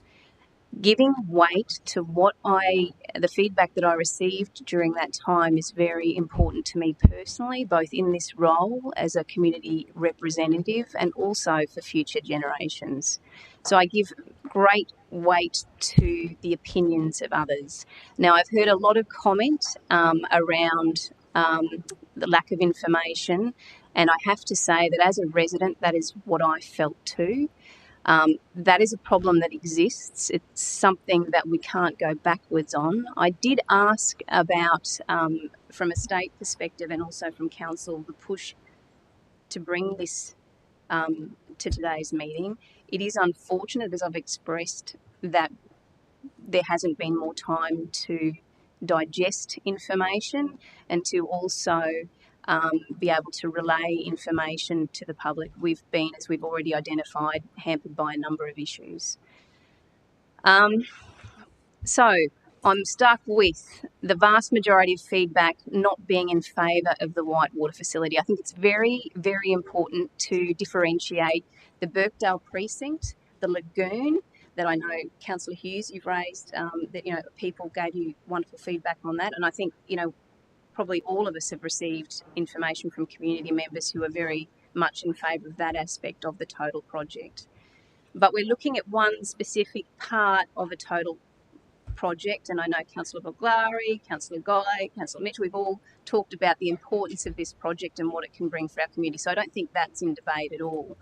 Giving weight to the feedback that I received during that time is very important to me personally, both in this role as a community representative and also for future generations. So I give great weight to the opinions of others. Now, I've heard a lot of comment around the lack of information, and I have to say that as a resident, that is what I felt too. That is a problem that exists. It's something that we can't go backwards on. I did ask about, from a state perspective and also from council, the push to bring this to today's meeting. It is unfortunate, as I've expressed, that there hasn't been more time to digest information and to also be able to relay information to the public. We've been, as we've already identified, hampered by a number of issues. So I'm stuck with the vast majority of feedback not being in favour of the Whitewater facility. I think it's very, very important to differentiate the Birkdale precinct, the lagoon, that I know, Councillor Hughes, you've raised, that, people gave you wonderful feedback on that. And I think, probably all of us have received information from community members who are very much in favour of that aspect of the total project. But we're looking at one specific part of a total project, and I know Councillor Boglari, Councillor Guy, Councillor Mitchell, we've all talked about the importance of this project and what it can bring for our community. So I don't think that's in debate at all.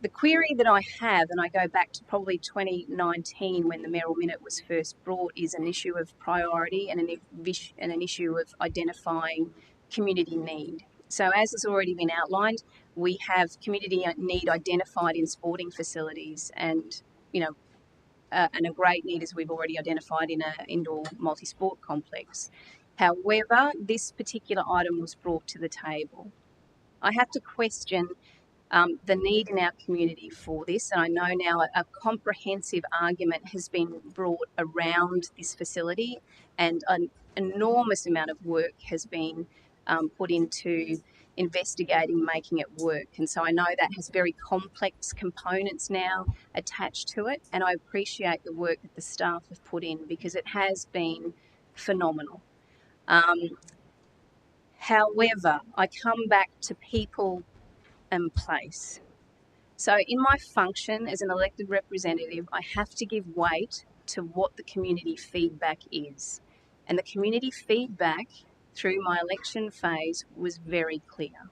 The query that I have, and I go back to probably 2019 when the mayoral minute was first brought, is an issue of priority and an issue of identifying community need. So as has already been outlined, we have community need identified in sporting facilities and, and a great need, as we've already identified, in an indoor multi-sport complex. However, this particular item was brought to the table. I have to question the need in our community for this, and I know now a comprehensive argument has been brought around this facility, and an enormous amount of work has been put into investigating making it work. And so I know that has very complex components now attached to it, and I appreciate the work that the staff have put in because it has been phenomenal. However, I come back to people and place. So in my function as an elected representative, I have to give weight to what the community feedback is. And the community feedback through my election phase was very clear.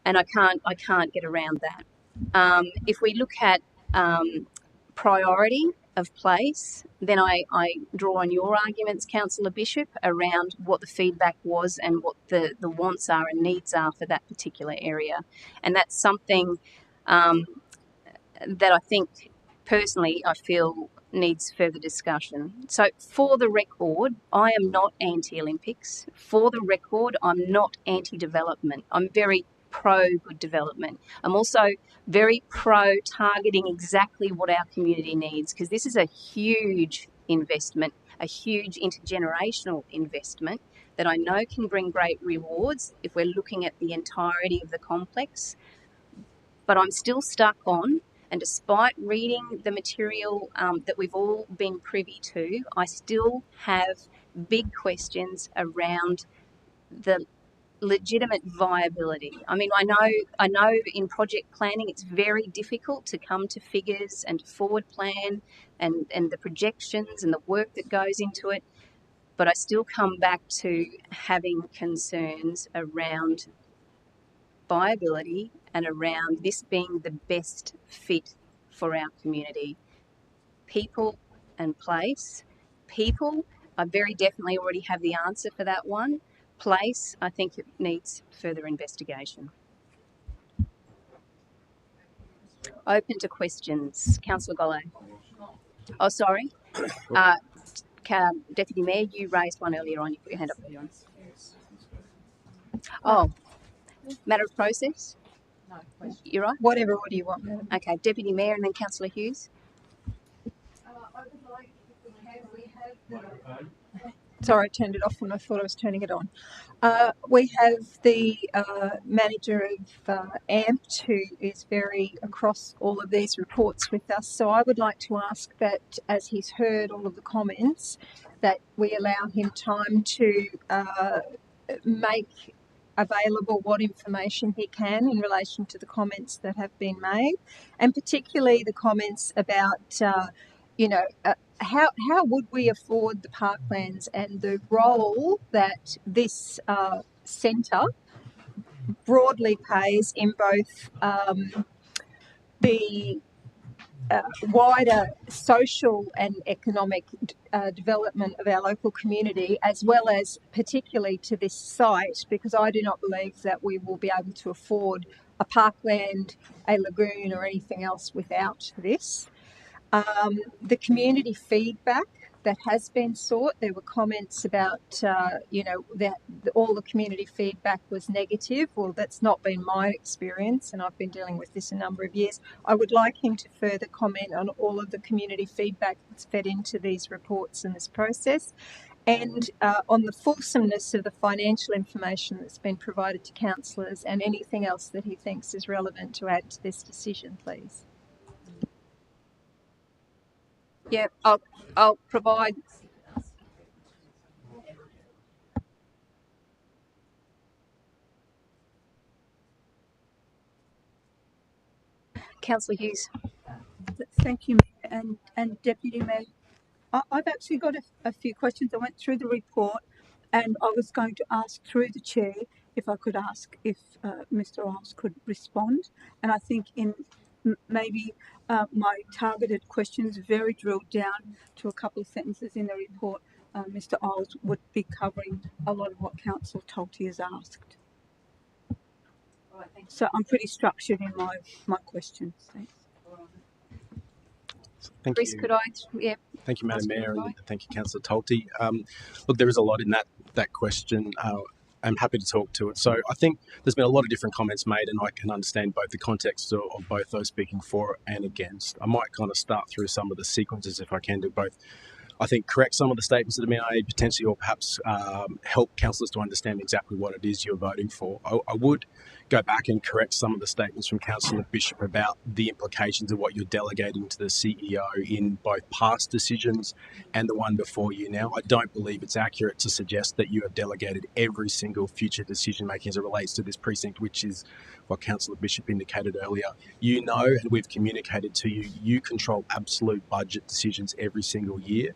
And I can't get around that. If we look at priority of place, then I draw on your arguments, Councillor Bishop, around what the feedback was and what the wants are and needs are for that particular area. And that's something that I think, personally, I feel needs further discussion. So for the record, I am not anti-Olympics. For the record, I'm not anti-development. I'm very pro good development. I'm also very pro targeting exactly what our community needs, because this is a huge investment, a huge intergenerational investment that I know can bring great rewards if we're looking at the entirety of the complex. But I'm still stuck on, and despite reading the material that we've all been privy to, I still have big questions around the legitimate viability. I mean, I know in project planning it's very difficult to come to figures and forward plan and the projections and the work that goes into it, but I still come back to having concerns around viability and around this being the best fit for our community. People and place. People, I very definitely already have the answer for that one. Place, I think it needs further investigation. Open to questions. Councillor Gollay. Oh, sorry. Deputy Mayor, you raised one earlier on. You put your hand up earlier on. Oh, matter of process? No, you're right? Whatever order you want, Madam. Okay, Deputy Mayor and then Councillor Hughes. I would like, if we have sorry, I turned it off when I thought I was turning it on. We have the manager of AMP who is very across all of these reports with us. So I would like to ask that, as he's heard all of the comments, that we allow him time to make available what information he can in relation to the comments that have been made, and particularly the comments about how would we afford the parklands and the role that this centre broadly plays in both the wider social and economic development of our local community, as well as particularly to this site, because I do not believe that we will be able to afford a parkland, a lagoon or anything else without this. The community feedback that has been sought, there were comments about, that all the community feedback was negative. Well, that's not been my experience, and I've been dealing with this a number of years. I would like him to further comment on all of the community feedback that's fed into these reports and this process, and on the fulsomeness of the financial information that's been provided to councillors and anything else that he thinks is relevant to add to this decision, please. Yeah, I'll provide. Councillor Hughes. Thank you, Mayor and Deputy Mayor. I've actually got a few questions. I went through the report and I was going to ask through the chair if I could ask if Mr. Isles could respond. And I think in maybe my targeted questions very drilled down to a couple of sentences in the report, Mr. Isles would be covering a lot of what Councillor Talty has asked. Right, so I'm pretty structured in my questions. Thanks. Thank Chris, you. could I? Yeah. Thank you, Madam Mayor, and thank you, Councillor Talty. Look, there is a lot in that question. I'm happy to talk to it. So I think there's been a lot of different comments made, and I can understand both the context of both those speaking for and against. I might kind of start through some of the sequences if I can do both. I think correct some of the statements that have been made, potentially, or perhaps help councillors to understand exactly what it is you're voting for. I would go back and correct some of the statements from Councillor Bishop about the implications of what you're delegating to the CEO in both past decisions and the one before you now. I don't believe it's accurate to suggest that you have delegated every single future decision making as it relates to this precinct, which is what Councillor Bishop indicated earlier. You know, and we've communicated to you, you control absolute budget decisions every single year,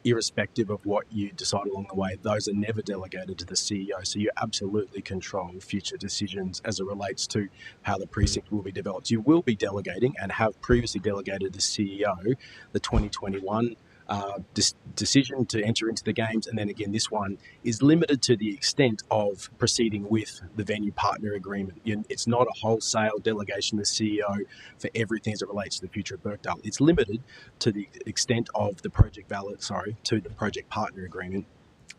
irrespective of what you decide along the way. Those are never delegated to the CEO, so you absolutely control future decisions as it relates to how the precinct will be developed. You will be delegating and have previously delegated the CEO the 2021 decision to enter into the games, and then again this one is limited to the extent of proceeding with the venue partner agreement. It's not a wholesale delegation to the CEO for everything as it relates to the future of Birkdale. It's limited to the extent of the project partner agreement.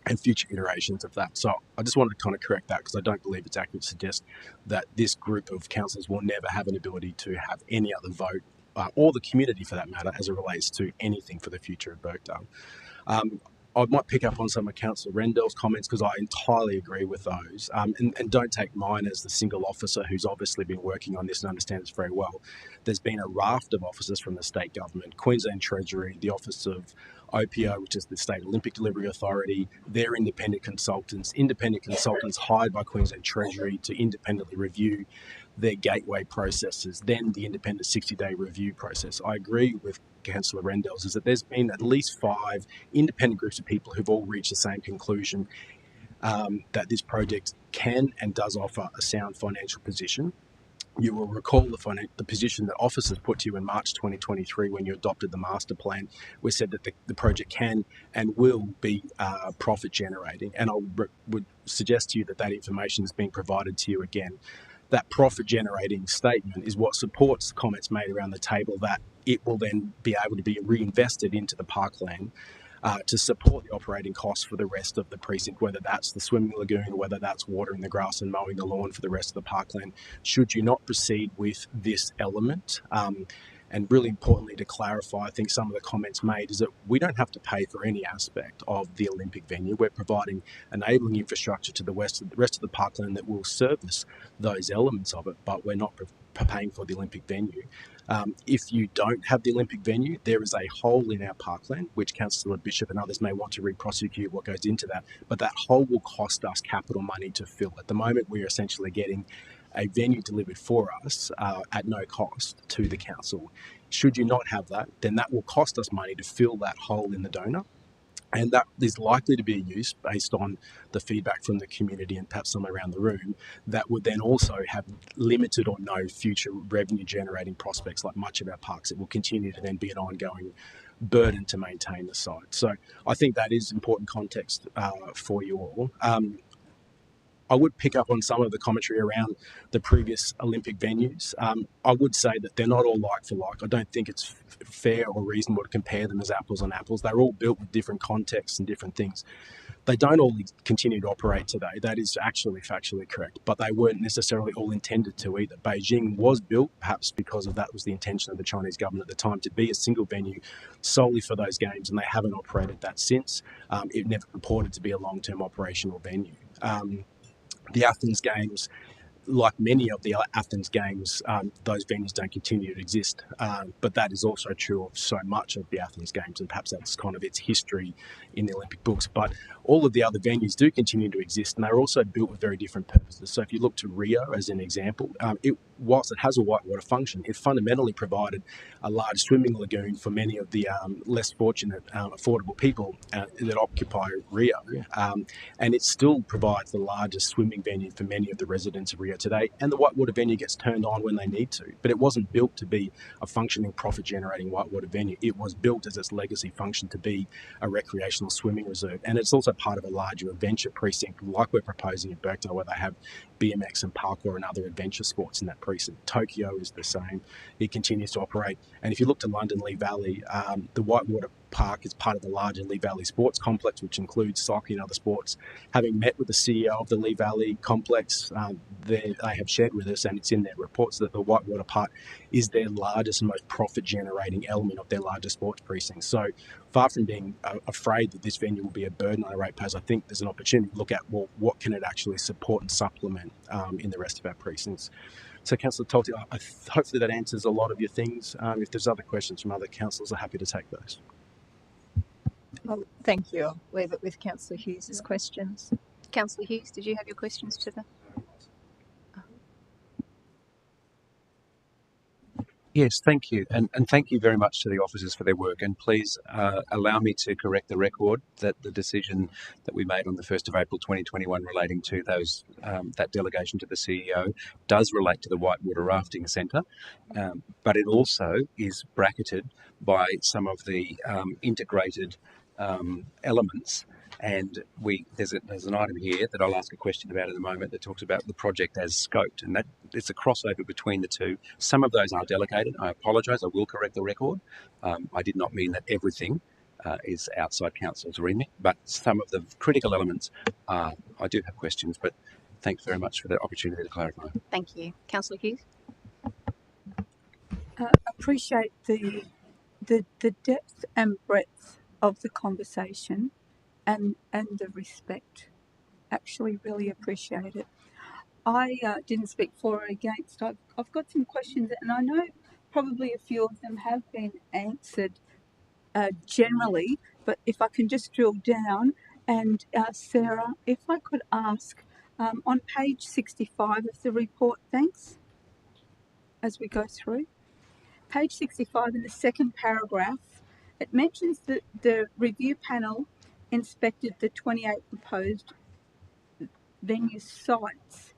and future iterations of that. So I just wanted to kind of correct that because I don't believe it's accurate to suggest that this group of councillors will never have an ability to have any other vote, or the community for that matter, as it relates to anything for the future of Birkdale. I might pick up on some of Councillor Rendell's comments because I entirely agree with those. And don't take mine as the single officer who's obviously been working on this and understands this very well. There's been a raft of officers from the state government, Queensland Treasury, the Office of OPO, which is the State Olympic Delivery Authority, they're independent consultants hired by Queensland Treasury to independently review their gateway processes, then the independent 60-day review process. I agree with Councillor Rendell's is that there's been at least 5 independent groups of people who've all reached the same conclusion, that this project can and does offer a sound financial position. You will recall the position that officers put to you in March 2023 when you adopted the master plan. We said that the project can and will be profit generating, and I would suggest to you that information is being provided to you again. That profit generating statement is what supports the comments made around the table that it will then be able to be reinvested into the parkland to support the operating costs for the rest of the precinct, whether that's the swimming lagoon or whether that's watering the grass and mowing the lawn for the rest of the parkland. Should you not proceed with this element, and really importantly to clarify, I think some of the comments made is that we don't have to pay for any aspect of the Olympic venue. We're providing enabling infrastructure to the rest of the parkland that will service those elements of it, but we're not paying for the Olympic venue. If you don't have the Olympic venue, there is a hole in our parkland, which Councillor Bishop and others may want to re-prosecute what goes into that, but that hole will cost us capital money to fill. At the moment, we're essentially getting a venue delivered for us at no cost to the council. Should you not have that, then that will cost us money to fill that hole in the donor. And that is likely to be a use based on the feedback from the community and perhaps some around the room that would then also have limited or no future revenue generating prospects like much of our parks. It will continue to then be an ongoing burden to maintain the site. So I think that is important context for you all. I would pick up on some of the commentary around the previous Olympic venues. I would say that they're not all like for like. I don't think it's fair or reasonable to compare them as apples and apples. They're all built with different contexts and different things. They don't all continue to operate today. That is actually factually correct, but they weren't necessarily all intended to either. Beijing was built, perhaps because of that was the intention of the Chinese government at the time, to be a single venue solely for those games, and they haven't operated that since. It never purported to be a long-term operational venue. The Athens Games, like many of the Athens Games, those venues don't continue to exist. But that is also true of so much of the Athens Games, and perhaps that's kind of its history in the Olympic books. But all of the other venues do continue to exist, and they're also built with very different purposes. So if you look to Rio as an example, whilst it has a whitewater function, it fundamentally provided a large swimming lagoon for many of the less fortunate, affordable people that occupy Rio. And it still provides the largest swimming venue for many of the residents of Rio today, and the whitewater venue gets turned on when they need to. But it wasn't built to be a functioning profit-generating whitewater venue. It was built as its legacy function to be a recreational swimming reserve, and it's also part of a larger adventure precinct like we're proposing in Birkdale, where they have BMX and parkour and other adventure sports in that precinct. Tokyo is the same. It continues to operate. And if you look to London Lee Valley, the Whitewater Park is part of the larger Lee Valley Sports Complex, which includes soccer and other sports. Having met with the CEO of the Lee Valley Complex, they have shared with us, and it's in their reports, that the Whitewater Park is their largest and most profit-generating element of their largest sports precinct. So far from being afraid that this venue will be a burden on our ratepayers, I think there's an opportunity to look at, well, what can it actually support and supplement in the rest of our precincts. So, Councillor Tolte, hopefully that answers a lot of your things. If there's other questions from other councillors, I'm happy to take those. Well, thank you. I'll leave it with Councillor Hughes' questions. Councillor Hughes, did you have your questions to the... Yes, thank you. And thank you very much to the officers for their work. And please allow me to correct the record that the decision that we made on the 1st of April 2021 relating to those that delegation to the CEO does relate to the Whitewater Rafting Centre, but it also is bracketed by some of the integrated elements. And there's an item here that I'll ask a question about in a moment that talks about the project as scoped, and that it's a crossover between the two. Some of those are delegated. I apologise. I will correct the record. I did not mean that everything is outside council's remit, but some of the critical elements I do have questions, but thanks very much for the opportunity to clarify. Thank you. Councillor Hughes? Appreciate the depth and breadth of the conversation and the respect. Actually, really appreciate it. I didn't speak for or against. I've got some questions, and I know probably a few of them have been answered generally, but if I can just drill down, and Sarah, if I could ask, on page 65 of the report, thanks, as we go through. Page 65 in the second paragraph, it mentions that the review panel inspected the 28 proposed venue sites,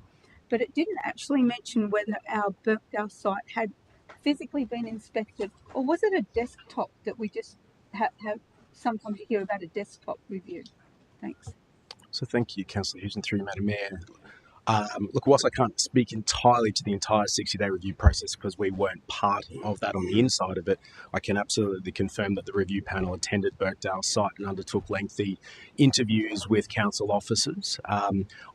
but it didn't actually mention whether our Birkdale site had physically been inspected, or was it a desktop that we just have sometimes you hear about a desktop review? Thanks. So thank you, Councillor Hughes, and through you, Madam Mayor. Look, whilst I can't speak entirely to the entire 60-day review process because we weren't part of that on the inside of it, I can absolutely confirm that the review panel attended Birkdale site and undertook lengthy interviews with council officers. I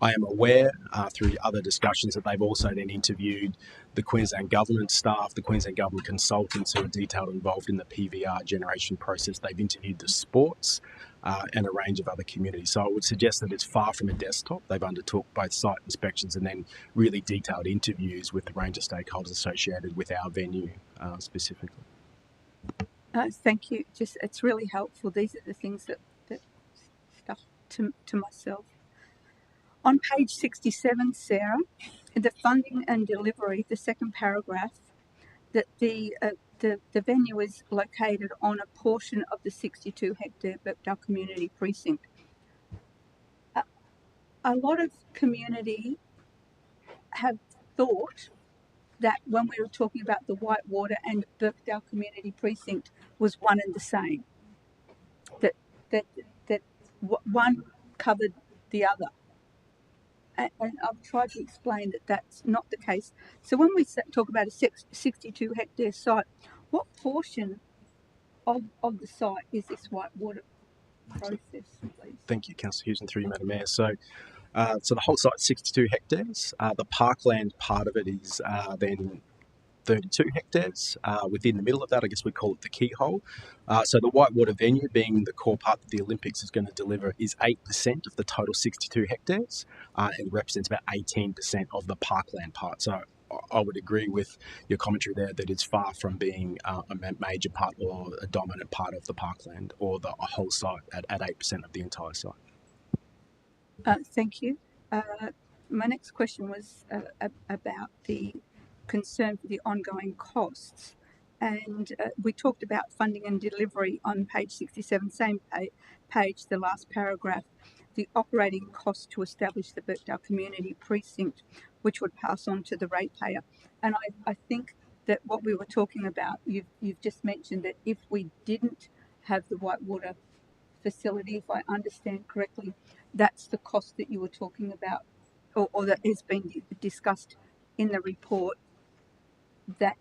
am aware through other discussions that they've also then interviewed the Queensland Government staff, the Queensland Government consultants who are detailed involved in the PVR generation process. They've interviewed the sports and a range of other communities. So I would suggest that it's far from a desktop. They've undertook both site inspections and then really detailed interviews with the range of stakeholders associated with our venue specifically. Thank you. Just it's really helpful. These are the things that stuck to myself. On page 67, Sarah, the funding and delivery, the second paragraph, that the venue is located on a portion of the 62-hectare Birkdale Community Precinct. A lot of community have thought that when we were talking about the Whitewater and Birkdale Community Precinct was one and the same, that one covered the other. And I've tried to explain that that's not the case. So when we talk about a 62-hectare site, what portion of the site is this Whitewater process, please? Thank you, Councillor Hughes, and through you, Madam Mayor. So the whole site is 62 hectares. The parkland part of it is then 32 hectares. Within the middle of that, I guess we call it the keyhole. So the Whitewater venue, being the core part that the Olympics is going to deliver, is 8% of the total 62 hectares and represents about 18% of the parkland part. So I would agree with your commentary there that it's far from being a major part or a dominant part of the parkland or the whole site at 8% of the entire site. Thank you. My next question was about the concern for the ongoing costs. And we talked about funding and delivery on page 67, same page, the last paragraph, the operating cost to establish the Birkdale Community Precinct, which would pass on to the ratepayer. And I think that what we were talking about, you've just mentioned that if we didn't have the Whitewater facility, if I understand correctly, that's the cost that you were talking about, or that has been discussed in the report, that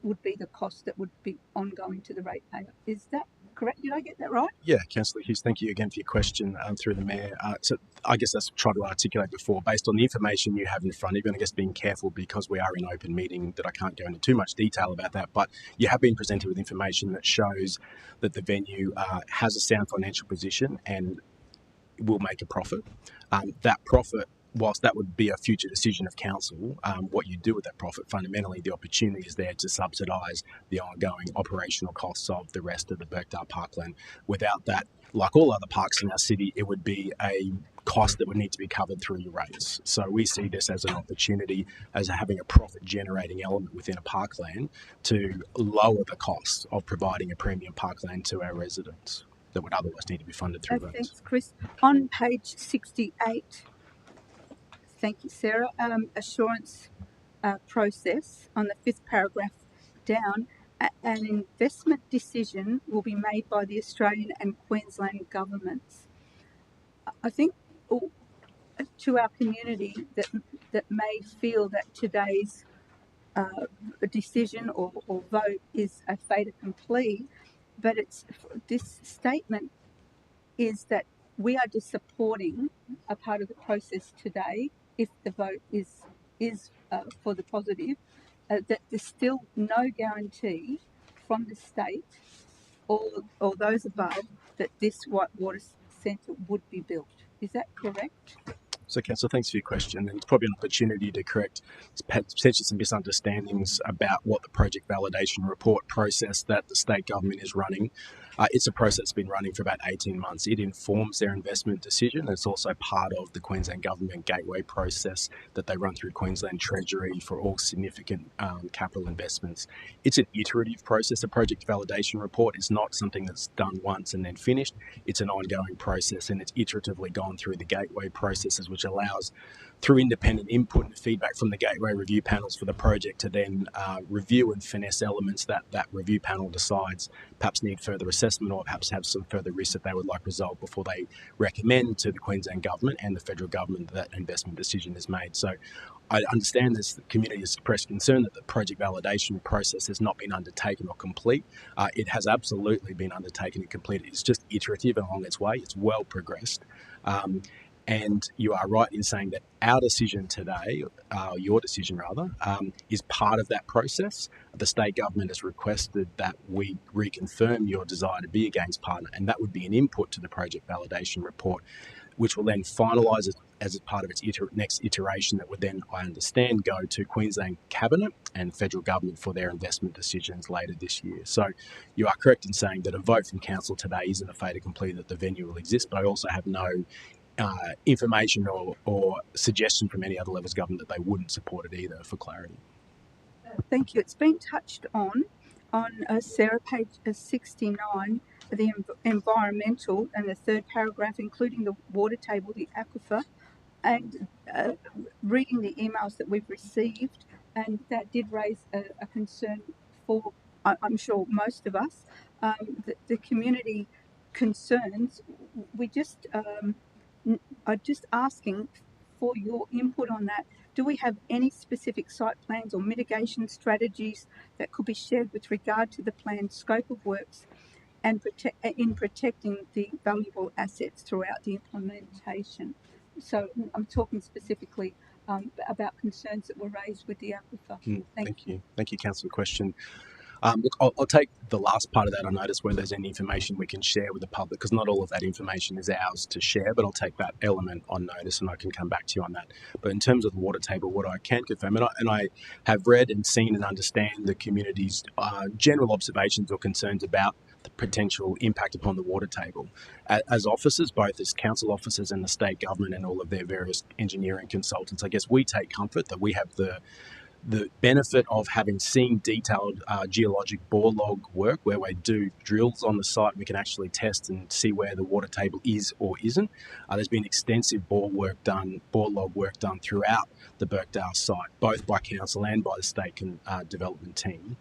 would be the cost that would be ongoing to the ratepayer. Is that correct? Did I get that right? Yeah, Councillor Hughes, thank you again for your question through the Mayor. So I guess that's tried to articulate before, based on the information you have in front of you, and I guess being careful because we are in open meeting that I can't go into too much detail about that, but you have been presented with information that shows that the venue has a sound financial position and will make a profit. That profit, whilst that would be a future decision of council, what you do with that profit, fundamentally the opportunity is there to subsidise the ongoing operational costs of the rest of the Birkdale Parkland. Without that, like all other parks in our city, it would be a cost that would need to be covered through your rates. So we see this as an opportunity, as having a profit-generating element within a parkland to lower the costs of providing a premium parkland to our residents that would otherwise need to be funded through rates. Thanks, Chris. On page 68, thank you, Sarah, assurance process, on the fifth paragraph down, an investment decision will be made by the Australian and Queensland governments. I think to our community that may feel that today's decision or vote is a fait accompli, but this statement is that we are just supporting a part of the process today if the vote is for the positive, that there's still no guarantee from the state or those above that this whitewater centre would be built. Is that correct? So, Councillor, thanks for your question. And it's probably an opportunity to correct potentially some misunderstandings about what the project validation report process that the state government is running. It's a process that's been running for about 18 months. It informs their investment decision. It's also part of the Queensland Government Gateway process that they run through Queensland Treasury for all significant capital investments. It's an iterative process. A project validation report is not something that's done once and then finished. It's an ongoing process, and it's iteratively gone through the Gateway processes, which allows, through independent input and feedback from the Gateway review panels for the project, to then review and finesse elements that that review panel decides perhaps need further assessment or perhaps have some further risks that they would like resolved before they recommend to the Queensland Government and the Federal Government that investment decision is made. So I understand this, the community has expressed concern that the project validation process has not been undertaken or complete. It has absolutely been undertaken and completed. It's just iterative and along its way. It's well progressed. And you are right in saying that our decision today, your decision rather, is part of that process. The state government has requested that we reconfirm your desire to be a gains partner, and that would be an input to the project validation report, which will then finalise as a part of its next iteration that would then, I understand, go to Queensland Cabinet and Federal Government for their investment decisions later this year. So you are correct in saying that a vote from Council today isn't a fait accompli that the venue will exist, but I also have no information or suggestion from any other levels of government that they wouldn't support it either, for clarity. Thank you. It's been touched on Sarah, page 69, the environmental and the third paragraph, including the water table, the aquifer, and reading the emails that we've received, and that did raise a concern for, I'm sure, most of us. The community concerns, we just are just asking for your input on that. Do we have any specific site plans or mitigation strategies that could be shared with regard to the planned scope of works and in protecting the valuable assets throughout the implementation? So I'm talking specifically about concerns that were raised with the aquifer. Thank you. Thank you, Councillor, for the question. Look, I'll take the last part of that on notice, whether there's any information we can share with the public, because not all of that information is ours to share, but I'll take that element on notice and I can come back to you on that. But in terms of the water table, what I can confirm, and I have read and seen and understand the community's general observations or concerns about the potential impact upon the water table. As officers, both as council officers and the state government and all of their various engineering consultants, I guess we take comfort that we have the benefit of having seen detailed geologic bore log work where we do drills on the site. We can actually test and see where the water table is or isn't. There's been extensive bore log work done throughout the Birkdale site, both by council and by the state development team.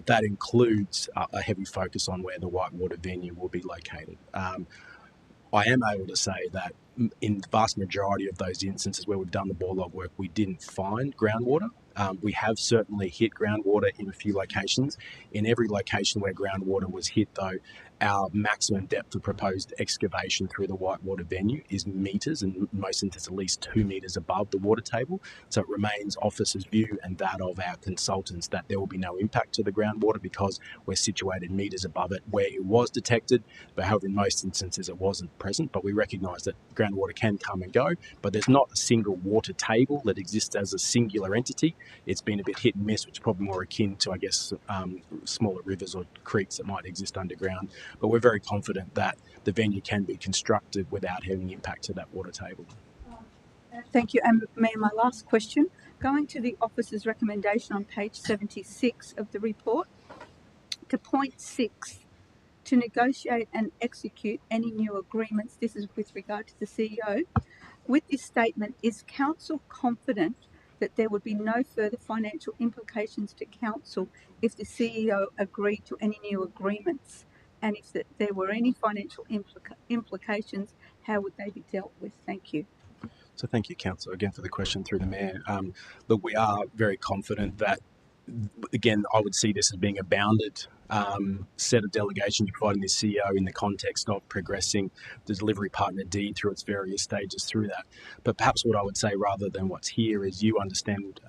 That includes a heavy focus on where the whitewater venue will be located. I am able to say that in the vast majority of those instances where we've done the bore log work, we didn't find groundwater. We have certainly hit groundwater in a few locations. In every location where groundwater was hit, though, our maximum depth of proposed excavation through the whitewater venue is metres, and in most instances at least 2 metres above the water table. So it remains officers' view and that of our consultants that there will be no impact to the groundwater because we're situated metres above it where it was detected. But however, in most instances it wasn't present. But we recognise that groundwater can come and go, but there's not a single water table that exists as a singular entity. It's been a bit hit and miss, which is probably more akin to, I guess, smaller rivers or creeks that might exist underground. But we're very confident that the venue can be constructed without having impact to that water table. Thank you. And Mayor, my last question, going to the officer's recommendation on page 76 of the report, to point 6, to negotiate and execute any new agreements. This is with regard to the CEO. With this statement, is Council confident that there would be no further financial implications to Council if the CEO agreed to any new agreements? And if there were any financial implications, how would they be dealt with? Thank you. So thank you, Councillor, again for the question through the Mayor. Look, we are very confident that, again, I would see this as being a bounded set of delegations providing the CEO in the context of progressing the delivery partner deed through its various stages through that. But perhaps what I would say rather than what's here is you understand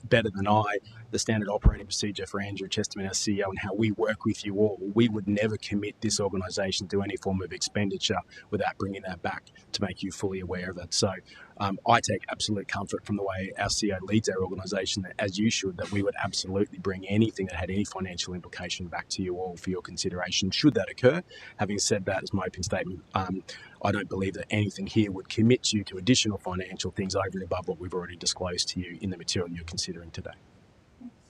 better than I the standard operating procedure for Andrew Chesterman, our CEO, and how we work with you all. We would never commit this organisation to any form of expenditure without bringing that back to make you fully aware of it. So I take absolute comfort from the way our CEO leads our organisation, that, as you should, that we would absolutely bring anything that had any financial implication back to you all for your consideration, should that occur. Having said that, as my opening statement, I don't believe that anything here would commit you to additional financial things over and above what we've already disclosed to you in the material you're considering today.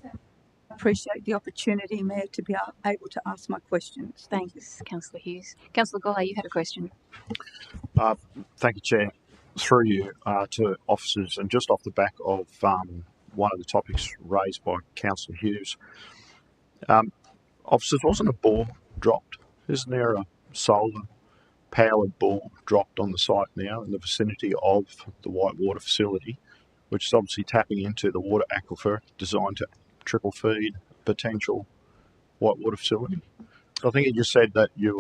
I appreciate the opportunity, Mayor, to be able to ask my questions. Thanks, Councillor Hughes. Councillor Golley, you had a question. Thank you, Chair. Through you to officers, and just off the back of one of the topics raised by Councillor Hughes, officers, wasn't a bore dropped? Isn't there a solar powered bore dropped on the site now in the vicinity of the Whitewater facility, which is obviously tapping into the water aquifer designed to trickle feed potential Whitewater facility? So I think you just said that it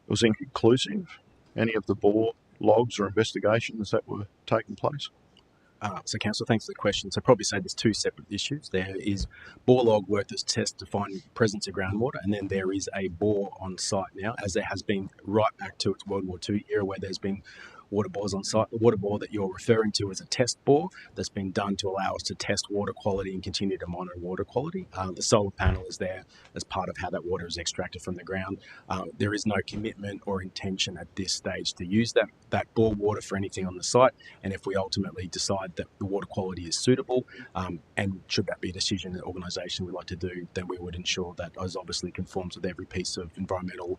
was inconclusive, any of the bore logs or investigations that were taking place. So, Councillor, thanks for the question. So, probably say there's two separate issues. There is bore log work that's test to find presence of groundwater, and then there is a bore on site now, as there has been right back to its World War II era, where there's been water bores on site. The water bore that you're referring to is a test bore that's been done to allow us to test water quality and continue to monitor water quality. The solar panel is there as part of how that water is extracted from the ground. There is no commitment or intention at this stage to use that bore water for anything on the site, and if we ultimately decide that the water quality is suitable, and should that be a decision the organisation would like to do, then we would ensure that as obviously conforms with every piece of environmental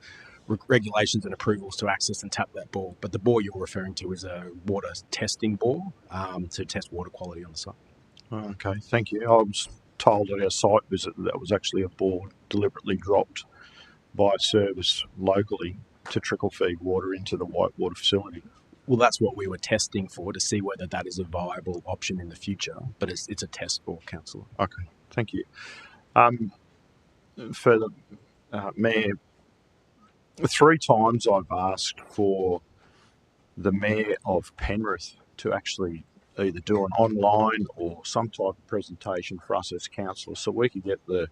regulations and approvals to access and tap that bore. But the bore you're referring to is a water testing bore to test water quality on the site. Okay, thank you. I was told at our site visit that was actually a bore deliberately dropped by a service locally to trickle feed water into the Whitewater facility. Well, that's what we were testing for, to see whether that is a viable option in the future. But it's a test bore, Councillor. Okay, thank you. Further, Mayor, 3 times I've asked for the Mayor of Penrith to actually either do an online or some type of presentation for us as councillors, so we could get the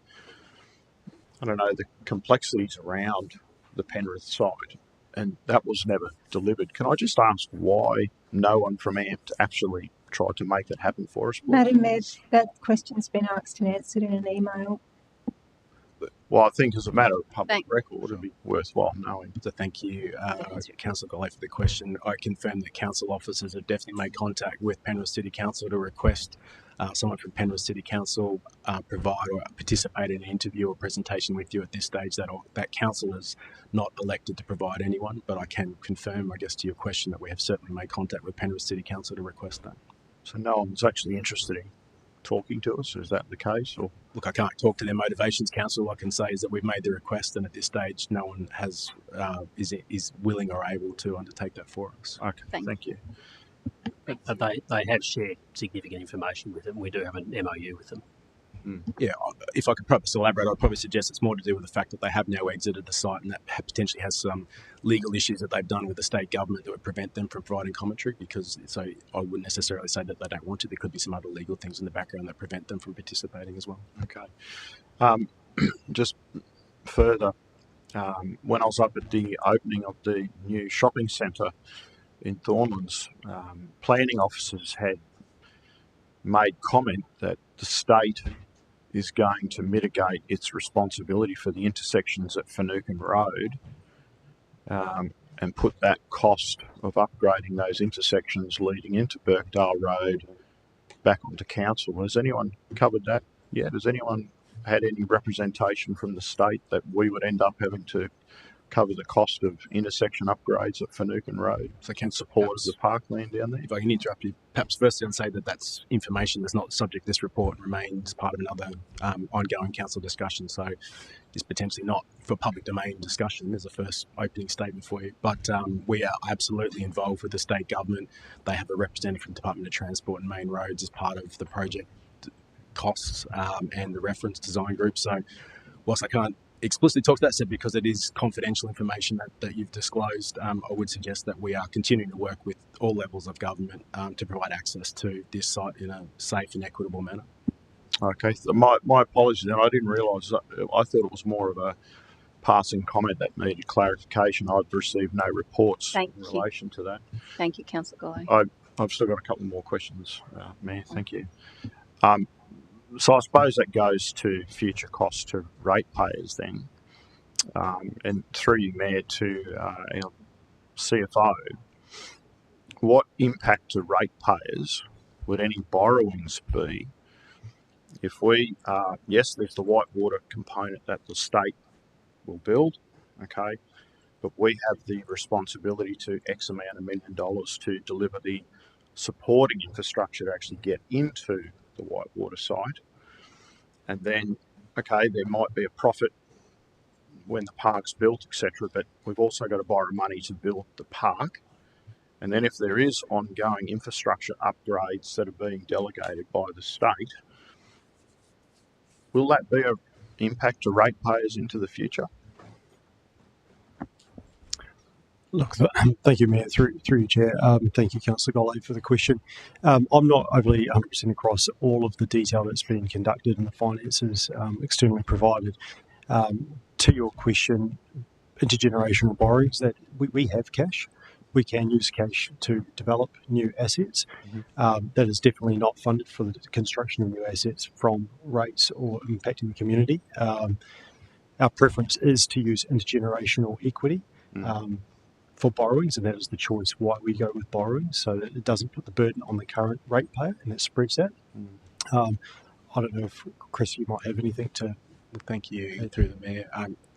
complexities around the Penrith site, and that was never delivered. Can I just ask why no one from AMP actually tried to make that happen for us, please? Madam Mayor, that question's been asked and answered in an email. Well, I think as a matter of public record, it'd be worthwhile knowing. So thank you, Councillor Golay, for the question. I confirm that council officers have definitely made contact with Penrith City Council to request someone from Penrith City Council provide or participate in an interview or presentation with you at this stage. That council is not elected to provide anyone, but I can confirm, I guess, to your question, that we have certainly made contact with Penrith City Council to request that. So no one's actually interested in talking to us? Is that the case? Or? Look, I can't talk to their motivations, Council. All I can say is that we've made the request, and at this stage, no one has is willing or able to undertake that for us. Okay, thank you. They have shared significant information with them. We do have an MOU with them. Yeah, if I could probably elaborate, I'd probably suggest it's more to do with the fact that they have now exited the site, and that potentially has some legal issues that they've done with the state government that would prevent them from providing commentary. So I wouldn't necessarily say that they don't want to. There could be some other legal things in the background that prevent them from participating as well. Okay. Just further, when I was up at the opening of the new shopping centre in Thornlands, planning officers had made comment that the state is going to mitigate its responsibility for the intersections at Finucane Road and put that cost of upgrading those intersections leading into Birkdale Road back onto council. Has anyone covered that yet? Has anyone had any representation from the state that we would end up having to cover the cost of intersection upgrades at Finucane Road? So can support the parkland down there? If I can interrupt you, perhaps firstly I'd say that that's information that's not subject to this report and remains part of another ongoing council discussion. So it's potentially not for public domain discussion as a first opening statement for you. But we are absolutely involved with the state government. They have a representative from Department of Transport and Main Roads as part of the project costs and the reference design group. So whilst I can't explicitly talk to that, said because it is confidential information that you've disclosed, I would suggest that we are continuing to work with all levels of government to provide access to this site in a safe and equitable manner. Okay, so my apologies then. I didn't realise that. I thought it was more of a passing comment that needed clarification. I've received no reports in relation to that. Thank you, Councillor Guy. I've still got a couple more questions, Mayor. Thank you. So I suppose that goes to future costs to ratepayers then, and through you, Mayor, to our CFO. What impact to ratepayers would any borrowings be if we, yes, there's the whitewater component that the state will build, okay, but we have the responsibility to X amount of $1 million to deliver the supporting infrastructure to actually get into the whitewater site. And then, okay, there might be a profit when the park's built, etc., but we've also got to borrow money to build the park. And then if there is ongoing infrastructure upgrades that are being delegated by the state, will that be an impact to ratepayers into the future? Look, thank you, Mayor, through your chair. Thank you, Councillor Golay, for the question. I'm not overly 100% across all of the detail that's been conducted and the finances externally provided. To your question, intergenerational borrowings, that we have cash. We can use cash to develop new assets. That is definitely not funded for the construction of new assets from rates or impacting the community. Our preference is to use intergenerational equity for borrowings, and that is the choice why we go with borrowing, so that it doesn't put the burden on the current ratepayer and it spreads that. I don't know if, Chris, you might have anything to... Thank you, through the Mayor.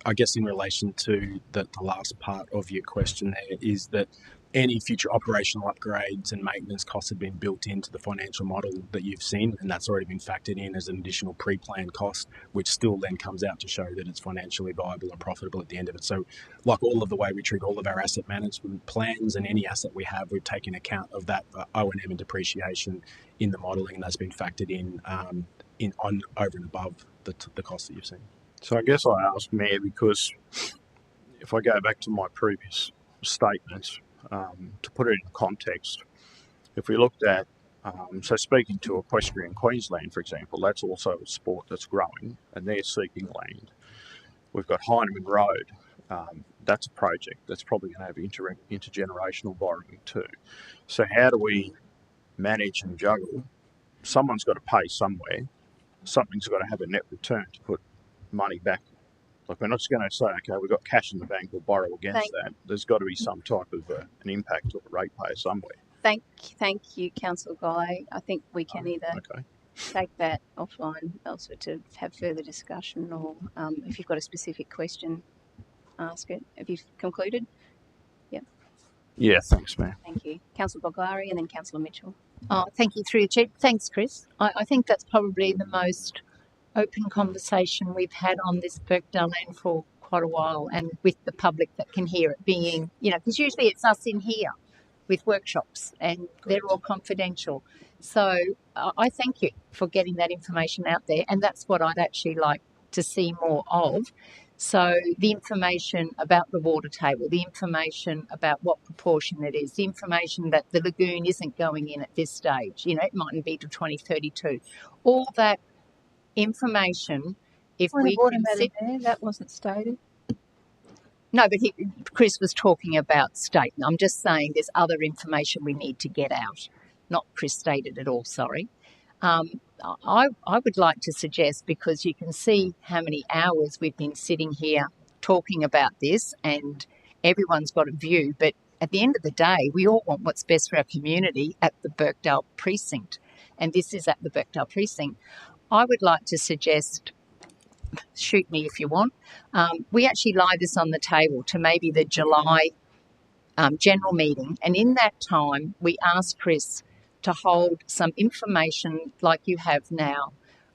I guess in relation to the last part of your question there is that any future operational upgrades and maintenance costs have been built into the financial model that you've seen, and that's already been factored in as an additional pre-planned cost, which still then comes out to show that it's financially viable and profitable at the end of it. So like all of the way we treat all of our asset management plans and any asset we have, we've taken account of that O&M and depreciation in the modelling, and that's been factored in over and above the costs that you've seen. So I guess I ask, Mayor, because if I go back to my previous statements, to put it in context, if we looked at, so speaking to Equestrian Queensland, for example, that's also a sport that's growing and they're seeking land. We've got Heinemann Road, that's a project that's probably going to have intergenerational borrowing too. So how do we manage and juggle? Someone's got to pay somewhere. Something's got to have a net return to put money back. Like, we're not just going to say, okay, we've got cash in the bank, we'll borrow against that. There's got to be some type of an impact to the ratepayer somewhere. Thank you, Councillor Guy. I think we can either take that offline elsewhere to have further discussion, or if you've got a specific question, ask it. Have you concluded? Yep. Yeah, thanks, Mayor. Thank you. Councillor Boglari and then Councillor Mitchell. Thank you, through your chair. Thanks, Chris. I think that's probably the most open conversation we've had on this Birkdale land for quite a while, and with the public that can hear it, being, because usually it's us in here with workshops and they're all confidential. So I thank you for getting that information out there, and that's what I'd actually like to see more of. So the information about the water table, the information about what proportion it is, the information that the lagoon isn't going in at this stage, it mightn't be to 2032. All that information, if we can sit there, that wasn't stated. No, but Chris was talking about state. I'm just saying there's other information we need to get out. Not Chris stated at all, sorry. I would like to suggest, because you can see how many hours we've been sitting here talking about this and everyone's got a view, but at the end of the day, we all want what's best for our community at the Birkdale precinct, and this is at the Birkdale precinct. I would like to suggest, shoot me if you want, we actually lie this on the table to maybe the July general meeting, and in that time we ask Chris to hold some information like you have now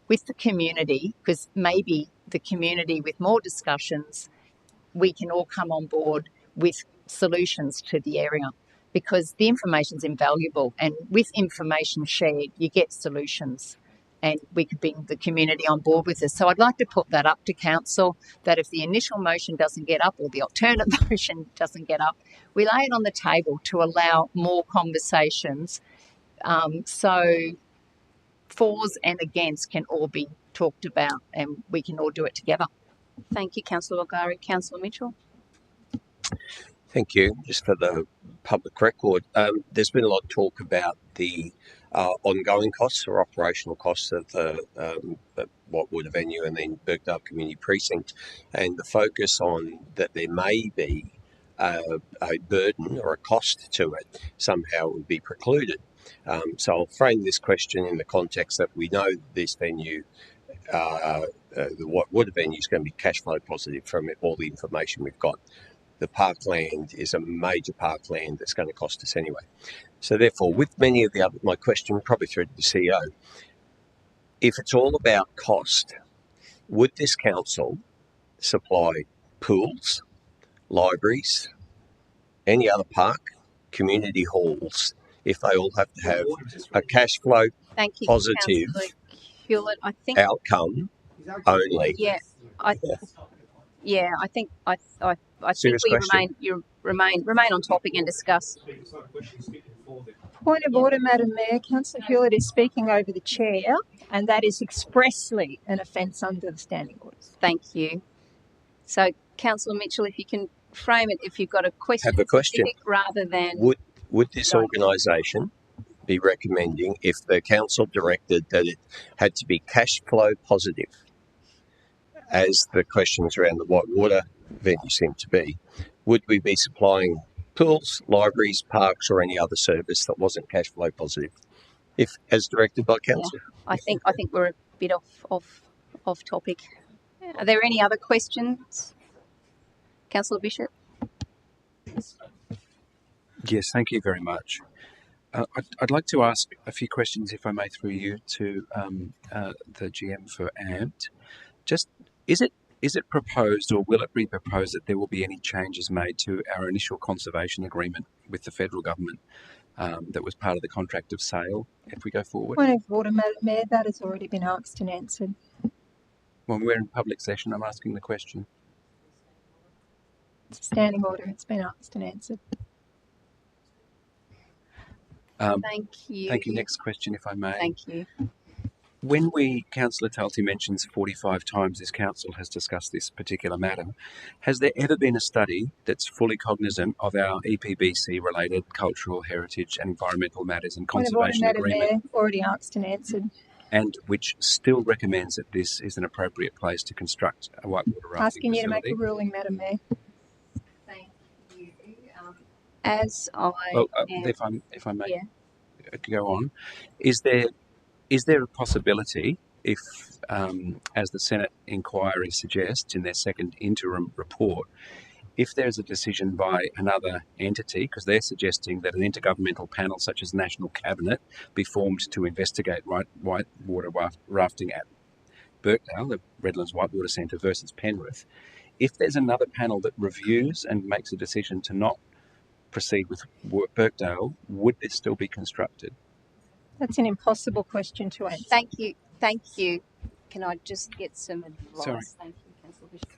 with the community, because maybe the community, with more discussions, we can all come on board with solutions to the area, because the information's invaluable, and with information shared you get solutions. and we could bring the community on board with us. So I'd like to put that up to council, that if the initial motion doesn't get up or the alternate motion doesn't get up, we lay it on the table to allow more conversations. So fors and against can all be talked about and we can all do it together. Thank you, Councillor Walgari. Councillor Mitchell. Thank you. Just for the public record, there's been a lot of talk about the ongoing costs or operational costs of the Whitewater venue and then Birkdale Community Precinct, and the focus on that there may be a burden or a cost to it somehow would be precluded. So I'll frame this question in the context that we know this venue, the Whitewater venue, is going to be cash flow positive from all the information we've got. The parkland is a major parkland that's going to cost us anyway. So therefore, with many of the other, my question probably through to the CEO, if it's all about cost, would this council supply pools, libraries, any other park, community halls, if they all have to have a cash flow positive Hewlett. I think outcome only? Yeah, I think we remain on topic and discuss. Point of order, Madam Mayor. Councillor Hewlett is speaking over the chair, and that is expressly an offence under the standing orders. Thank you. So, Councillor Mitchell, if you can frame it, if you've got a question, have a question rather than would this organisation be recommending, if the council directed that it had to be cash flow positive, as the questions around the Whitewater venue seem to be, would we be supplying pools, libraries, parks, or any other service that wasn't cash flow positive, if as directed by council? Yeah, I think we're a bit off topic. Are there any other questions, Councillor Bishop? Yes, thank you very much. I'd like to ask a few questions, if I may, through you to the GM for AMPT. Just, is it proposed, or will it be proposed, that there will be any changes made to our initial conservation agreement with the federal government that was part of the contract of sale if we go forward? Point of order, Madam Mayor. That has already been asked and answered. When we're in public session, I'm asking the question. It's a standing order. It's been asked and answered. Thank you. Thank you. Next question, if I may. Thank you. When Councillor Talty mentions 45 times this council has discussed this particular matter, has there ever been a study that's fully cognizant of our EPBC-related cultural heritage and environmental matters and conservation agreement? Mayor, already asked and answered. And which still recommends that this is an appropriate place to construct a whitewater rafting Asking you to facility? make a ruling, Madam Mayor. Thank you. As I if I may go on, is there a possibility, if, as the Senate inquiry suggests in their second interim report, if there's a decision by another entity, because they're suggesting that an intergovernmental panel such as the National Cabinet be formed to investigate whitewater rafting at Birkdale, the Redlands Whitewater Centre, versus Penrith, if there's another panel that reviews and makes a decision to not proceed with Birkdale, would this still be constructed? That's an impossible question to answer. Thank you. Thank you. Can I just get some advice? Sorry. Thank you, Councillor Bishop.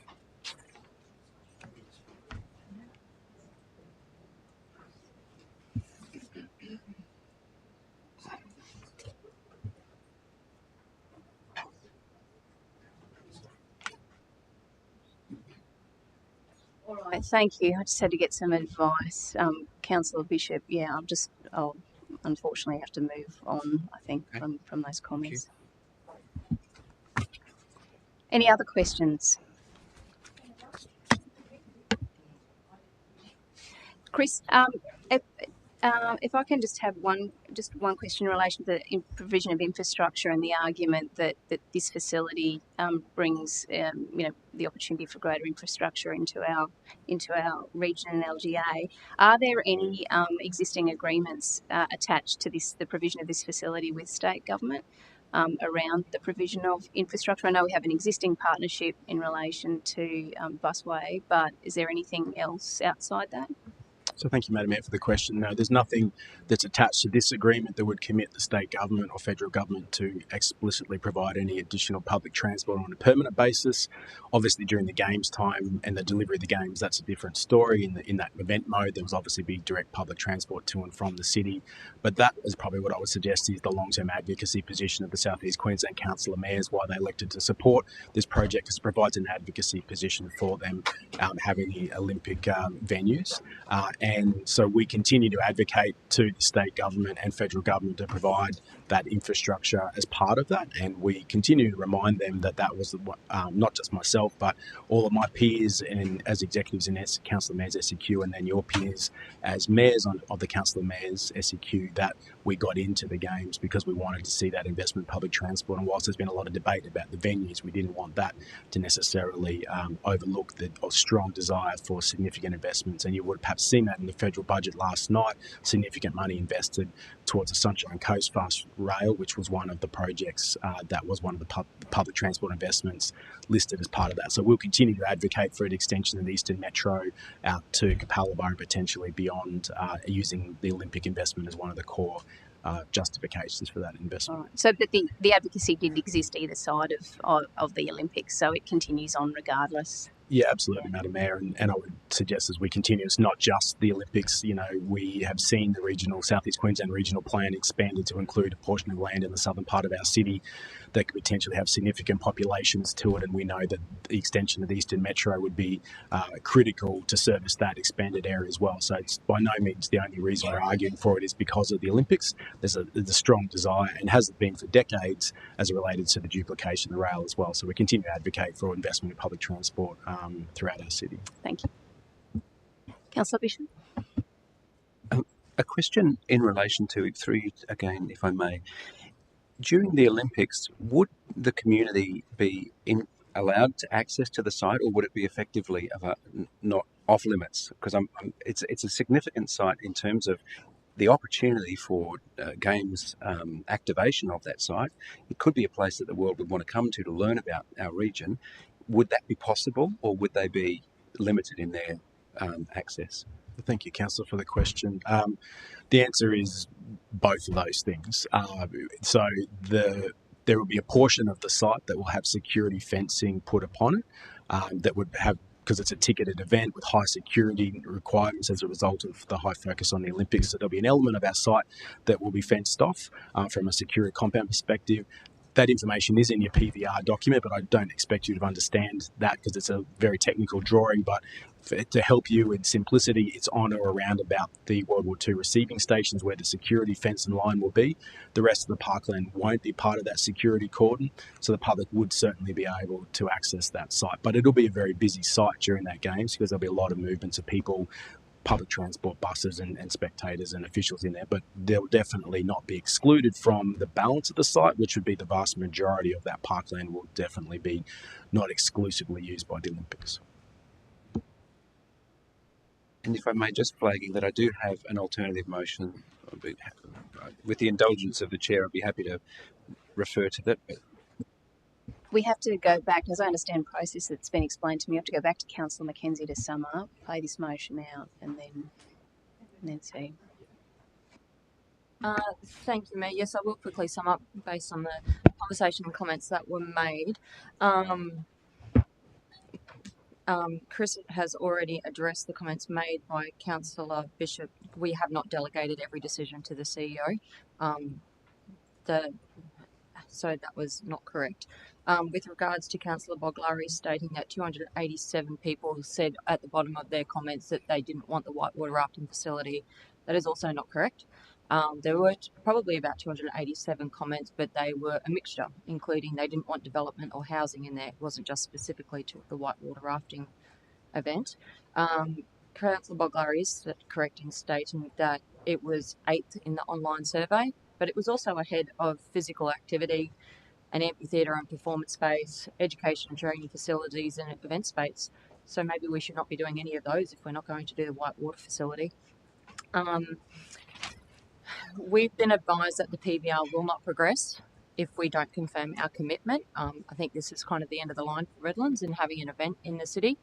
All right, thank you. I just had to get some advice. Councillor Bishop, I'll unfortunately have to move on, I think, from those comments. Any other questions? Chris, if I can just have one question in relation to the provision of infrastructure and the argument that this facility brings the opportunity for greater infrastructure into our region and LGA. Are there any existing agreements attached to the provision of this facility with state government around the provision of infrastructure? I know we have an existing partnership in relation to busway, but is there anything else outside that? So thank you, Madam Mayor, for the question. No, there's nothing that's attached to this agreement that would commit the state government or federal government to explicitly provide any additional public transport on a permanent basis. Obviously, during the games time and the delivery of the games, that's a different story. In that event mode, there was obviously be direct public transport to and from the city. But that is probably what I would suggest is the long-term advocacy position of the South East Queensland Council of Mayors, why they elected to support this project, because it provides an advocacy position for them having the Olympic venues. And so we continue to advocate to the state government and federal government to provide that infrastructure as part of that. And we continue to remind them that that was not just myself, but all of my peers and as executives in Council of Mayors SEQ, and then your peers as mayors of the Council of Mayors SEQ, that we got into the games because we wanted to see that investment in public transport. And whilst there's been a lot of debate about the venues, we didn't want that to necessarily overlook the strong desire for significant investments. And you would have perhaps seen that in the federal budget last night, significant money invested towards the Sunshine Coast Fast Rail, which was one of the projects that was one of the public transport investments listed as part of that. So we'll continue to advocate for an extension of the Eastern Metro out to Capalaba and potentially beyond, using the Olympic investment as one of the core justifications for that investment. Right. So that the advocacy did exist either side of the Olympics, so it continues on regardless. Yeah, absolutely, Madam Mayor, and I would suggest as we continue, it's not just the Olympics. You know, we have seen the regional Southeast Queensland regional plan expanded to include a portion of land in the southern part of our city that could potentially have significant populations to it, and we know that the extension of the Eastern Metro would be critical to service that expanded area as well. So it's by no means the only reason we're arguing for it is because of the Olympics. There's a strong desire, and has been for decades, as it related to the duplication of the rail as well. So we continue to advocate for investment in public transport throughout our city. Thank you. Councillor Bishop? A question in relation to, through you again, if I may. During the Olympics, would the community be allowed to access to the site, or would it be effectively not off limits? Because it's a significant site in terms of the opportunity for games activation of that site. It could be a place that the world would want to come to learn about our region. Would that be possible, or would they be limited in their access? Thank you, Councillor, for the question. The answer is both of those things. So there will be a portion of the site that will have security fencing put upon it that would have, because it's a ticketed event with high security requirements as a result of the high focus on the Olympics. So there'll be an element of our site that will be fenced off from a security compound perspective. That information is in your PVR document, but I don't expect you to understand that because it's a very technical drawing. But to help you in simplicity, it's on or around about the World War II receiving stations where the security fence and line will be. The rest of the parkland won't be part of that security cordon, so the public would certainly be able to access that site. But it'll be a very busy site during that games because there'll be a lot of movements of people, public transport, buses and spectators and officials in there, but they'll definitely not be excluded from the balance of the site, which would be the vast majority of that parkland will definitely be not exclusively used by the Olympics. And if I may, just flagging that I do have an alternative motion. With the indulgence of the Chair, I'd be happy to refer to that. We have to go back, as I understand the process that's been explained to me, we have to go back to Councillor McKenzie to sum up, play this motion out, and then see. Thank you, Mayor. Yes, I will quickly sum up based on the conversation and comments that were made. Chris has already addressed the comments made by Councillor Bishop. We have not delegated every decision to the CEO. So that was not correct. With regards to Councillor Boglari stating that 287 people said at the bottom of their comments that they didn't want the whitewater rafting facility, that is also not correct. There were probably about 287 comments, but they were a mixture, including they didn't want development or housing in there. It wasn't just specifically to the whitewater rafting event. Councillor Boglari is correct in stating that it was 8th in the online survey, but it was also ahead of physical activity, an amphitheatre and performance space, education and training facilities and event space. So maybe we should not be doing any of those if we're not going to do the whitewater facility. We've been advised that the PBR will not progress if we don't confirm our commitment. I think this is kind of the end of the line for Redlands and having an event in the city.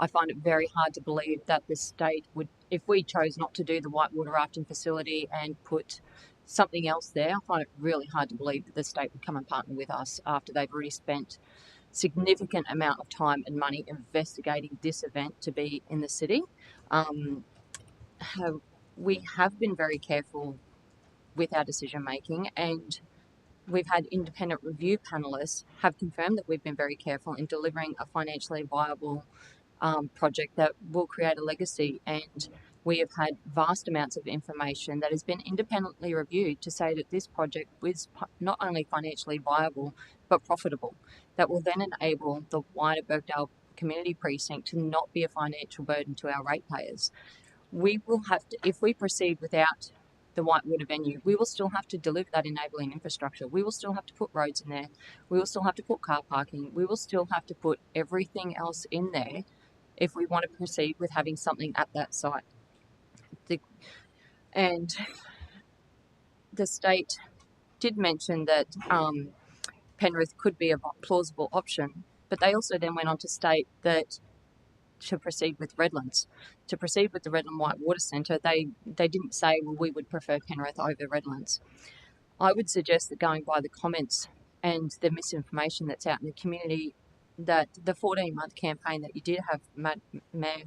I find it very hard to believe that the state would, if we chose not to do the whitewater rafting facility and put something else there, I find it really hard to believe that the state would come and partner with us after they've already spent significant amount of time and money investigating this event to be in the city. We have been very careful with our decision making, and we've had independent review panelists have confirmed that we've been very careful in delivering a financially viable project that will create a legacy. And we have had vast amounts of information that has been independently reviewed to say that this project was not only financially viable but profitable, that will then enable the wider Birkdale community precinct to not be a financial burden to our ratepayers. We will have to, if we proceed without the whitewater venue, we will still have to deliver that enabling infrastructure. We will still have to put roads in there. We will still have to put car parking. We will still have to put everything else in there if we want to proceed with having something at that site. And the state did mention that Penrith could be a plausible option, but they also then went on to state that to proceed with Redlands, to proceed with the Redland Whitewater Centre, they didn't say, well, we would prefer Penrith over Redlands. I would suggest that going by the comments and the misinformation that's out in the community, that the 14-month campaign that you did have, Mayor,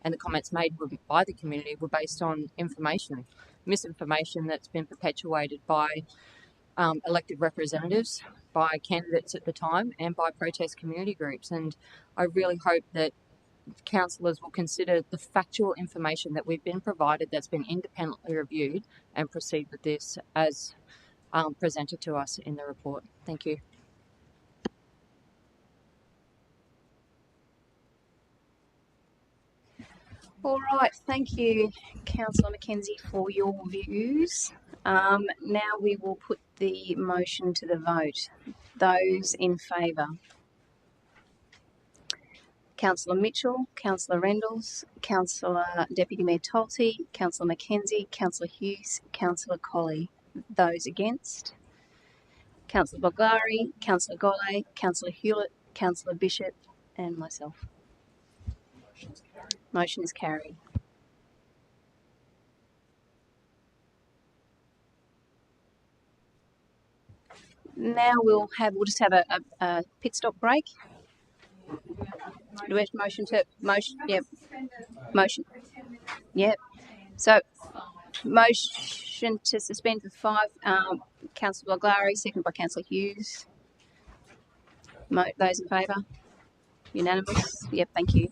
and the comments made by the community were based on misinformation that's been perpetuated by elected representatives, by candidates at the time, and by protest community groups. And I really hope that councillors will consider the factual information that we've been provided that's been independently reviewed and proceed with this as presented to us in the report. Thank you. All right, thank you, Councillor Mackenzie, for your views. Now we will put the motion to the vote. Those in favour? Councillor Mitchell, Councillor Rendels, Councillor Deputy Mayor Tolte, Councillor Mackenzie, Councillor Hughes, Councillor Colley. Those against? Councillor Boglari, Councillor Golle, Councillor Hewlett, Councillor Bishop, and myself. Motion is carried. Now we'll just have a pit stop break. Do we have motion? Yep. Motion. Yep. So, motion to suspend for 5. Councillor Boglari, seconded by Councillor Hughes. Those in favour? Unanimous? Yep, thank you.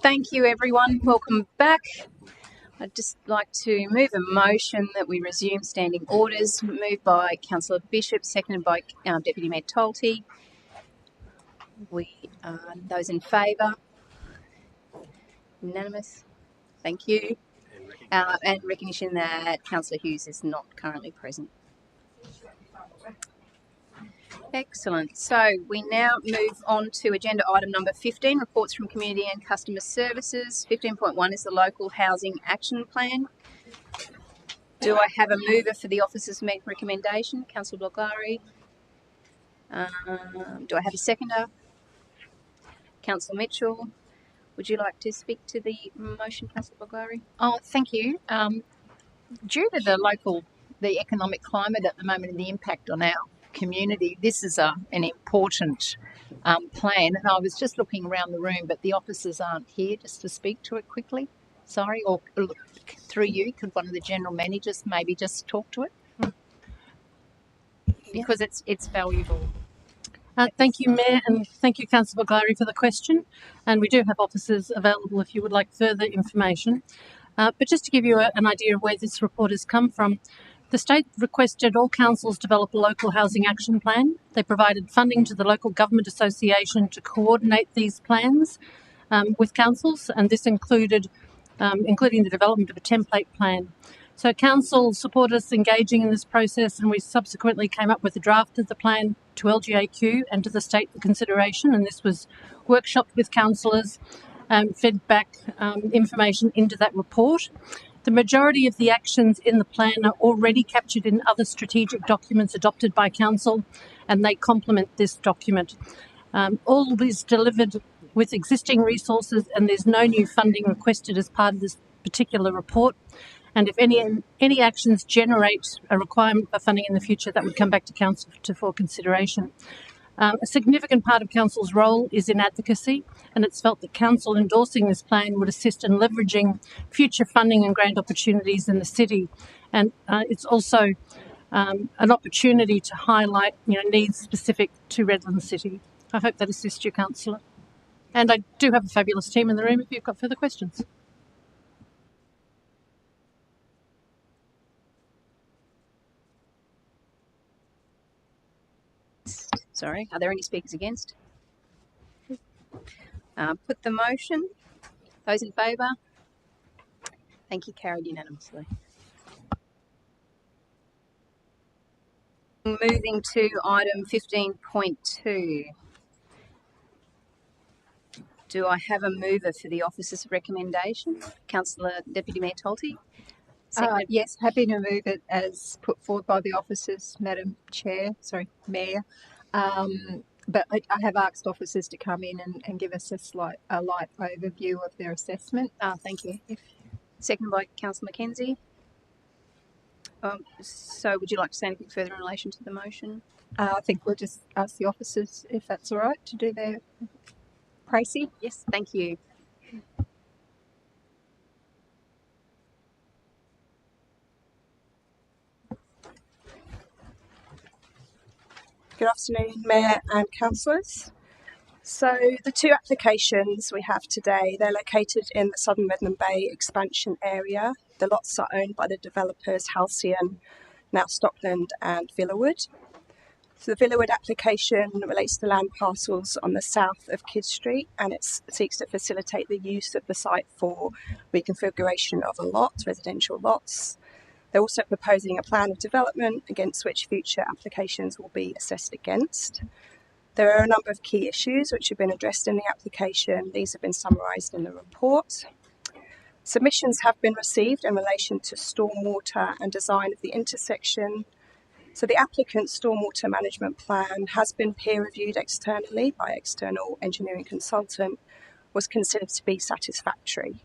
Thank you, everyone. Welcome back. I'd just like to move a motion that we resume standing orders, moved by Councillor Bishop, seconded by Deputy Mayor Tolty. Those in favour? Unanimous. Thank you. And recognition that Councillor Hughes is not currently present. Excellent. So we now move on to agenda item number 15, reports from community and customer services. 15.1 is the local housing action plan. Do I have a mover for the officer's recommendation? Councillor Bloglari. Do I have a seconder? Councillor Mitchell. Would you like to speak to the motion, Councillor Bloglari? Oh, thank you. Due to the economic climate at the moment and the impact on our community, this is an important plan. And I was just looking around the room, but the officers aren't here just to speak to it quickly. Sorry, or look, through you, could one of the general managers maybe just talk to it? Because it's valuable. Thank you, Mayor, and thank you, Councillor Bloglari, for the question. And we do have officers available if you would like further information. But just to give you an idea of where this report has come from, the state requested all councils develop a local housing action plan. They provided funding to the Local Government Association to coordinate these plans with councils, and this including the development of a template plan. So council supported us engaging in this process, and we subsequently came up with a draft of the plan to LGAQ and to the state for consideration, and this was workshopped with councillors, fed back information into that report. The majority of the actions in the plan are already captured in other strategic documents adopted by council, and they complement this document. All is delivered with existing resources, and there's no new funding requested as part of this particular report. And if any actions generate a requirement for funding in the future, that would come back to council for consideration. A significant part of council's role is in advocacy, and it's felt that council endorsing this plan would assist in leveraging future funding and grant opportunities in the city. And it's also an opportunity to highlight needs specific to Redland City. I hope that assists you, councillor. And I do have a fabulous team in the room if you've got further questions. Sorry, are there any speakers against? Put the motion. Those in favour? Thank you, carried unanimously. Moving to item 15.2. Do I have a mover for the officer's recommendation? Councillor Deputy Mayor Tolty. Yes, happy to move it as put forward by the officers, Madam Mayor. But I have asked officers to come in and give us a light overview of their assessment. Thank you. Second by Councillor Mackenzie. So would you like to say anything further in relation to the motion? I think we'll just ask the officers if that's all right to do their précis. Yes, thank you. Good afternoon, Mayor and councillors. So the two applications we have today, they're located in the Southern Redland Bay expansion area. The lots are owned by the developers Halcyon, now Stockland and Villawood. So the Villawood application relates to land parcels on the south of Kidd Street, and it seeks to facilitate the use of the site for reconfiguration of a lot, residential lots. They're also proposing a plan of development against which future applications will be assessed against. There are a number of key issues which have been addressed in the application. These have been summarised in the report. Submissions have been received in relation to stormwater and design of the intersection. So the applicant's stormwater management plan has been peer-reviewed externally by an external engineering consultant, was considered to be satisfactory.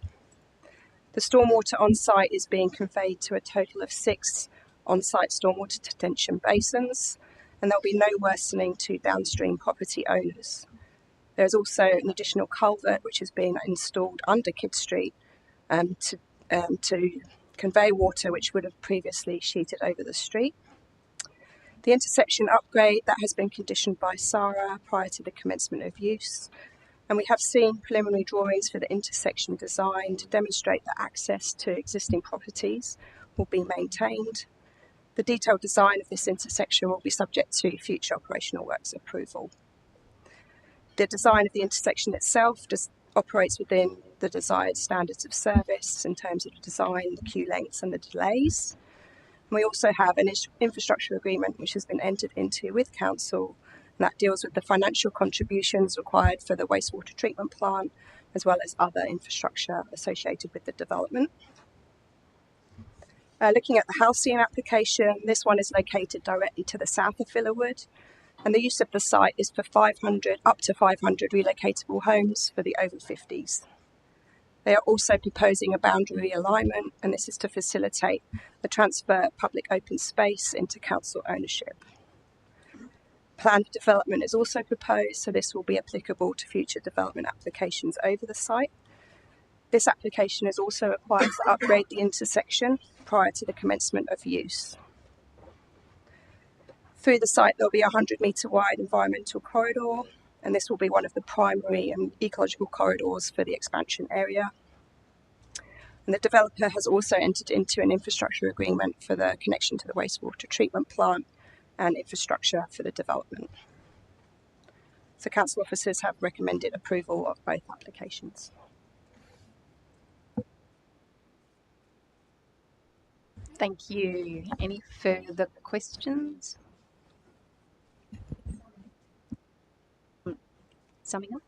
The stormwater on site is being conveyed to a total of 6 on-site stormwater detention basins, and there'll be no worsening to downstream property owners. There's also an additional culvert which is being installed under Kidd Street to convey water which would have previously sheeted over the street. The intersection upgrade that has been conditioned by SARA prior to the commencement of use. And we have seen preliminary drawings for the intersection design to demonstrate that access to existing properties will be maintained. The detailed design of this intersection will be subject to future operational works approval. The design of the intersection itself operates within the desired standards of service in terms of the design, the queue lengths and the delays. And we also have an infrastructure agreement which has been entered into with Council, and that deals with the financial contributions required for the wastewater treatment plant, as well as other infrastructure associated with the development. Looking at the Halcyon application, this one is located directly to the south of Villawood, and the use of the site is for up to 500 relocatable homes for the over 50s. They are also proposing a boundary realignment, and this is to facilitate the transfer of public open space into council ownership. Planned development is also proposed, so this will be applicable to future development applications over the site. This application is also required to upgrade the intersection prior to the commencement of use. Through the site, there will be a 100-metre wide environmental corridor, and this will be one of the primary and ecological corridors for the expansion area. And the developer has also entered into an infrastructure agreement for the connection to the wastewater treatment plant and infrastructure for the development. So council officers have recommended approval of both applications. Thank you. Any further questions? Summing up?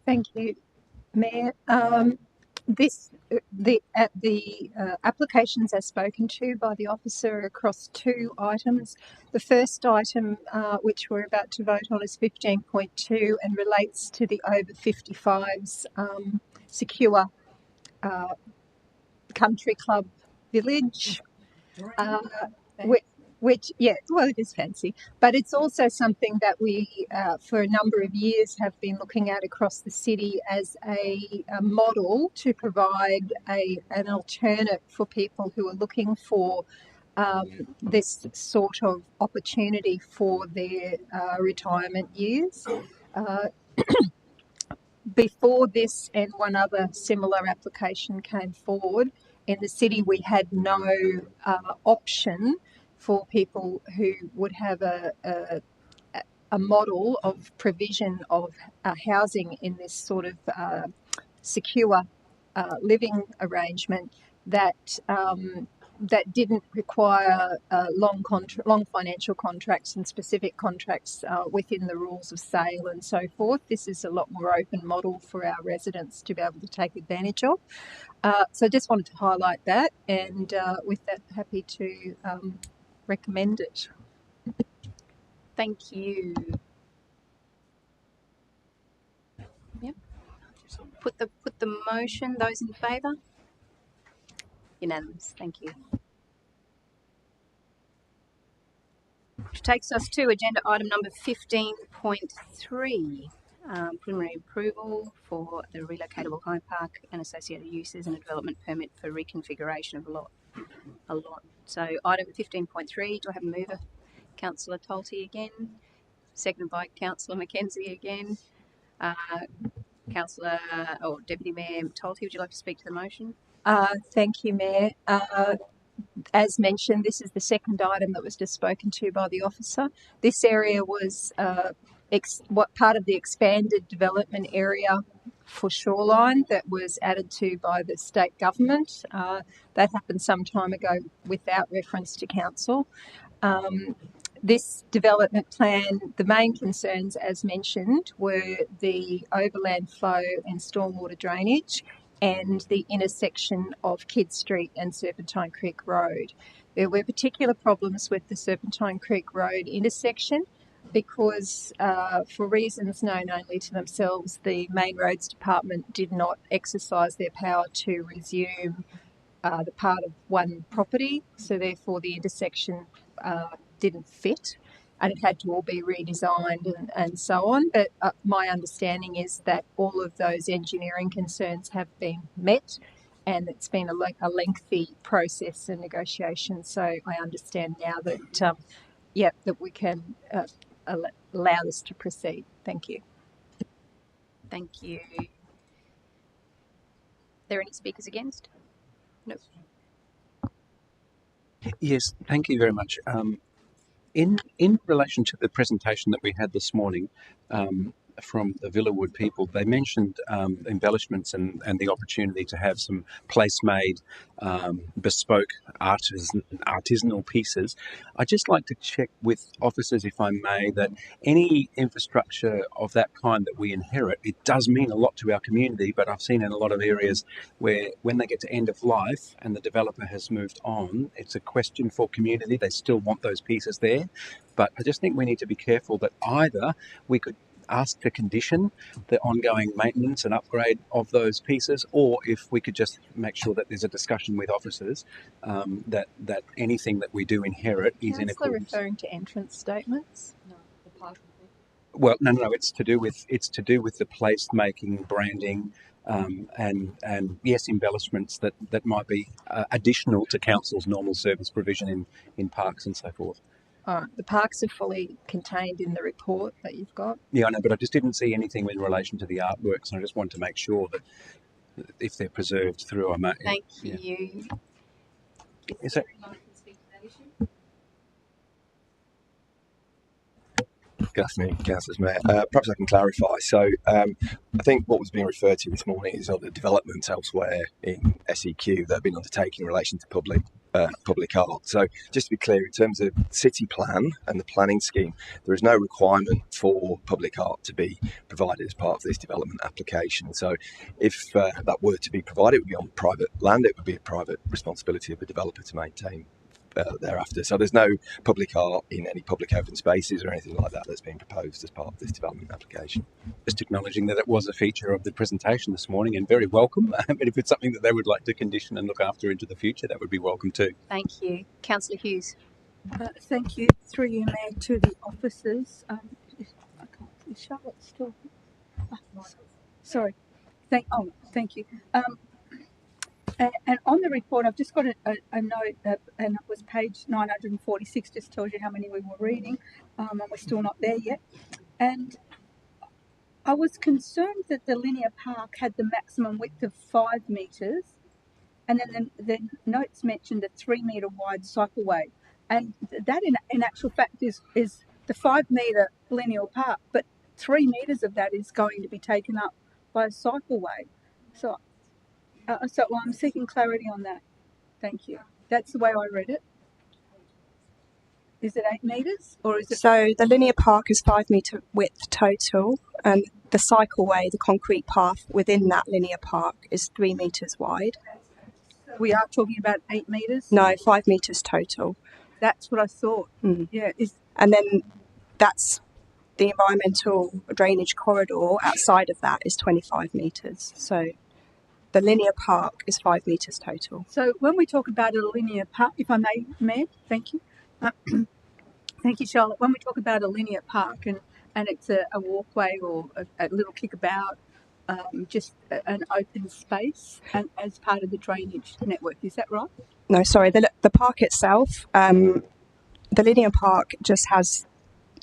Thank you, Mayor. The applications as spoken to by the officer across two items. The first item, which we're about to vote on, is 15.2 and relates to the over 55s secure country club village, which, yeah, well, it is fancy, but it's also something that we, for a number of years, have been looking at across the city as a model to provide an alternate for people who are looking for this sort of opportunity for their retirement years. Before this and one other similar application came forward, in the city we had no option for people who would have a model of provision of housing in this sort of secure living arrangement that that didn't require long financial contracts and specific contracts within the rules of sale and so forth. This is a lot more open model for our residents to be able to take advantage of. So I just wanted to highlight that, and with that, happy to recommend it. Thank you. Yep. Put the motion. Those in favour? Unanimous. Thank you. Which takes us to agenda item number 15.3, preliminary approval for the relocatable home park and associated uses and a development permit for reconfiguration of a lot. So item 15.3, do I have a mover? Councillor Tolte again, seconded by Councillor Mackenzie again. Councillor or Deputy Mayor Tolte, would you like to speak to the motion? Thank you, Mayor. As mentioned, this is the second item that was just spoken to by the officer. This area was part of the expanded development area for shoreline that was added to by the state government. That happened some time ago without reference to council. This development plan, the main concerns, as mentioned, were the overland flow and stormwater drainage and the intersection of Kidd Street and Serpentine Creek Road. There were particular problems with the Serpentine Creek Road intersection because, for reasons known only to themselves, the Main Roads Department did not exercise their power to resume the part of one property, so therefore the intersection didn't fit and it had to all be redesigned and so on. But my understanding is that all of those engineering concerns have been met, and it's been a lengthy process and negotiation. So I understand now that, that we can allow this to proceed. Thank you. Thank you. Are there any speakers against? No. Yes, thank you very much. In relation to the presentation that we had this morning from the Villawood people, they mentioned embellishments and the opportunity to have some place-made, bespoke artisanal pieces. I'd just like to check with officers, if I may, that any infrastructure of that kind that we inherit, it does mean a lot to our community, but I've seen in a lot of areas where when they get to end of life and the developer has moved on, it's a question for community. They still want those pieces there. But I just think we need to be careful that either we could ask to condition the ongoing maintenance and upgrade of those pieces, or if we could just make sure that there's a discussion with officers that anything that we do inherit is in accordance. referring to entrance statements? No, the parking. Well, no, it's to do with the place making, branding, and yes, embellishments that might be additional to council's normal service provision in parks and so forth. All right, the parks are fully contained in the report that you've got. Yeah, I know, but I just didn't see anything in relation to the artworks, and I just wanted to make sure that if they're preserved through, Thank you. Is that? Good afternoon, Councillors, Mayor. Perhaps I can clarify. So I think what was being referred to this morning is other developments elsewhere in SEQ that have been undertaken in relation to public art. So just to be clear, in terms of city plan and the planning scheme, there is no requirement for public art to be provided as part of this development application. So if that were to be provided, it would be on private land. It would be a private responsibility of the developer to maintain thereafter. So there's no public art in any public open spaces or anything like that that's being proposed as part of this development application. Just acknowledging that it was a feature of the presentation this morning and very welcome. But if it's something that they would like to condition and look after into the future, that would be welcome too. Thank you. Councillor Hughes. Thank you, through you, Mayor, to the officers. Is Charlotte still? Sorry. Thank you. And on the report, I've just got a note, and it was page 946, just tells you how many we were reading, and we're still not there yet. And I was concerned that the linear park had the maximum width of 5 metres, and then the notes mentioned a 3 metre wide cycleway. And that, in actual fact, is the 5 metre linear park, but 3 metres of that is going to be taken up by a cycleway. So I'm seeking clarity on that. Thank you. That's the way I read it. Is it 8 metres or is it? So the linear park is 5 metre width total, and the cycleway, the concrete path within that linear park, is 3 metres wide. We are talking about 8 metres? No, 5 metres total. That's what I thought. Yeah. And then that's the environmental drainage corridor outside of that is 25 metres. So the linear park is 5 metres total. So when we talk about a linear park, if I may, Mayor, thank you. Thank you, Charlotte. When we talk about a linear park and it's a walkway or a little kickabout, just an open space and as part of the drainage network, is that right? No, sorry. The park itself, the linear park just has,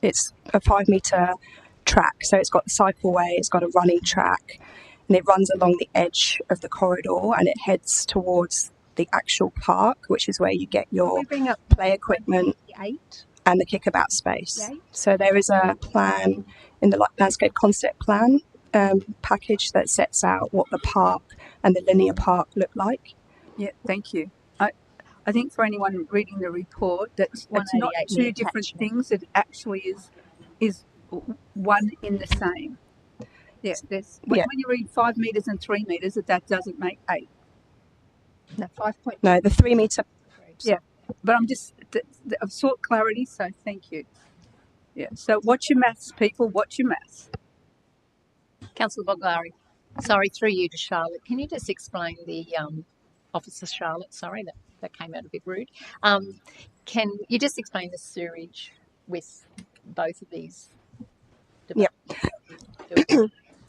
it's a 5 metre track. So it's got the cycleway, it's got a running track, and it runs along the edge of the corridor and it heads towards the actual park, which is where you get your play equipment and the kickabout space. So there is a plan in the landscape concept plan package that sets out what the park and the linear park look like. Yeah, thank you. I think for anyone reading the report, that's not two different things. It actually is one in the same. Yeah, when you read 5 metres and 3 metres, that doesn't make 8. No, 5.2. No, the 3 metre. Yeah, but I've sought clarity, so thank you. Yeah, so watch your maths, people. Watch your maths. Councillor Boglari. Sorry, through you to Charlotte. Can you just explain the Officer Charlotte? Sorry, that came out a bit rude. Can you just explain the sewerage with both of these? Yep.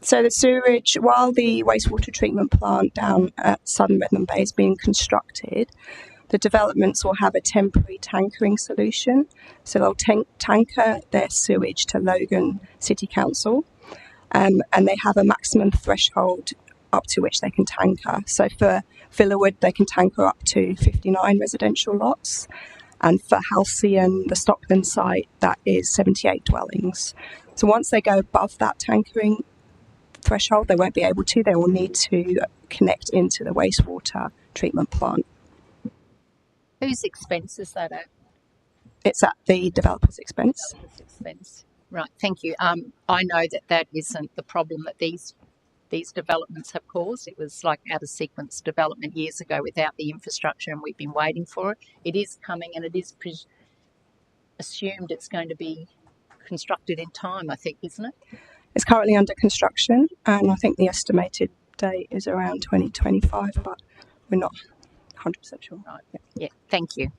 So the sewerage, while the wastewater treatment plant down at Southern Redland Bay is being constructed, the developments will have a temporary tankering solution. So they'll tanker their sewage to Logan City Council. and they have a maximum threshold up to which they can tanker. So for Villawood, they can tanker up to 59 residential lots. And for Halcyon, the Stockton site, that is 78 dwellings. So once they go above that tankering threshold, they won't be able to. They will need to connect into the wastewater treatment plant. Whose expense is that at? It's at the developer's expense. Developer's expense. Right, thank you. I know that isn't the problem that these developments have caused. It was like out of sequence development years ago without the infrastructure, and we've been waiting for it. It is coming, and it is assumed it's going to be constructed in time, I think, isn't it? It's currently under construction, and I think the estimated date is around 2025, but we're not 100% sure. Right. Yeah, thank you.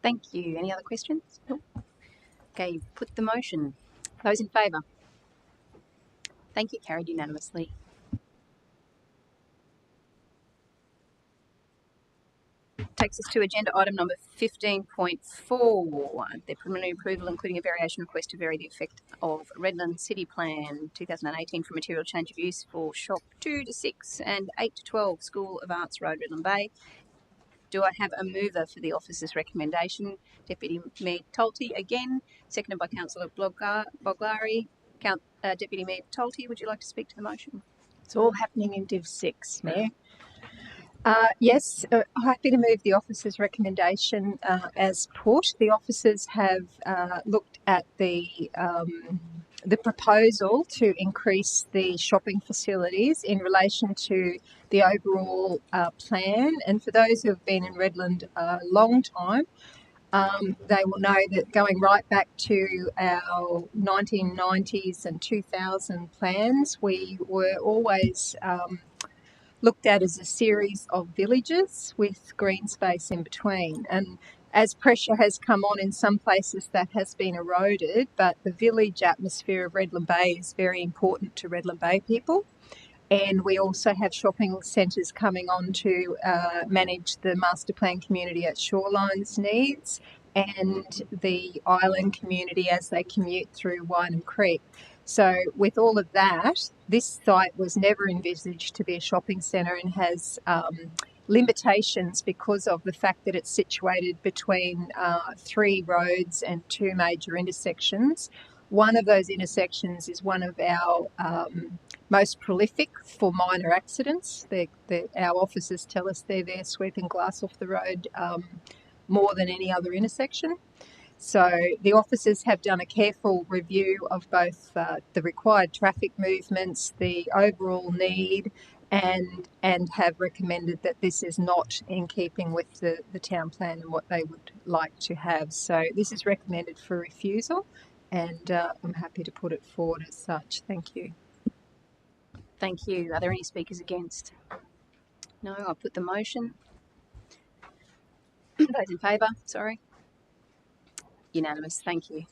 Thank you. Any other questions? Nope. Okay, put the motion. Those in favour? Thank you. Carried unanimously. Takes us to agenda item number 15.4, the preliminary approval including a variation request to vary the effect of Redland City Plan 2018 for material change of use for shop 2 to 6 and 8 to 12 School of Arts Road, Redland Bay. Do I have a mover for the officer's recommendation? Deputy Mayor Tolte again, seconded by Councillor Boglari. Deputy Mayor Tolte, would you like to speak to the motion? It's all happening in Div 6, Mayor. Yes, happy to move the officer's recommendation as put. The officers have looked at the proposal to increase the shopping facilities in relation to the overall plan. And for those who have been in Redland a long time, they will know that going right back to our 1990s and 2000 plans, we were always looked at as a series of villages with green space in between. And as pressure has come on in some places, that has been eroded, but the village atmosphere of Redland Bay is very important to Redland Bay people. And we also have shopping centres coming on to manage the master plan community at Shoreline's needs and the island community as they commute through Wynham Creek. So with all of that, this site was never envisaged to be a shopping centre and has limitations because of the fact that it's situated between 3 roads and 2 major intersections. One of those intersections is one of our most prolific for minor accidents. Our officers tell us they're there sweeping glass off the road more than any other intersection. So the officers have done a careful review of both the required traffic movements, the overall need, and have recommended that this is not in keeping with the town plan and what they would like to have. So this is recommended for refusal, and I'm happy to put it forward as such. Thank you. Thank you. Are there any speakers against? No, I'll put the motion. Those in favour, sorry. Unanimous, thank you.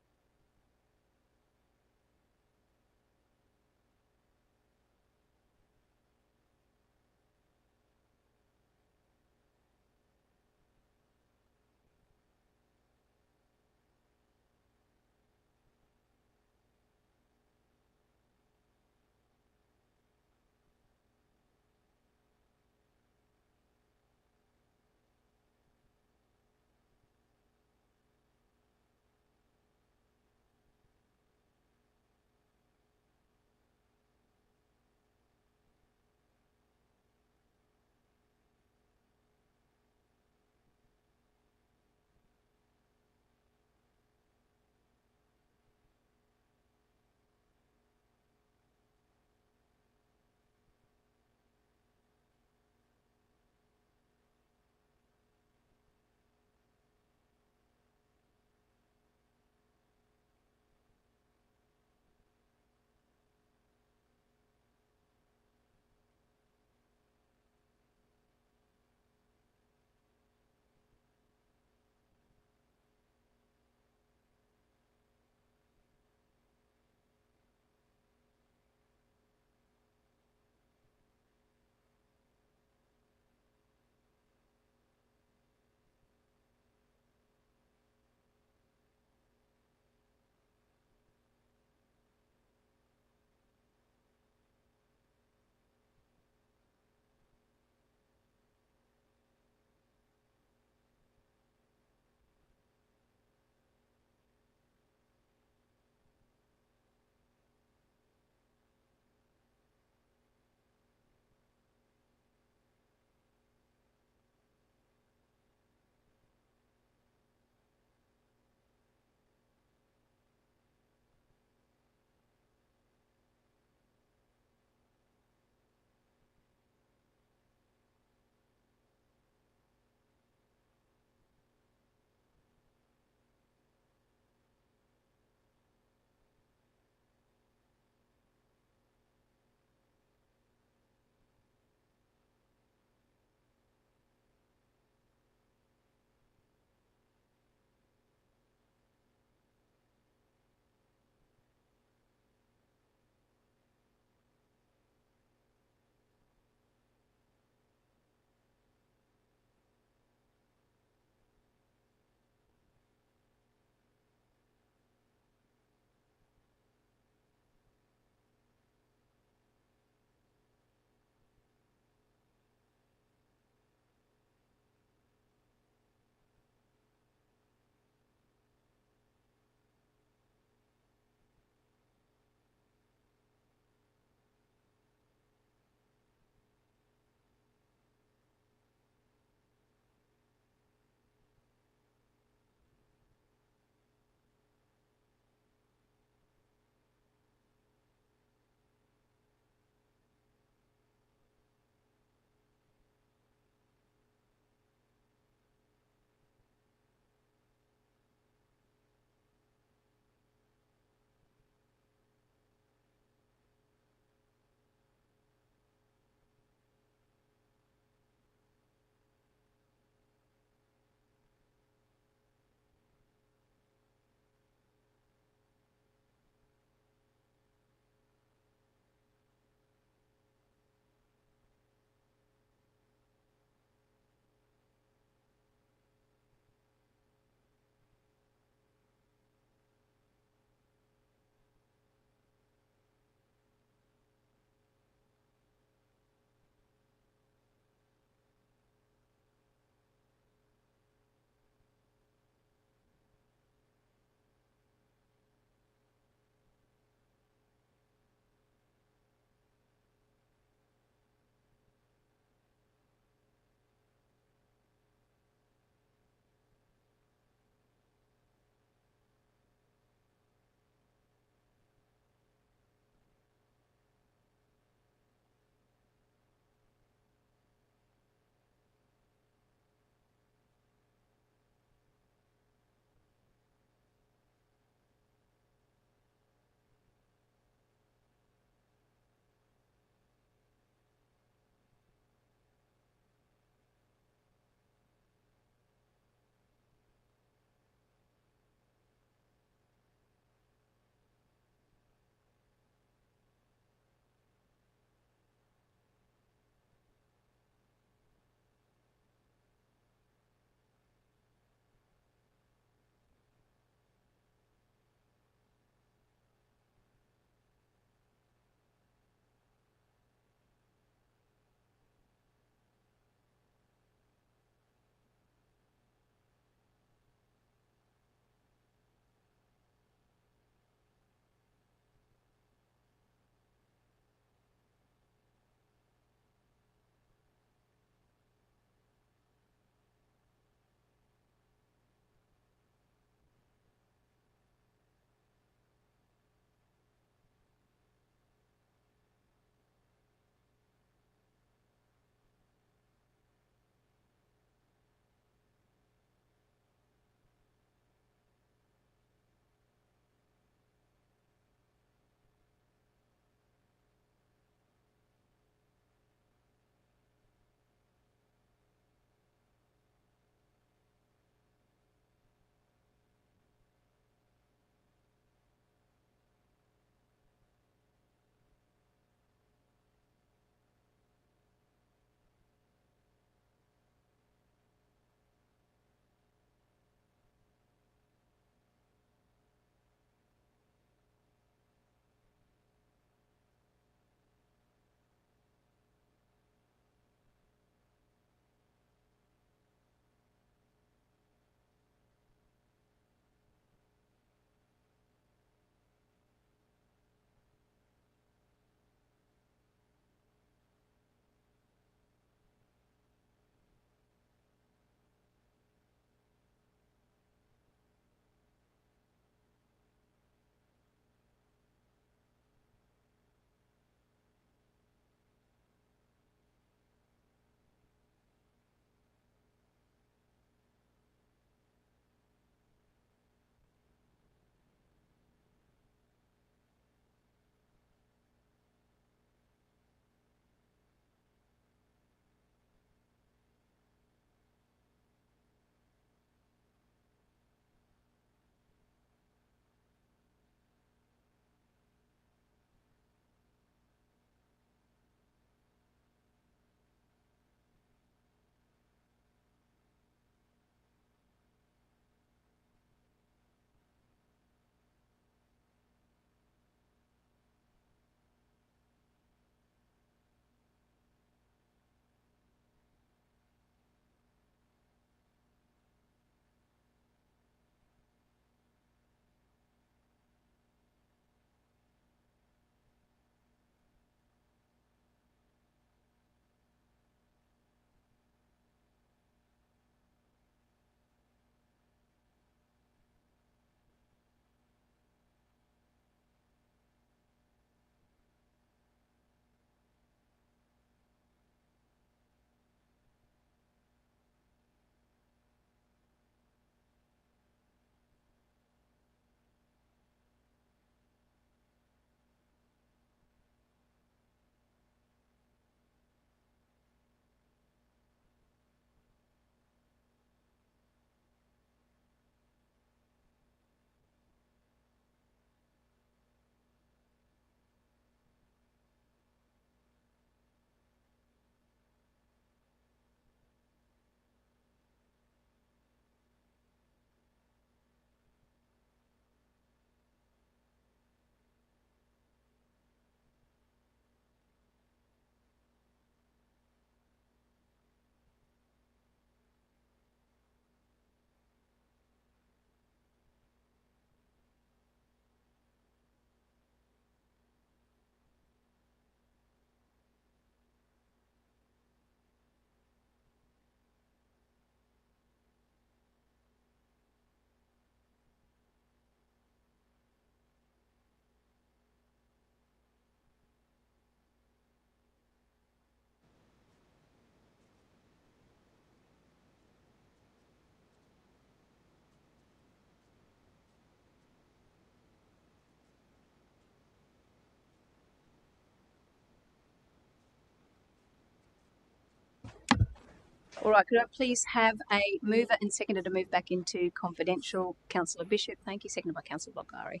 All right, could I please have a mover and seconder to move back into confidential? Councillor Bishop, thank you. Seconded by Councillor Boglari.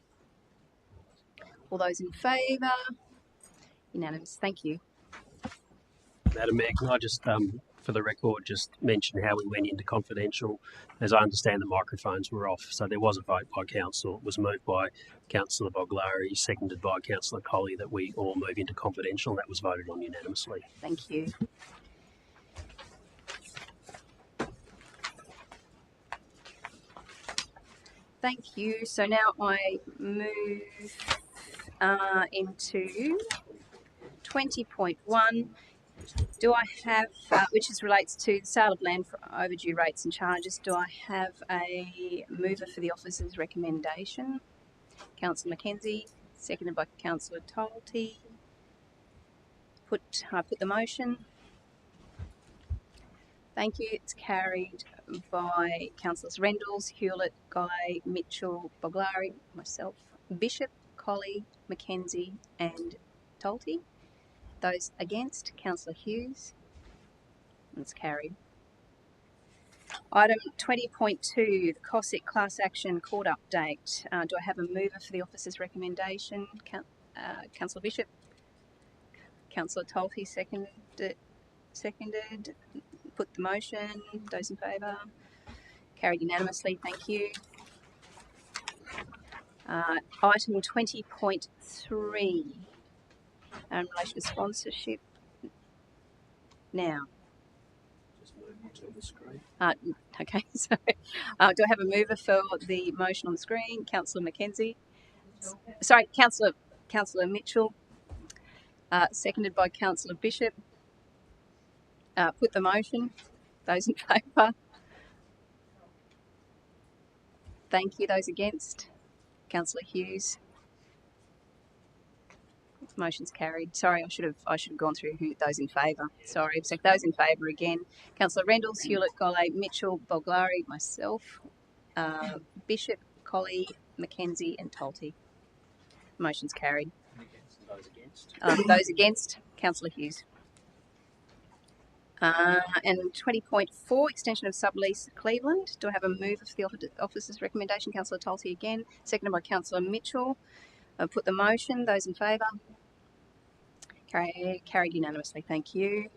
All those in favour? Unanimous. Thank you. Madam Mayor, can I just, for the record, just mention how we went into confidential? As I understand, the microphones were off, so there was a vote by council. It was moved by Councillor Boglari, seconded by Councillor Colley, that we all move into confidential, and that was voted on unanimously. Thank you. Thank you. So now I move into 20.1. Do I have, which relates to the sale of land for overdue rates and charges, do I have a mover for the officer's recommendation? Councillor Mackenzie, seconded by Councillor Tolty. I put the motion. Thank you. It's carried by Councillors Rendles, Hewlett, Guy, Mitchell, Boglari, myself, Bishop, Colley, Mackenzie and Tolty. Those against, Councillor Hughes. It's carried. Item 20.2, the COSIC class action court update. Do I have a mover for the officer's recommendation? Councillor Bishop. Councillor Tolty seconded. Put the motion. Those in favour? Carried unanimously. Thank you. Item 20.3, in relation to sponsorship. Now. Okay, so do I have a mover for the motion on the screen? Councillor Mackenzie. Sorry, Councillor Mitchell. Seconded by Councillor Bishop. Put the motion. Those in favour? Thank you. Those against? Councillor Hughes. Motion's carried. Sorry, I should have gone through those in favour. Sorry. So those in favour again. Councillor Rendles, Hewlett, Golley, Mitchell, Boglari, myself, Bishop, Colley, Mackenzie and Tolty. Motion's carried. Those against? Councillor Hughes. And 20.4, extension of sublease Cleveland. Do I have a mover for the officer's recommendation? Councillor Tolty again. Seconded by Councillor Mitchell. Put the motion. Those in favour? Carried unanimously. Thank you.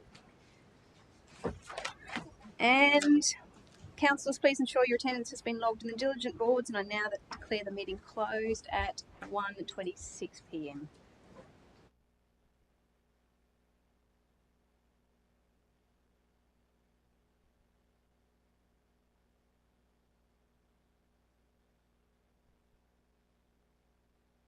And councillors, please ensure your attendance has been logged in the diligent boards, and I now declare the meeting closed at 1:26 p.m.